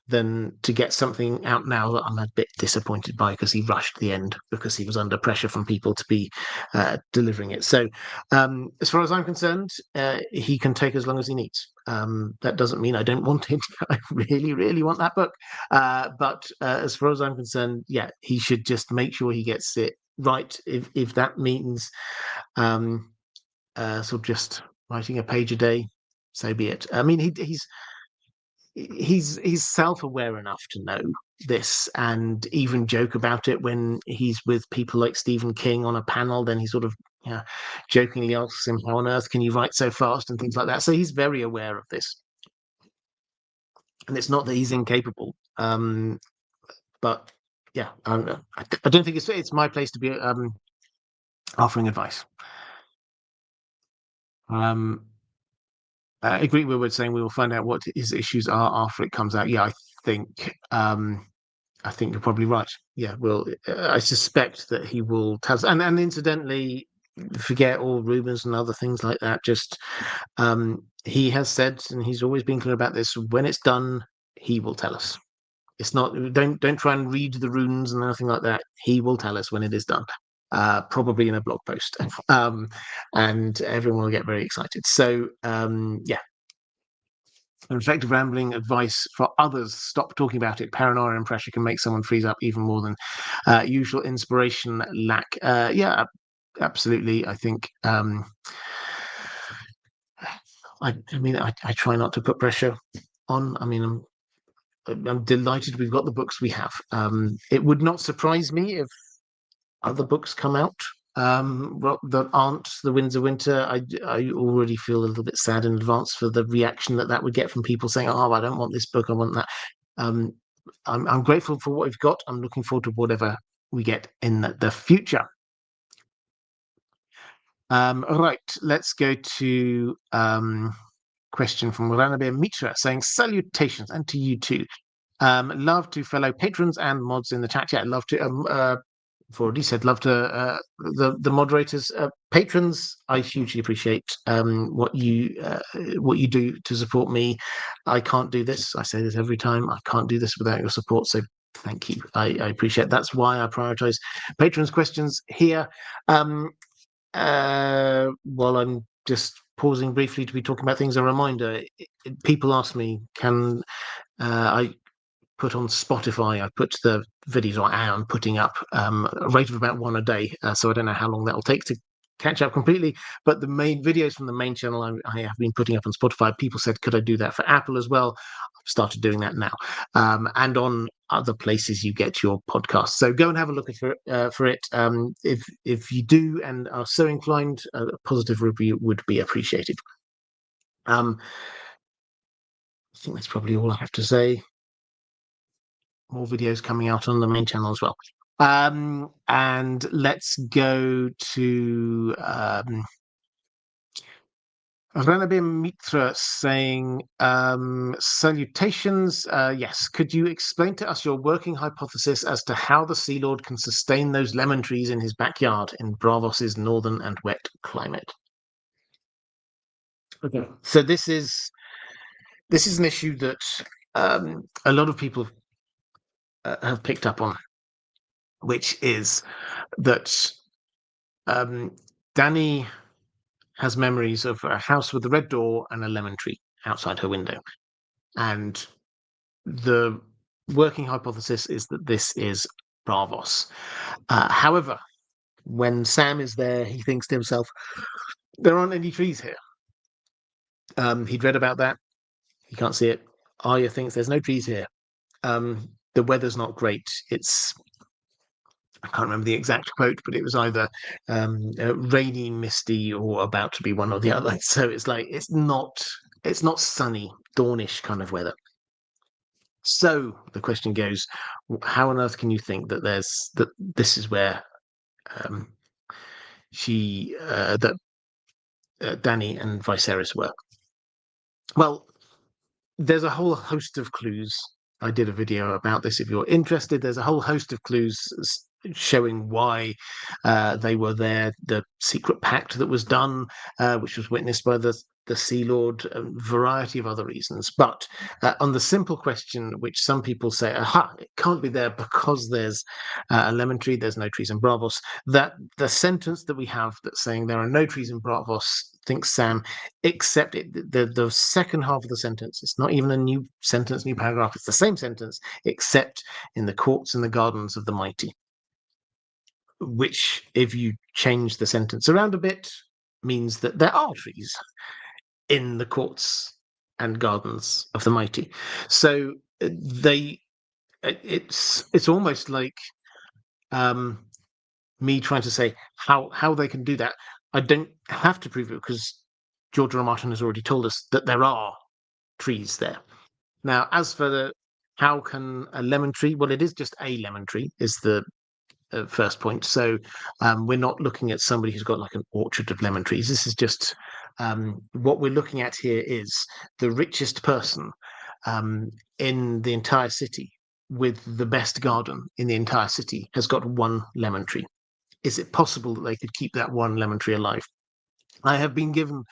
than to get something out now that I'm a bit disappointed by because he rushed the end because he was under pressure from people to be delivering it. So as far as I'm concerned, he can take as long as he needs. That doesn't mean I don't want him. I really, really want that book. But as far as I'm concerned, yeah, he should just make sure he gets it right. If that means sort of just writing a page a day, so be it. I mean, he's self-aware enough to know this and even joke about it when he's with people like Stephen King on a panel. Then he sort of jokingly asks him, how on earth can you write so fast, and things like that. So he's very aware of this, and it's not that he's incapable, but yeah, I don't think it's my place to be offering advice. I agree with Woodward saying we will find out what his issues are after it comes out. Yeah, I think you're probably right. Yeah, well, I suspect that he will tell us. And incidentally, forget all rumors and other things like that. Just he has said, and he's always been clear about this, when it's done, he will tell us. It's not, don't try and read the runes and anything like that. He will tell us when it is done. Probably in a blog post, and everyone will get very excited. So, yeah. Effective rambling advice for others: stop talking about it. Paranoia and pressure can make someone freeze up even more than usual. Inspiration lack. Yeah, absolutely. I think. I mean, I try not to put pressure on. I mean, I'm delighted we've got the books we have. It would not surprise me if other books come out well, that aren't the Winds of Winter. I already feel a little bit sad in advance for the reaction that would get from people saying, "Oh, I don't want this book. I want that." Um, I'm grateful for what we've got. I'm looking forward to whatever we get in the future. Right, let's go to question from Rabbi Mitra saying salutations, and to you too. Love to fellow patrons and mods in the chat. Yeah, love to. I've already said love to the moderators, patrons. I hugely appreciate what you do to support me. I can't do this. I say this every time. I can't do this without your support. So thank you. I appreciate. That's why I prioritize patrons' questions here. While I'm just pausing briefly to be talking about things, a reminder: people ask me, can I put on Spotify? I put the videos, or I am putting up a rate of about one a day. So I don't know how long that will take to catch up completely. But the main videos from the main channel I have been putting up on Spotify. People said, could I do that for Apple as well? I've started doing that now, and on other places you get your podcast. So go and have a look for it. If you do and are so inclined, a positive review would be appreciated. I think that's probably all I have to say. More videos coming out on the main channel as well. And let's go to Ranabim Mitra saying, salutations. Yes, could you explain to us your working hypothesis as to how the Sea Lord can sustain those lemon trees in his backyard in Braavos' northern and wet climate? Okay, so this is an issue that a lot of people have picked up on, which is that Dany has memories of a house with a red door and a lemon tree outside her window. And the working hypothesis is that this is Braavos. However, when Sam is there, he thinks to himself, there aren't any trees here. He'd read about that. He can't see it. Arya thinks there's no trees here. The weather's not great. I can't remember the exact quote, but it was either rainy, misty, or about to be one or the other. So it's like it's not sunny, dawnish kind of weather. So the question goes: how on earth can you think that this is where Dany and Viserys were? Well, there's a whole host of clues. I did a video about this. If you're interested, there's a whole host of clues showing why they were there. The secret pact that was done, which was witnessed by the Sea Lord, a variety of other reasons. But on the simple question, which some people say, aha, it can't be there because there's a lemon tree, there's no trees in Braavos, that the sentence that we have that's saying there are no trees in Braavos, thinks Sam, except the second half of the sentence, it's not even a new sentence, new paragraph, it's the same sentence, except in the courts and the gardens of the mighty. Which, if you change the sentence around a bit, means that there are trees in the courts and gardens of the mighty. So it's almost like me trying to say how they can do that. I don't have to prove it because George R. R. Martin has already told us that there are trees there. Now, as for how can a lemon tree? Well, it is just a lemon tree, is the first point. So we're not looking at somebody who's got like an orchard of lemon trees. This is just what we're looking at here is the richest person in the entire city with the best garden in the entire city has got one lemon tree. Is it possible that they could keep that one lemon tree alive? I have been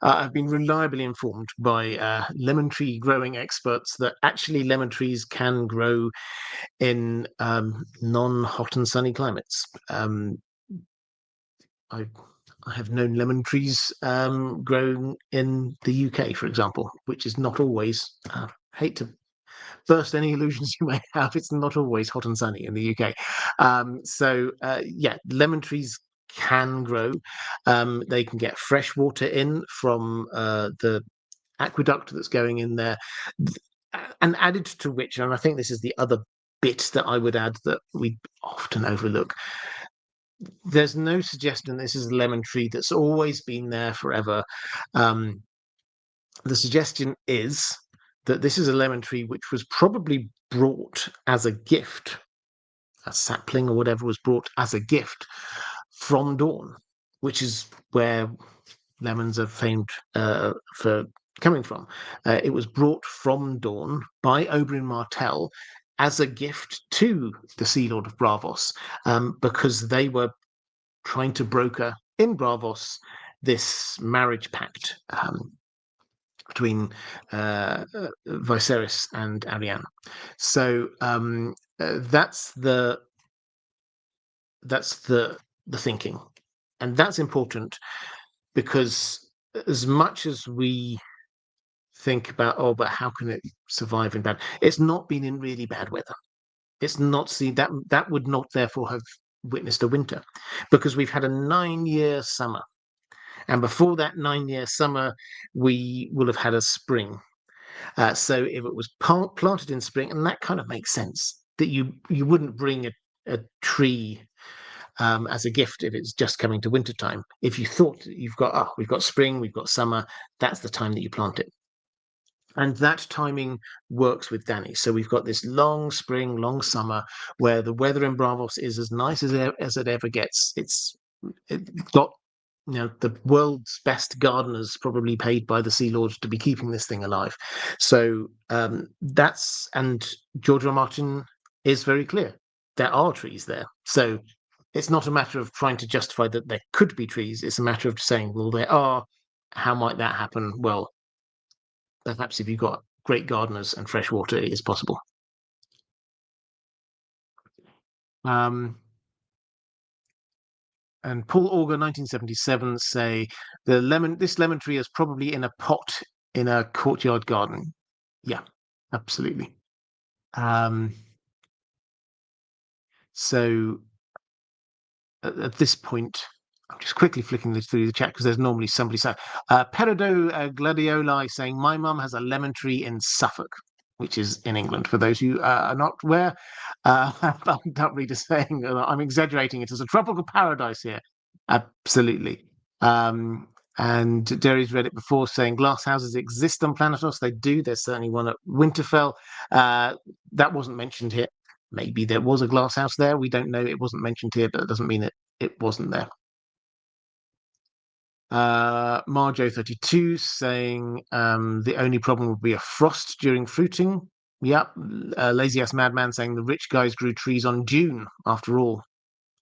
I've been reliably informed by lemon tree growing experts that actually lemon trees can grow in non-hot and sunny climates. I have known lemon trees grown in the UK, for example, which is not always. Hate to burst any illusions you may have. It's not always hot and sunny in the UK. Yeah, lemon trees can grow. They can get fresh water in from the aqueduct that's going in there, and added to which, and I think this is the other bit that I would add that we often overlook, there's no suggestion this is a lemon tree that's always been there forever. Um, the suggestion is that this is a lemon tree which was probably brought as a gift, a sapling or whatever was brought as a gift from Dawn, which is where lemons are famed for coming from. It was brought from Dawn by Oberyn Martell as a gift to the Sea Lord of Braavos, because they were trying to broker in Braavos this marriage pact between Viserys and Arianne. So that's the thinking, and that's important because as much as we think about, oh, but how can it survive in bad? It's not been in really bad weather. It's not seen that would not therefore have witnessed a winter, because we've had a 9-year summer, and before that 9-year summer, we will have had a spring. So if it was planted in spring, and that kind of makes sense that you wouldn't bring a tree as a gift if it's just coming to wintertime. If you thought we've got spring, we've got summer, that's the time that you plant it. And that timing works with Dany. So we've got this long spring, long summer, where the weather in Braavos is as nice as it ever gets. It's got, the world's best gardeners probably paid by the Sea Lords to be keeping this thing alive. So and George R. R. Martin is very clear. There are trees there. So it's not a matter of trying to justify that there could be trees. It's a matter of saying, well, there are. How might that happen? Well, perhaps if you've got great gardeners and fresh water, it is possible. And Paul Auger, 1977, say this lemon tree is probably in a pot in a courtyard garden. Yeah, absolutely. So at this point, I'm just quickly flicking through the chat because there's normally somebody saying, Peredo Gladioli saying, my mum has a lemon tree in Suffolk, which is in England, for those who are not aware. Reader saying, I'm exaggerating, it is a tropical paradise here. Absolutely. And Derry's read it before, saying glass houses exist on Planetos. They do. There's certainly one at Winterfell. That wasn't mentioned here. Maybe there was a glass house there. We don't know. It wasn't mentioned here, but it doesn't mean it wasn't there. Marjo32 saying the only problem would be a frost during fruiting. Yep. Lazy ass madman saying the rich guys grew trees on Dune after all.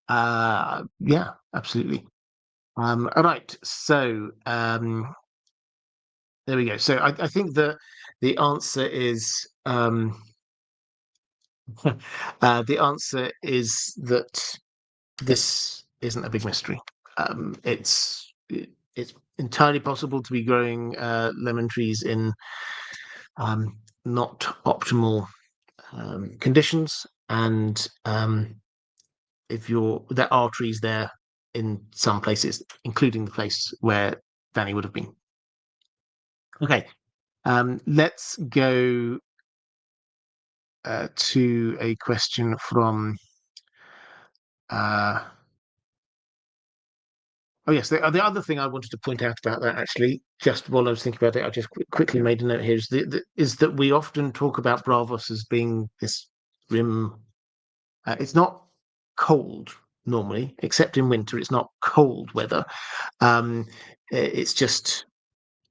Yeah, absolutely. All right. So there we go. So I think the answer is the answer is that this isn't a big mystery. It's entirely possible to be growing lemon trees in not optimal conditions, and there are trees there in some places, including the place where Dany would have been. Okay, let's go to a question from. Oh yes, the other thing I wanted to point out about that, actually, just while I was thinking about it, I just quickly made a note here, is that we often talk about Braavos as being this grim. It's not cold normally, except in winter. It's not cold weather. It's just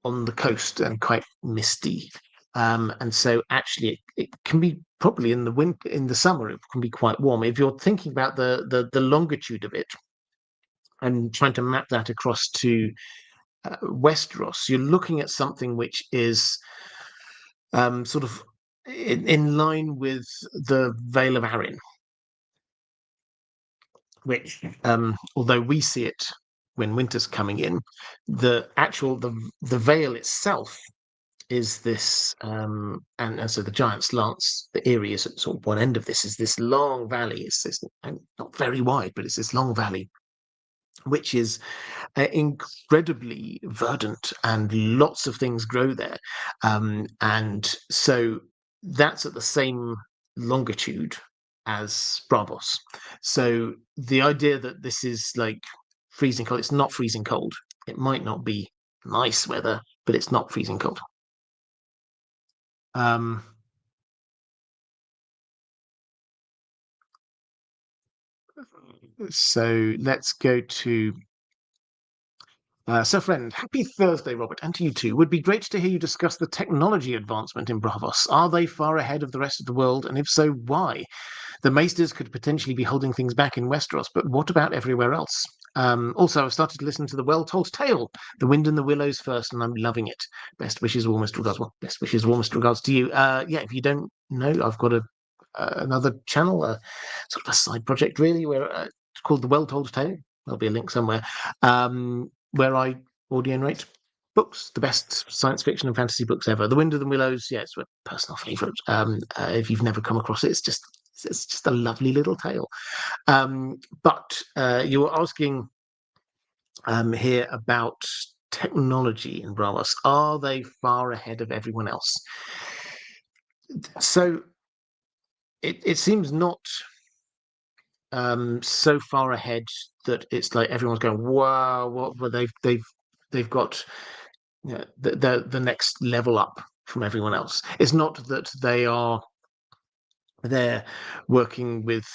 on the coast and quite misty. And so actually it can be probably in the summer, it can be quite warm. If you're thinking about the longitude of it and trying to map that across to Westeros, you're looking at something which is sort of in line with the Vale of Arryn, which, although we see it when winter's coming in, the Vale itself is this, and so the Giant's Lance, the Eyrie is at sort of one end of this, is this long valley. It's this, not very wide, but it's this long valley, which is incredibly verdant, and lots of things grow there. And so that's at the same longitude as Braavos. So the idea that this is like freezing cold, it's not freezing cold. It might not be nice weather, but it's not freezing cold. Um, so let's go to Sir Friend. Happy Thursday, Robert, and to you too. Would be great to hear you discuss the technology advancement in Braavos. Are they far ahead of the rest of the world, and if so, why? The Maesters could potentially be holding things back in Westeros, but what about everywhere else? Also, I've started to listen to the well-told tale, The Wind and the Willows first, and I'm loving it. Best wishes, warmest regards. Well, best wishes, warmest regards to you. Yeah, if you don't know, I've got another channel, sort of a side project, really, where it's called The Well-Told Tale. There'll be a link somewhere, where I audio narrate books, the best science fiction and fantasy books ever. The Wind of the Willows, yeah, it's a personal favourite. If you've never come across it, it's just a lovely little tale. But you were asking here about technology in Braavos. Are they far ahead of everyone else? So it seems not so far ahead that it's like everyone's going, wow, what? Well, they've got, you know, the next level up from everyone else. It's not that they're working with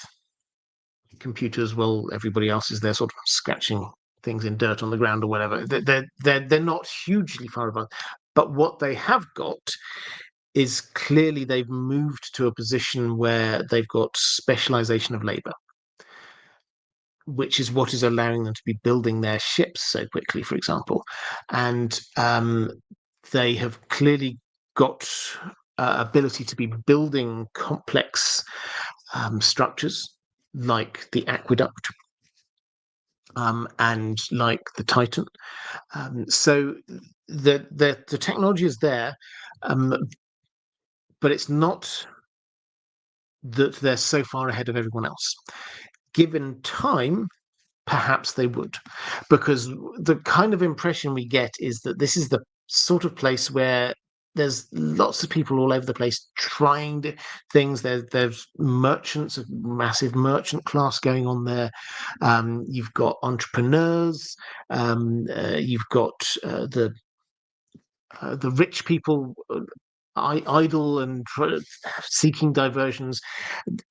computers while everybody else is there sort of scratching things in dirt on the ground or whatever. They're not hugely far advanced, but what they have got is clearly they've moved to a position where they've got specialization of labor, which is what is allowing them to be building their ships so quickly, for example. And they have clearly got ability to be building complex structures like the aqueduct and like the Titan. So the technology is there, but it's not that they're so far ahead of everyone else. Given time, perhaps they would, because the kind of impression we get is that this is the sort of place where there's lots of people all over the place trying things. There's merchants, a massive merchant class going on there. You've got entrepreneurs. You've got the rich people idle and seeking diversions.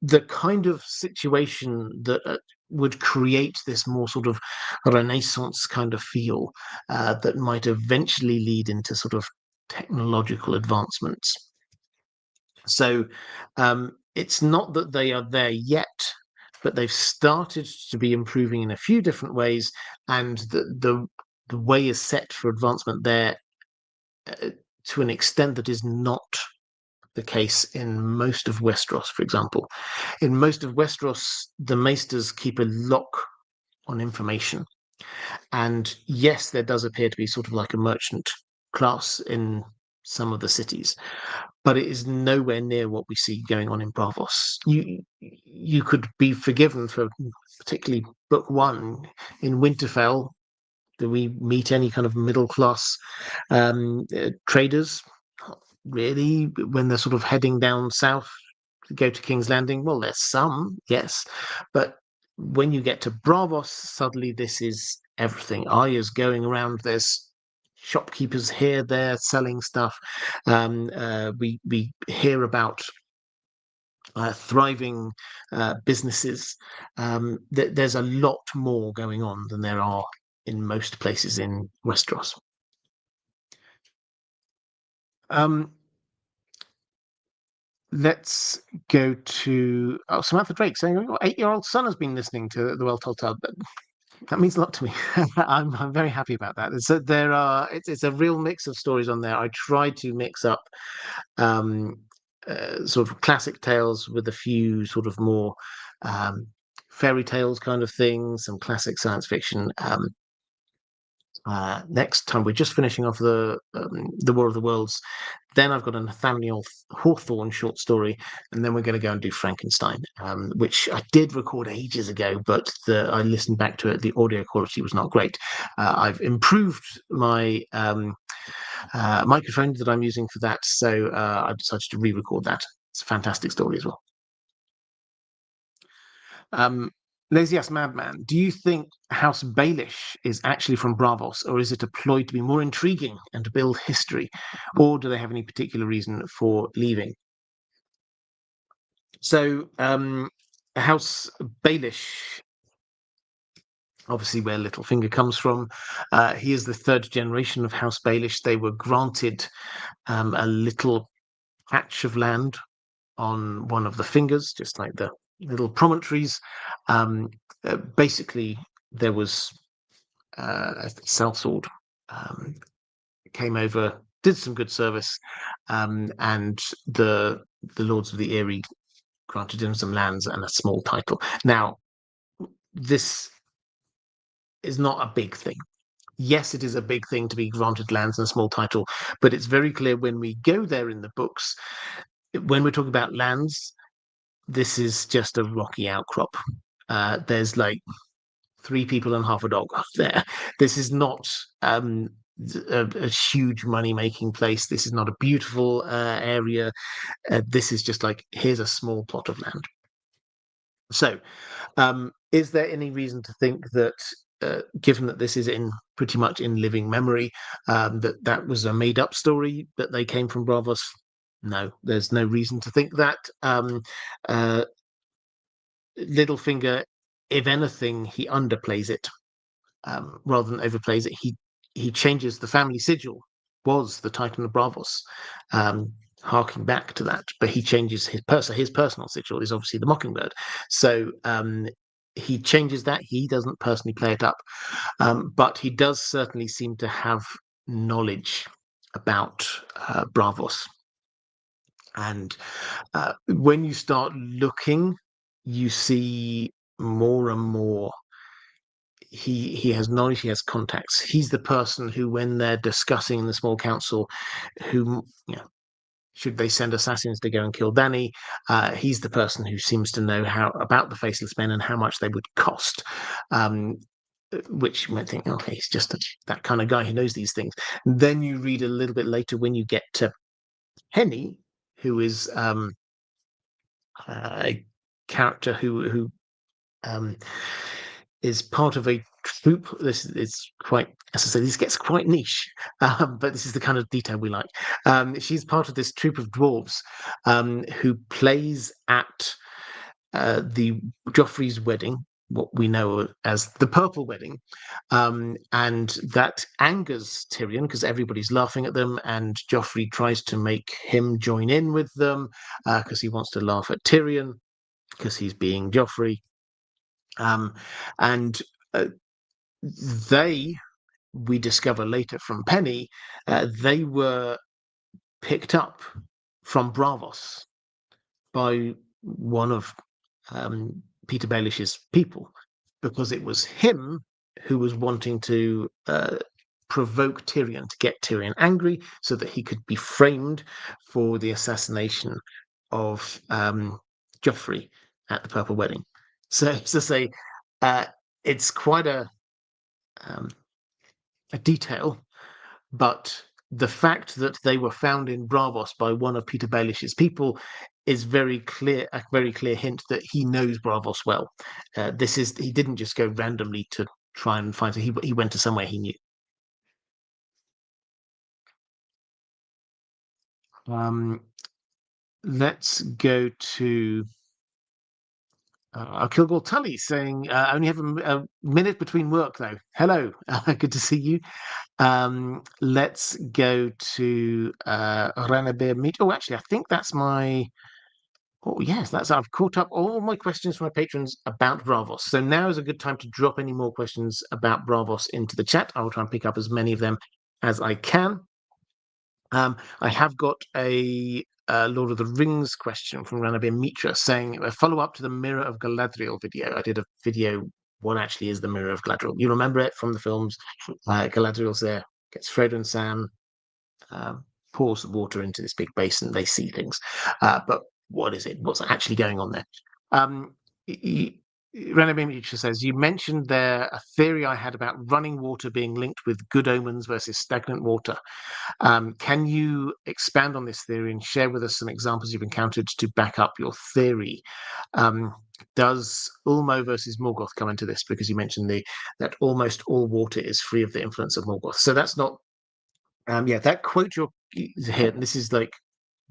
The kind of situation that would create this more sort of Renaissance kind of feel that might eventually lead into sort of technological advancements. So it's not that they are there yet, but they've started to be improving in a few different ways, and the way is set for advancement there to an extent that is not the case in most of Westeros, for example. In most of Westeros, the Maesters keep a lock on information. And yes, there does appear to be sort of like a merchant class in some of the cities, but it is nowhere near what we see going on in Braavos. You could be forgiven for particularly book one in Winterfell. Do we meet any kind of middle class traders? Not really. When they're sort of heading down south to go to King's Landing, well, there's some, yes, but when you get to Braavos, suddenly this is everything. Arya's going around. There's shopkeepers here, there selling stuff. We hear about thriving businesses. There's a lot more going on than there are in most places in Westeros. Let's go to Samantha Drake saying, "Your 8-year-old son has been listening to the Well Told Tale." That means a lot to me. I'm very happy about that. So it's a real mix of stories on there. I tried to mix up um, sort of classic tales with a few sort of more fairy tales kind of things, some classic science fiction. Next time we're just finishing off the War of the Worlds. Then I've got a Nathaniel Hawthorne short story, and then we're going to go and do Frankenstein, which I did record ages ago, but I listened back to it. The audio quality was not great. I've improved my microphone that I'm using for that, so I decided to re-record that. It's a fantastic story as well. Lazy Ass Madman, do you think House Baelish is actually from Braavos, or is it a ploy to be more intriguing and to build history, or do they have any particular reason for leaving? So, House Baelish, obviously where Littlefinger comes from, he is the third generation of House Baelish. They were granted a little patch of land on one of the fingers, just like the little promontories. Basically, there was a sellsword came over, did some good service, and the Lords of the Eyrie granted him some lands and a small title. Now, this is not a big thing. Yes, it is a big thing to be granted lands and a small title, but it's very clear when we go there in the books, when we're talking about lands, this is just a rocky outcrop. There's like three people and half a dog up there. This is not a huge money making place. This is not a beautiful area. This is just like, here's a small plot of land. So, is there any reason to think that, given that this is in pretty much in living memory, that was a made up story that they came from Braavos? No, there's no reason to think that. Uh, Littlefinger, if anything, he underplays it rather than overplays it. He changes the family sigil was the Titan of Braavos, harking back to that, but he changes his personal sigil is obviously the Mockingbird. So he changes that. He doesn't personally play it up, but he does certainly seem to have knowledge about Braavos. And when you start looking, you see more and more he has knowledge, he has contacts. He's the person who, when they're discussing in the small council, who should they send assassins to go and kill Dany, he's the person who seems to know how about the Faceless Men and how much they would cost. Which you might think, okay, he's just that kind of guy who knows these things. And then you read a little bit later when you get to Henny, who is a character who is part of a troop. This is quite, as I say, this gets quite niche, but this is the kind of detail we like. She's part of this troop of dwarves who plays at the Joffrey's wedding, what we know as the Purple Wedding, and that angers Tyrion because everybody's laughing at them, and Joffrey tries to make him join in with them because he wants to laugh at Tyrion because he's being Joffrey. And we discover later from Penny, they were picked up from Braavos by one of Peter Baelish's people, because it was him who was wanting to provoke Tyrion, to get Tyrion angry so that he could be framed for the assassination of Joffrey at the Purple Wedding. So to say, it's quite a detail, but the fact that they were found in Braavos by one of Peter Baelish's people is a very clear hint that he knows Braavos well. He didn't just go randomly to try and find it. He went to somewhere he knew. Let's go to Kilgore Tully saying, I only have a minute between work though. Hello, good to see you. Let's go to Ranabir Meet. Oh, actually, I think that's my. Oh, yes, I've caught up all my questions from my patrons about Braavos. So now is a good time to drop any more questions about Braavos into the chat. I will try and pick up as many of them as I can. I have got a Lord of the Rings question from Ranabir Mitra saying, a follow up to the Mirror of Galadriel video. I did a video, what actually is the Mirror of Galadriel? You remember it from the films? Galadriel's there, gets Frodo and Sam, pours water into this big basin, they see things. But what is it? What's actually going on there? Renabim says, you mentioned there a theory I had about running water being linked with good omens versus stagnant water. Can you expand on this theory and share with us some examples you've encountered to back up your theory? Does Ulmo versus Morgoth come into this? Because you mentioned that almost all water is free of the influence of Morgoth. So that's not, that quote you're here, this is like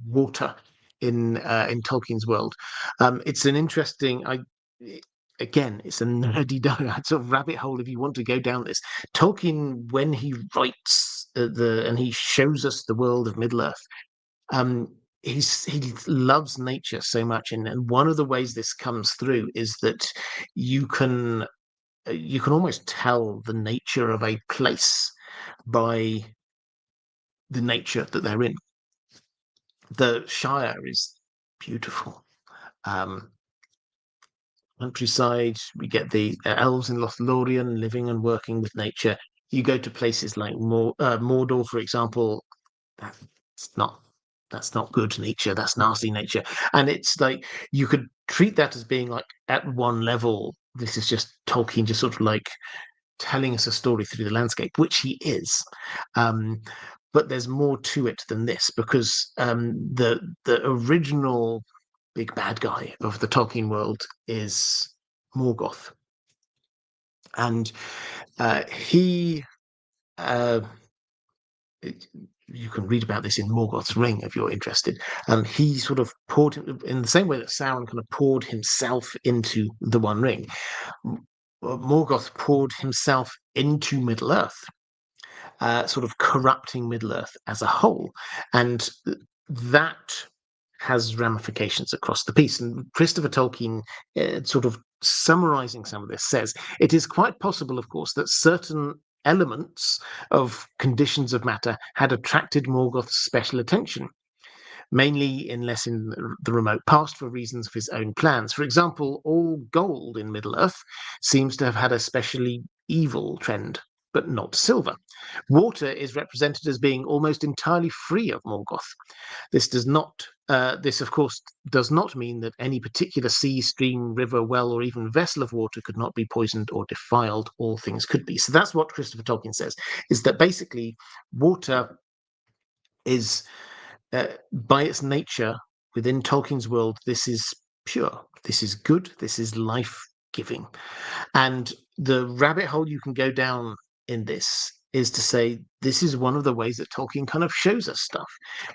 water in Tolkien's world. It's an interesting, again, it's a nerdy sort of rabbit hole if you want to go down this. Tolkien, when he writes and he shows us the world of Middle Earth, he loves nature so much, and one of the ways this comes through is that you can almost tell the nature of a place by the nature that they're in. The Shire is beautiful. Countryside, we get the elves in Lothlorien living and working with nature. You go to places like Mordor, for example, that's not good nature, that's nasty nature. And it's like you could treat that as being like at one level, this is just Tolkien just sort of like telling us a story through the landscape, which he is. But there's more to it than this, because the original big bad guy of the Tolkien world is Morgoth, and he. You can read about this in Morgoth's Ring if you're interested. He sort of poured in the same way that Sauron kind of poured himself into the One Ring. Morgoth poured himself into Middle Earth, sort of corrupting Middle Earth as a whole, and that has ramifications across the piece. And Christopher Tolkien, sort of summarizing some of this, says it is quite possible, of course, that certain elements of conditions of matter had attracted Morgoth's special attention, mainly unless in the remote past for reasons of his own plans. For example, all gold in Middle-earth seems to have had a specially evil trend, but not silver. Water is represented as being almost entirely free of Morgoth. This does not, this of course does not mean that any particular sea, stream, river, well, or even vessel of water could not be poisoned or defiled. All things could be. So that's what Christopher Tolkien says, is that basically water is, by its nature, within Tolkien's world, this is pure, this is good, this is life-giving. And the rabbit hole you can go down in this is to say this is one of the ways that Tolkien kind of shows us stuff.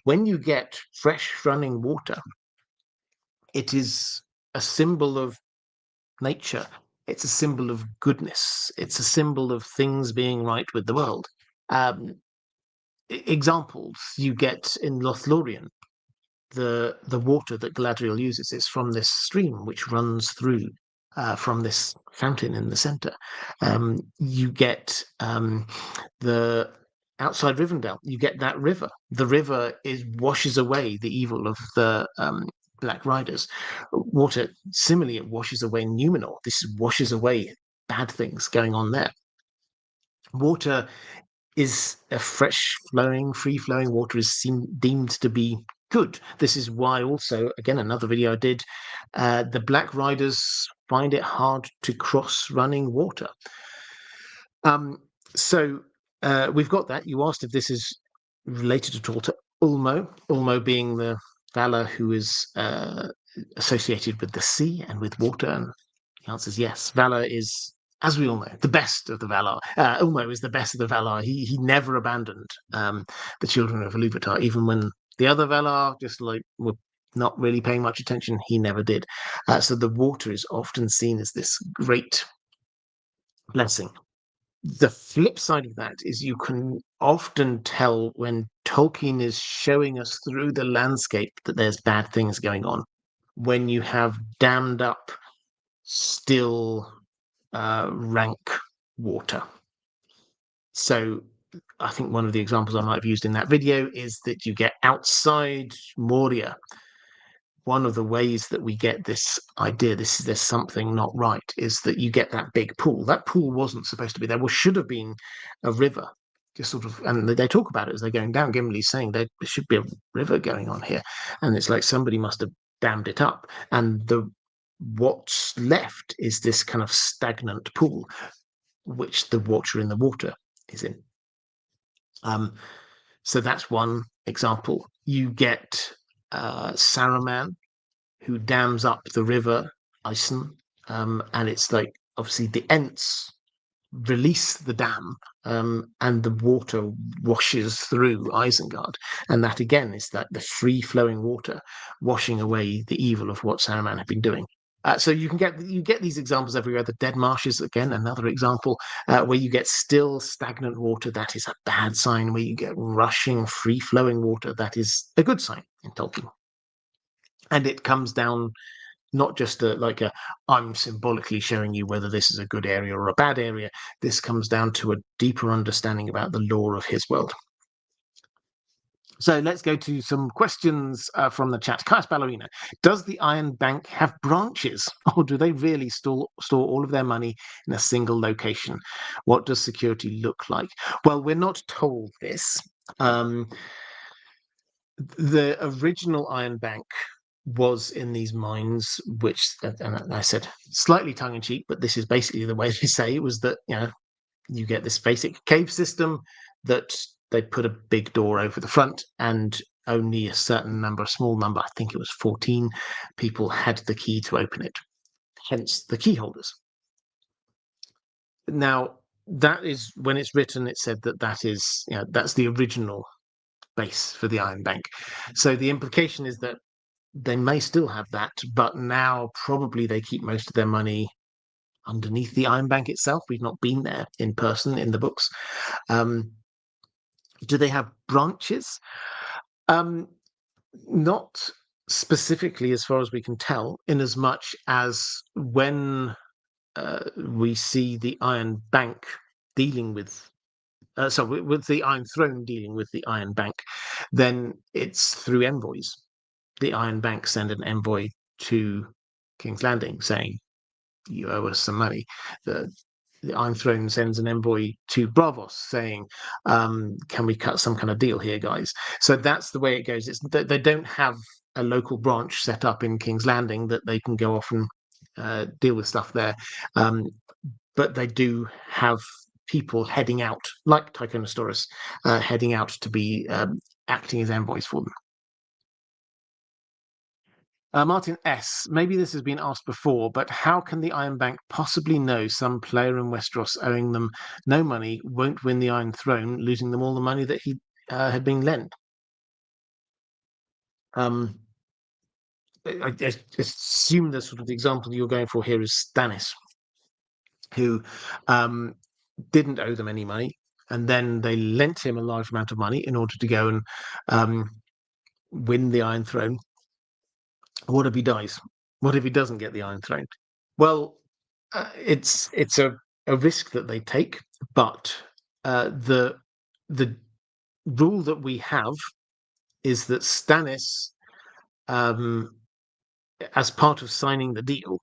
When you get fresh running water, it is a symbol of nature. It's a symbol of goodness. It's a symbol of things being right with the world. Examples you get in Lothlorien, the water that Galadriel uses is from this stream which runs through from this fountain in the center. You get the outside Rivendell. You get that river. The river washes away the evil of the Black Riders. Water, similarly, it washes away Numenor. This washes away bad things going on there. Water is a fresh flowing, free flowing water is deemed to be good. This is why also, again, another video I did, the Black Riders find it hard to cross running water. So we've got that. You asked if this is related at all to Ulmo. Ulmo being the Valar who is associated with the sea and with water. And the answer is yes. Valar is, as we all know, the best of the Valar. Ulmo is the best of the Valar. He never abandoned the children of Ilúvatar, even when the other Valar just like were not really paying much attention. He never did. So the water is often seen as this great blessing. The flip side of that is you can often tell when Tolkien is showing us through the landscape that there's bad things going on. When you have dammed up, still rank water. So I think one of the examples I might have used in that video is that you get outside Moria. One of the ways that we get this idea, there's something not right, is that you get that big pool. That pool wasn't supposed to be there. Well, should have been a river, just sort of, and they talk about it as they're going down. Gimli's saying there should be a river going on here, and it's like somebody must have dammed it up. And what's left is this kind of stagnant pool, which the Watcher in the Water is in. So that's one example. You get Saruman, who dams up the river Isen, and it's like obviously the Ents release the dam, and the water washes through Isengard, and that again is that the free flowing water washing away the evil of what Saruman had been doing. So you get these examples everywhere. The Dead Marshes, again, another example, where you get still stagnant water. That is a bad sign. Where you get rushing, free-flowing water, that is a good sign in Tolkien. And it comes down not just I'm symbolically showing you whether this is a good area or a bad area. This comes down to a deeper understanding about the lore of his world. So let's go to some questions from the chat. Caius Ballerina, does the Iron Bank have branches, or do they really store all of their money in a single location? What does security look like? Well, we're not told this. The original Iron Bank was in these mines, which, and I said slightly tongue-in-cheek, but this is basically the way they say it, was that, you get this basic cave system that they put a big door over the front, and only a certain number, a small number, I think it was 14 people, had the key to open it, hence the key holders. Now, that is, when it's written, it said that is, that's the original base for the Iron Bank. So the implication is that they may still have that, but now probably they keep most of their money underneath the Iron Bank itself. We've not been there in person in the books. Do they have branches? Not specifically, as far as we can tell, in as much as when we see the Iron Bank dealing with with the Iron Throne dealing with the Iron Bank, then it's through envoys. The Iron Bank send an envoy to King's Landing saying, you owe us some money. The Iron Throne sends an envoy to Braavos saying, can we cut some kind of deal here, guys? So that's the way it goes. They don't have a local branch set up in King's Landing that they can go off and deal with stuff there. But they do have people heading out, like Tychonosaurus, heading out to be acting as envoys for them. Martin S., maybe this has been asked before, but how can the Iron Bank possibly know some player in Westeros owing them no money won't win the Iron Throne, losing them all the money that he had been lent? I assume the sort of the example you're going for here is Stannis, who didn't owe them any money, and then they lent him a large amount of money in order to go and win the Iron Throne. What if he dies? What if he doesn't get the Iron Throne? Well, it's a risk that they take, but the rule that we have is that Stannis, as part of signing the deal,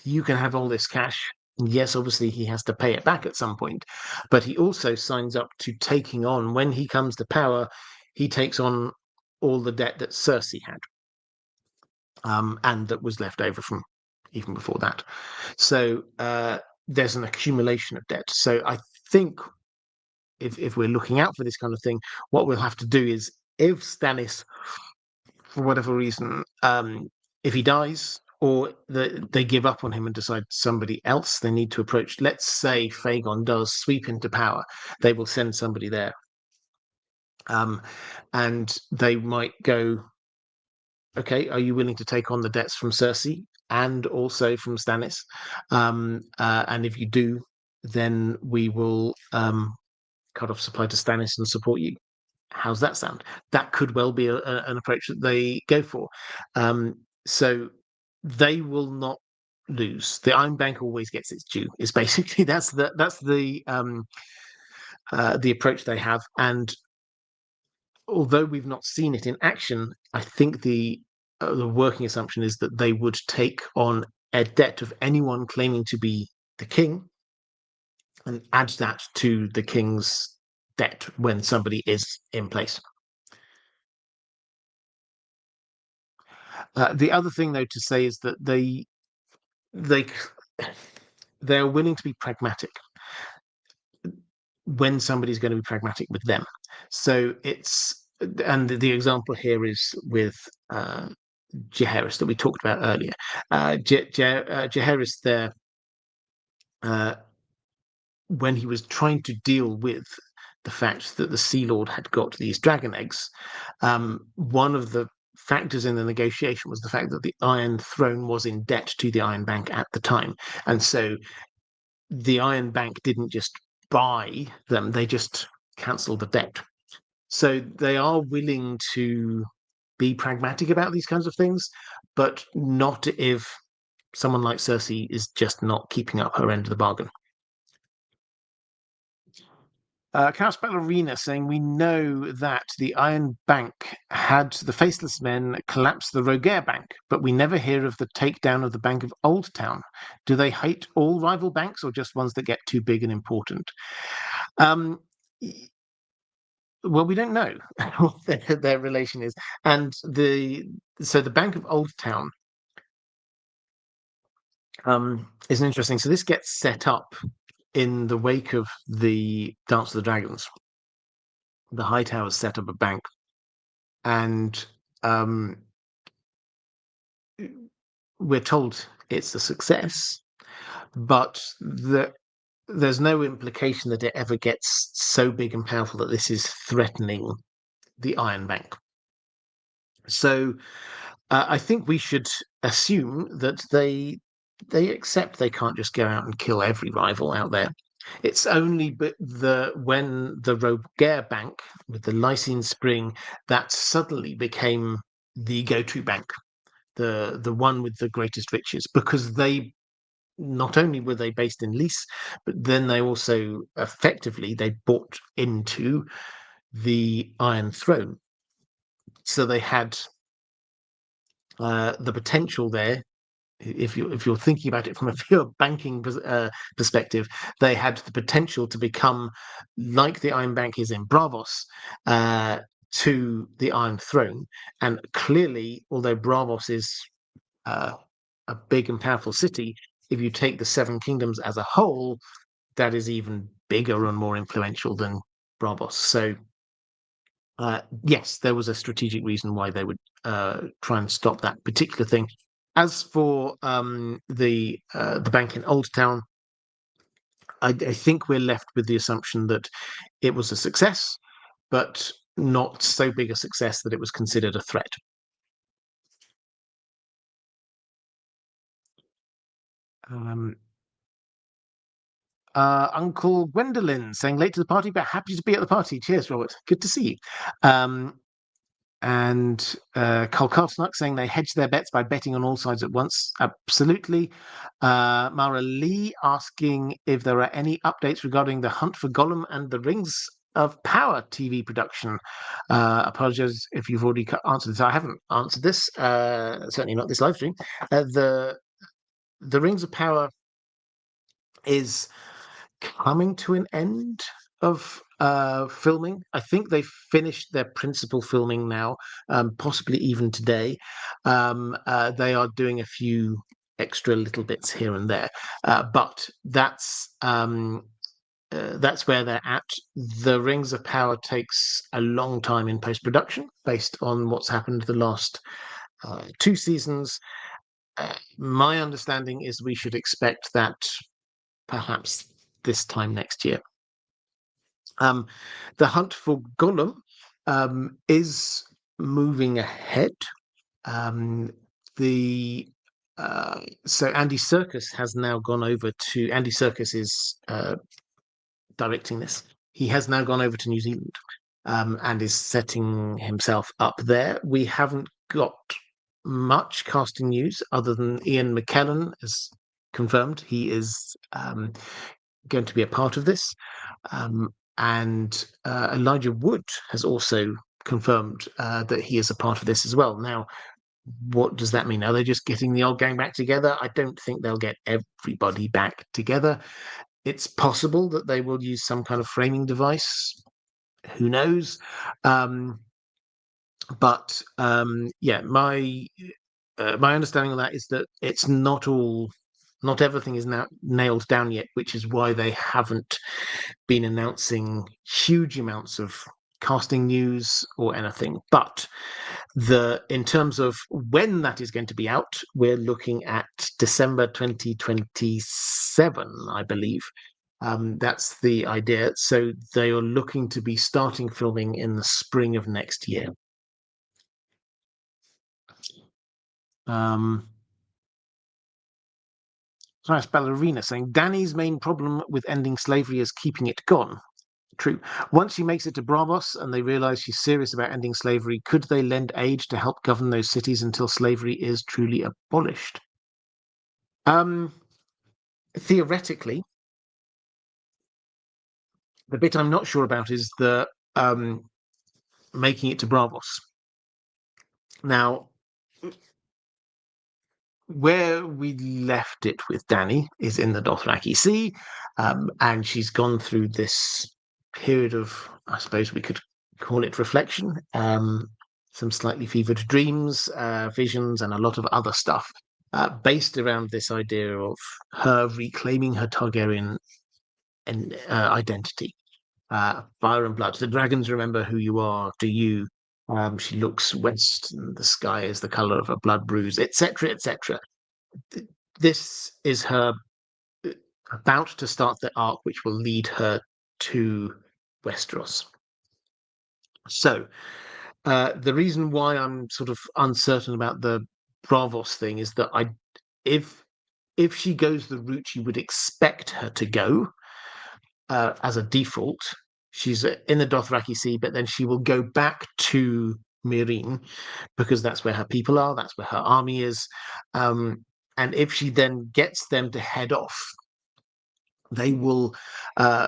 you can have all this cash. Yes, obviously he has to pay it back at some point, but he also signs up to taking on, when he comes to power, he takes on all the debt that Cersei had. And that was left over from even before that. So there's an accumulation of debt. So I think if we're looking out for this kind of thing, what we'll have to do is, if Stannis, for whatever reason, if he dies or they give up on him and decide somebody else they need to approach, let's say Fagon does sweep into power, they will send somebody there. And they might go, okay, are you willing to take on the debts from Cersei and also from Stannis? And if you do, then we will cut off supply to Stannis and support you. How's that sound? That could well be an approach that they go for. So they will not lose. The Iron Bank always gets its due. Is basically that's the approach they have. And although we've not seen it in action, I think the working assumption is that they would take on a debt of anyone claiming to be the king and add that to the king's debt when somebody is in place. The other thing, though, to say is that they're willing to be pragmatic when somebody's going to be pragmatic with them. So and the example here is with Jaehaerys that we talked about earlier. Jaehaerys there, when he was trying to deal with the fact that the Sea Lord had got these dragon eggs, one of the factors in the negotiation was the fact that the Iron Throne was in debt to the Iron Bank at the time. And so the Iron Bank didn't just buy them, they just cancelled the debt. So they are willing to be pragmatic about these kinds of things, but not if someone like Cersei is just not keeping up her end of the bargain. Chaos Ballerina saying, we know that the Iron Bank had the Faceless Men collapse the Rogaire Bank, but we never hear of the takedown of the Bank of Old Town. Do they hate all rival banks or just ones that get too big and important? Well, we don't know what their relation is. And so the Bank of Old Town is interesting. So this gets set up in the wake of the Dance of the Dragons. The Hightowers set up a bank, and we're told it's a success, but there's no implication that it ever gets so big and powerful that this is threatening the Iron Bank. So I think we should assume that they accept they can't just go out and kill every rival out there. It's only when the Rogaire Bank with the Lysine Spring that suddenly became the go-to bank, the one with the greatest riches, because they not only were they based in Lys, but then they also effectively they bought into the Iron Throne, so they had the potential there. If you're thinking about it from a pure banking perspective, they had the potential to become like the Iron Bank is in Braavos to the Iron Throne. And clearly, although Braavos is a big and powerful city, if you take the Seven Kingdoms as a whole, that is even bigger and more influential than Braavos. So yes, there was a strategic reason why they would try and stop that particular thing. As for the bank in Old Town, I think we're left with the assumption that it was a success, but not so big a success that it was considered a threat. Uncle Gwendolyn saying late to the party, but happy to be at the party. Cheers, Robert. Good to see you. And Kolkartnuk saying they hedge their bets by betting on all sides at once. Absolutely. Maura Lee asking if there are any updates regarding the Hunt for Gollum and the Rings of Power TV production. Apologize if you've already answered this. I haven't answered this, certainly not this live stream. The Rings of Power is coming to an end of filming. I think they've finished their principal filming now, possibly even today. They are doing a few extra little bits here and there, but that's where they're at. The Rings of Power takes a long time in post-production, based on what's happened the last 2 seasons. My understanding is we should expect that perhaps this time next year. The Hunt for Gollum is moving ahead. So Andy Serkis has now gone over to. Andy Serkis is directing this. He has now gone over to New Zealand and is setting himself up there. We haven't got much casting news other than Ian McKellen is confirmed. He is going to be a part of this. And Elijah Wood has also confirmed that he is a part of this as well. Now, what does that mean? Are they just getting the old gang back together? I don't think they'll get everybody back together. It's possible that they will use some kind of framing device. Who knows? But yeah, my understanding of that is that it's not all not everything is now nailed down yet, which is why they haven't been announcing huge amounts of casting news or anything. But in terms of when that is going to be out, we're looking at December 2027, I believe. That's the idea. So they are looking to be starting filming in the spring of next year. Nice ballerina saying Dany's main problem with ending slavery is keeping it gone. True. Once she makes it to Braavos and they realize she's serious about ending slavery, could they lend aid to help govern those cities until slavery is truly abolished? Theoretically, the bit I'm not sure about is the making it to Braavos. Now, where we left it with Dany is in the Dothraki Sea, and she's gone through this period of, I suppose we could call it reflection, some slightly fevered dreams, visions, and a lot of other stuff, based around this idea of her reclaiming her Targaryen identity. Fire and blood. The dragons remember who you are. Do you? She looks west, and the sky is the color of a blood bruise, etc., etc. This is her about to start the arc, which will lead her to Westeros. So, the reason why I'm sort of uncertain about the Braavos thing is that if she goes the route you would expect her to go, as a default, she's in the Dothraki Sea, but then she will go back to Meereen because that's where her people are, that's where her army is. And if she then gets them to head off, they will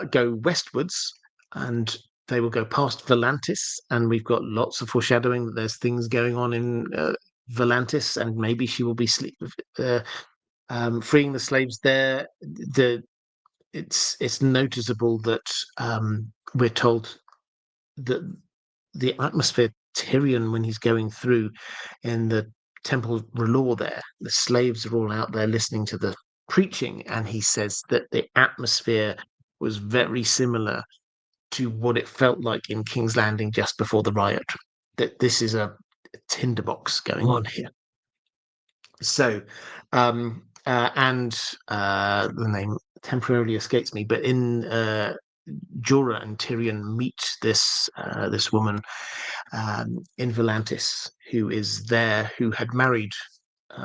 go westwards and they will go past Volantis. And we've got lots of foreshadowing that there's things going on in Volantis, and maybe she will be freeing the slaves there. It's noticeable that we're told that the atmosphere Tyrion, when he's going through in the Temple R'hllor there, the slaves are all out there listening to the preaching, and he says that the atmosphere was very similar to what it felt like in King's Landing just before the riot. That this is a tinderbox going on here. So, the name temporarily escapes me, but in Jorah and Tyrion meet this woman in Volantis, who is there, who had married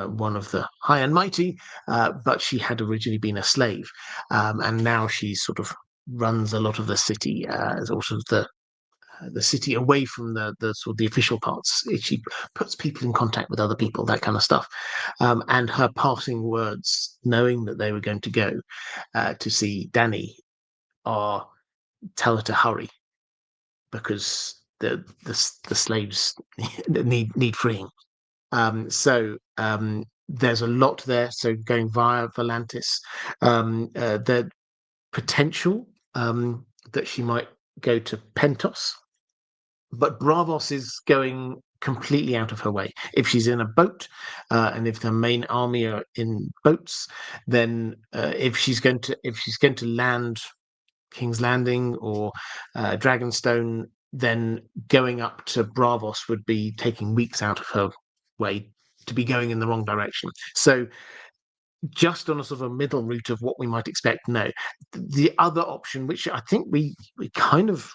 one of the high and mighty, but she had originally been a slave, and now she sort of runs a lot of the city, sort of the city away from the sort of the official parts. She puts people in contact with other people, that kind of stuff. And her passing words, knowing that they were going to go to see Dany, are tell her to hurry because the slaves need freeing. There's a lot there. So going via Volantis, the potential that she might go to Pentos, but Braavos is going completely out of her way. If she's in a boat, and if the main army are in boats, then if she's going to land King's Landing or Dragonstone, then going up to Braavos would be taking weeks out of her way to be going in the wrong direction. So just on a sort of a middle route of what we might expect. No, the other option, which I think we kind of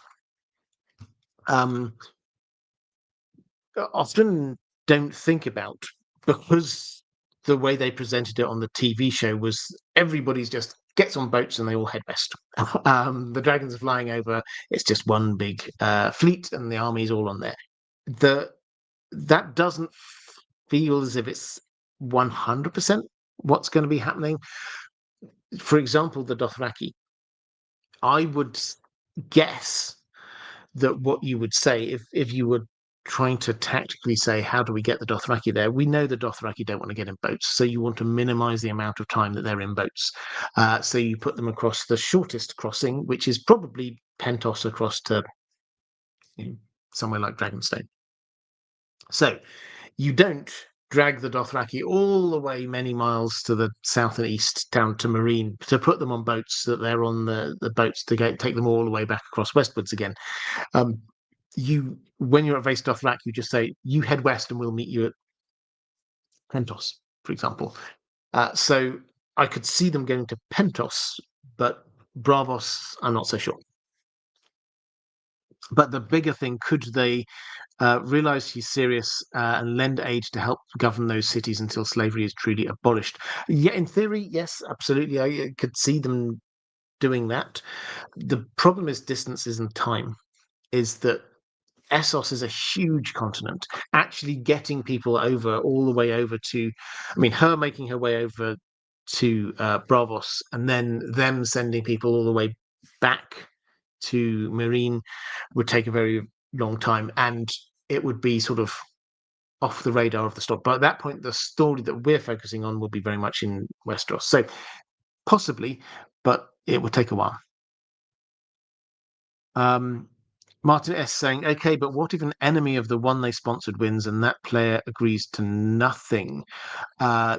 often don't think about, because the way they presented it on the TV show was everybody's just gets on boats and they all head west. The dragons are flying over. It's just one big fleet, and the army's all on there. That doesn't feel as if it's 100% what's going to be happening. For example, the Dothraki. I would guess that what you would say if you were trying to tactically say, how do we get the Dothraki there? We know the Dothraki don't want to get in boats, so you want to minimize the amount of time that they're in boats. So you put them across the shortest crossing, which is probably Pentos across to somewhere like Dragonstone. So you don't drag the Dothraki all the way many miles to the south and east down to Marine to put them on boats so that they're on the boats to take them all the way back across westwards again. When you're at Vace Dothrak, you just say, you head west and we'll meet you at Pentos, for example. So I could see them going to Pentos, but Braavos, I'm not so sure. But the bigger thing, could they realize he's serious and lend aid to help govern those cities until slavery is truly abolished? Yeah, in theory, yes, absolutely. I could see them doing that. The problem is distances and time, is that Essos is a huge continent. Actually getting people over, all the way over to, I mean, her making her way over to Braavos and then them sending people all the way back to Marine would take a very long time, and it would be sort of off the radar of the stock. But at that point, the story that we're focusing on will be very much in Westeros. So possibly, but it would take a while. Martin S saying, okay, but what if an enemy of the one they sponsored wins and that player agrees to nothing?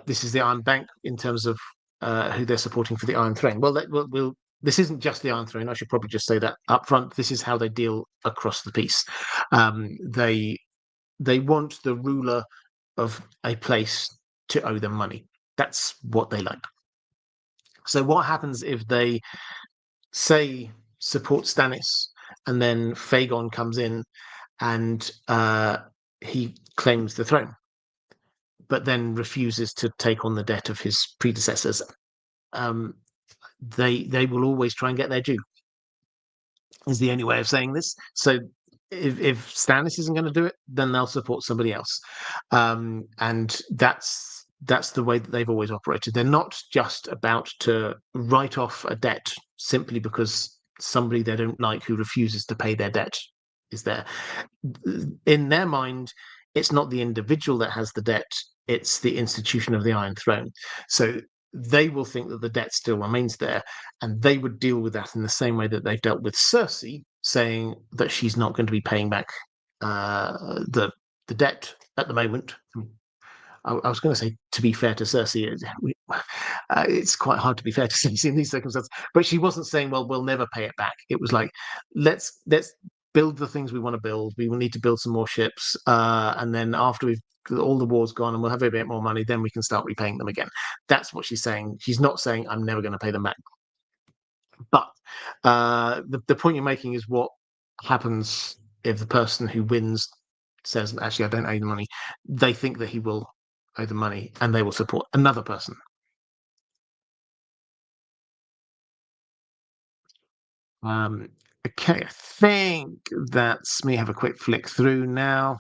This is the Iron Bank in terms of who they're supporting for the Iron Throne. Well, this isn't just the Iron Throne. I should probably just say that up front. This is how they deal across the piece. They want the ruler of a place to owe them money. That's what they like. So what happens if they say support Stannis and then Fagon comes in and he claims the throne, but then refuses to take on the debt of his predecessors? They will always try and get their due, is the only way of saying this. So if Stannis isn't going to do it, then they'll support somebody else. And that's the way that they've always operated. They're not just about to write off a debt simply because somebody they don't like who refuses to pay their debt is there. In their mind, it's not the individual that has the debt, it's the institution of the Iron Throne. So they will think that the debt still remains there, and they would deal with that in the same way that they've dealt with Cersei, saying that she's not going to be paying back the debt at the moment. I was going to say, to be fair to Cersei, it's quite hard to be fair to Cersei in these circumstances. But she wasn't saying, "Well, we'll never pay it back." It was like, let's build the things we want to build. We will need to build some more ships, and then after we've all the war's gone and we'll have a bit more money, then we can start repaying them again. That's what she's saying. She's not saying, "I'm never going to pay them back." But the point you're making is what happens if the person who wins says, "Actually, I don't owe you the money." They think that he will owe the money, and they will support another person. Okay, I think that's me. Have a quick flick through now.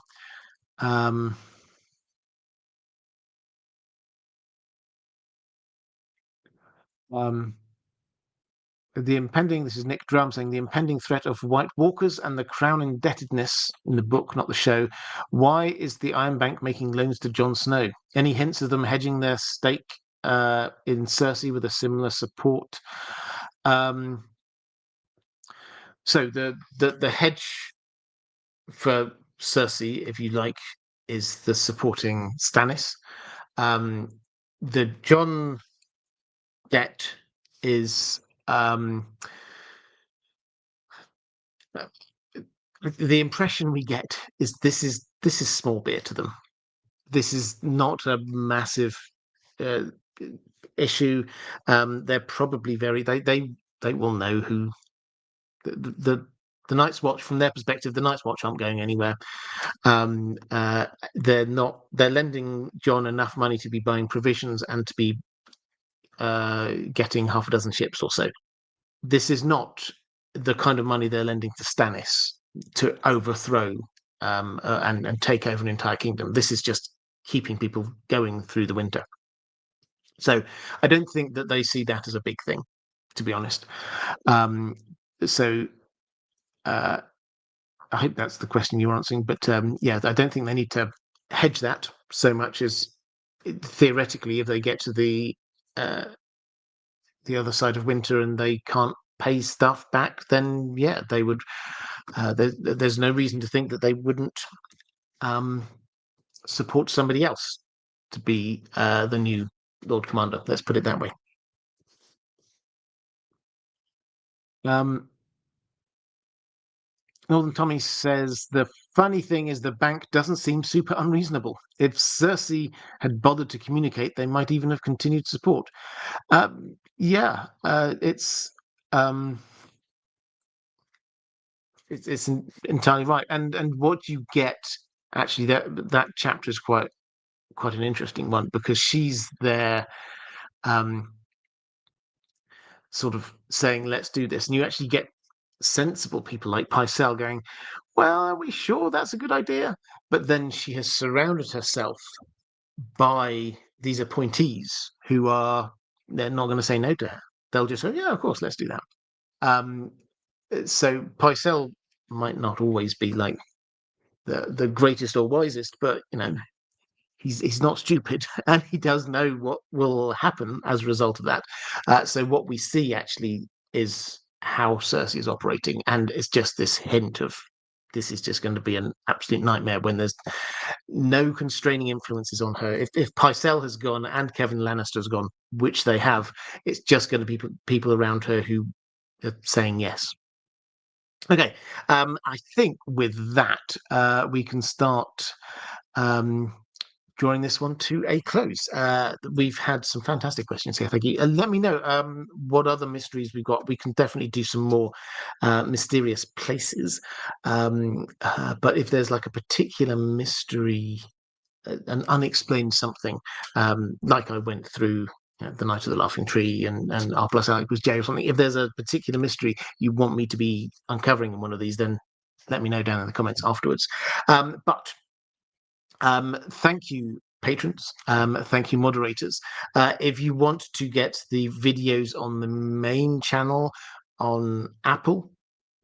This is Nick Drum saying, the impending threat of White Walkers and the Crown indebtedness in the book, not the show. Why is the Iron Bank making loans to Jon Snow? Any hints of them hedging their stake in Cersei with a similar support? So the hedge for Cersei, if you like, is the supporting Stannis. The Jon debt is the impression we get is this is small beer to them. This is not a massive issue. They're probably they will know who the Night's Watch, from their perspective, the Night's Watch aren't going anywhere. They're lending Jon enough money to be buying provisions and to be getting half a dozen ships or so. This is not the kind of money they're lending to Stannis to overthrow and take over an entire kingdom. This is just keeping people going through the winter. So I don't think that they see that as a big thing, to be honest. I hope that's the question you're answering. But yeah, I don't think they need to hedge that so much as theoretically, if they get to the other side of winter and they can't pay stuff back, then yeah, they would. There's no reason to think that they wouldn't support somebody else. to be the new Lord Commander. Let's put it that way. Northern Tommy says the funny thing is the bank doesn't seem super unreasonable. If Cersei had bothered to communicate, they might even have continued support. Yeah, it's entirely right, and what you get actually that chapter is quite an interesting one because she's there, sort of saying let's do this, and you actually get sensible people like Pycelle going, well, are we sure that's a good idea? But then she has surrounded herself by these appointees who are they're not going to say no to her. They'll just say, yeah, of course, let's do that. Um, so Pycelle might not always be like the greatest or wisest, but he's not stupid, and he does know what will happen as a result of that. So what we see actually is how Cersei is operating, and it's just this hint of this is just going to be an absolute nightmare when there's no constraining influences on her. If Pycelle has gone and Kevin Lannister has gone, which they have, it's just going to be people around her who are saying yes. Okay, I think with that we can start drawing this one to a close. We've had some fantastic questions here. Thank you. Let me know what other mysteries we've got. We can definitely do some more mysterious places. But if there's like a particular mystery, an unexplained something, like I went through the Night of the Laughing Tree and R plus Alec was Jay or something. If there's a particular mystery you want me to be uncovering in one of these, then let me know down in the comments afterwards. But thank you, patrons. Thank you, moderators. If you want to get the videos on the main channel on Apple,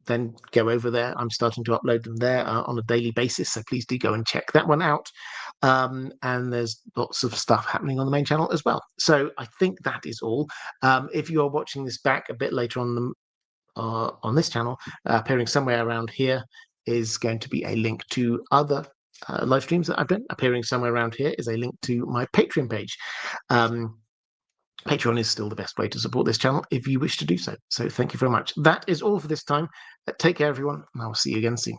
then go over there. I'm starting to upload them there on a daily basis, so please do go and check that one out. And there's lots of stuff happening on the main channel as well. So I think that is all. If you are watching this back a bit later on this channel, appearing somewhere around here is going to be a link to other live streams that I've done. Appearing somewhere around here is a link to my Patreon page. Patreon is still the best way to support this channel if you wish to do so. So thank you very much. That is all for this time. Take care, everyone, and I will see you again soon.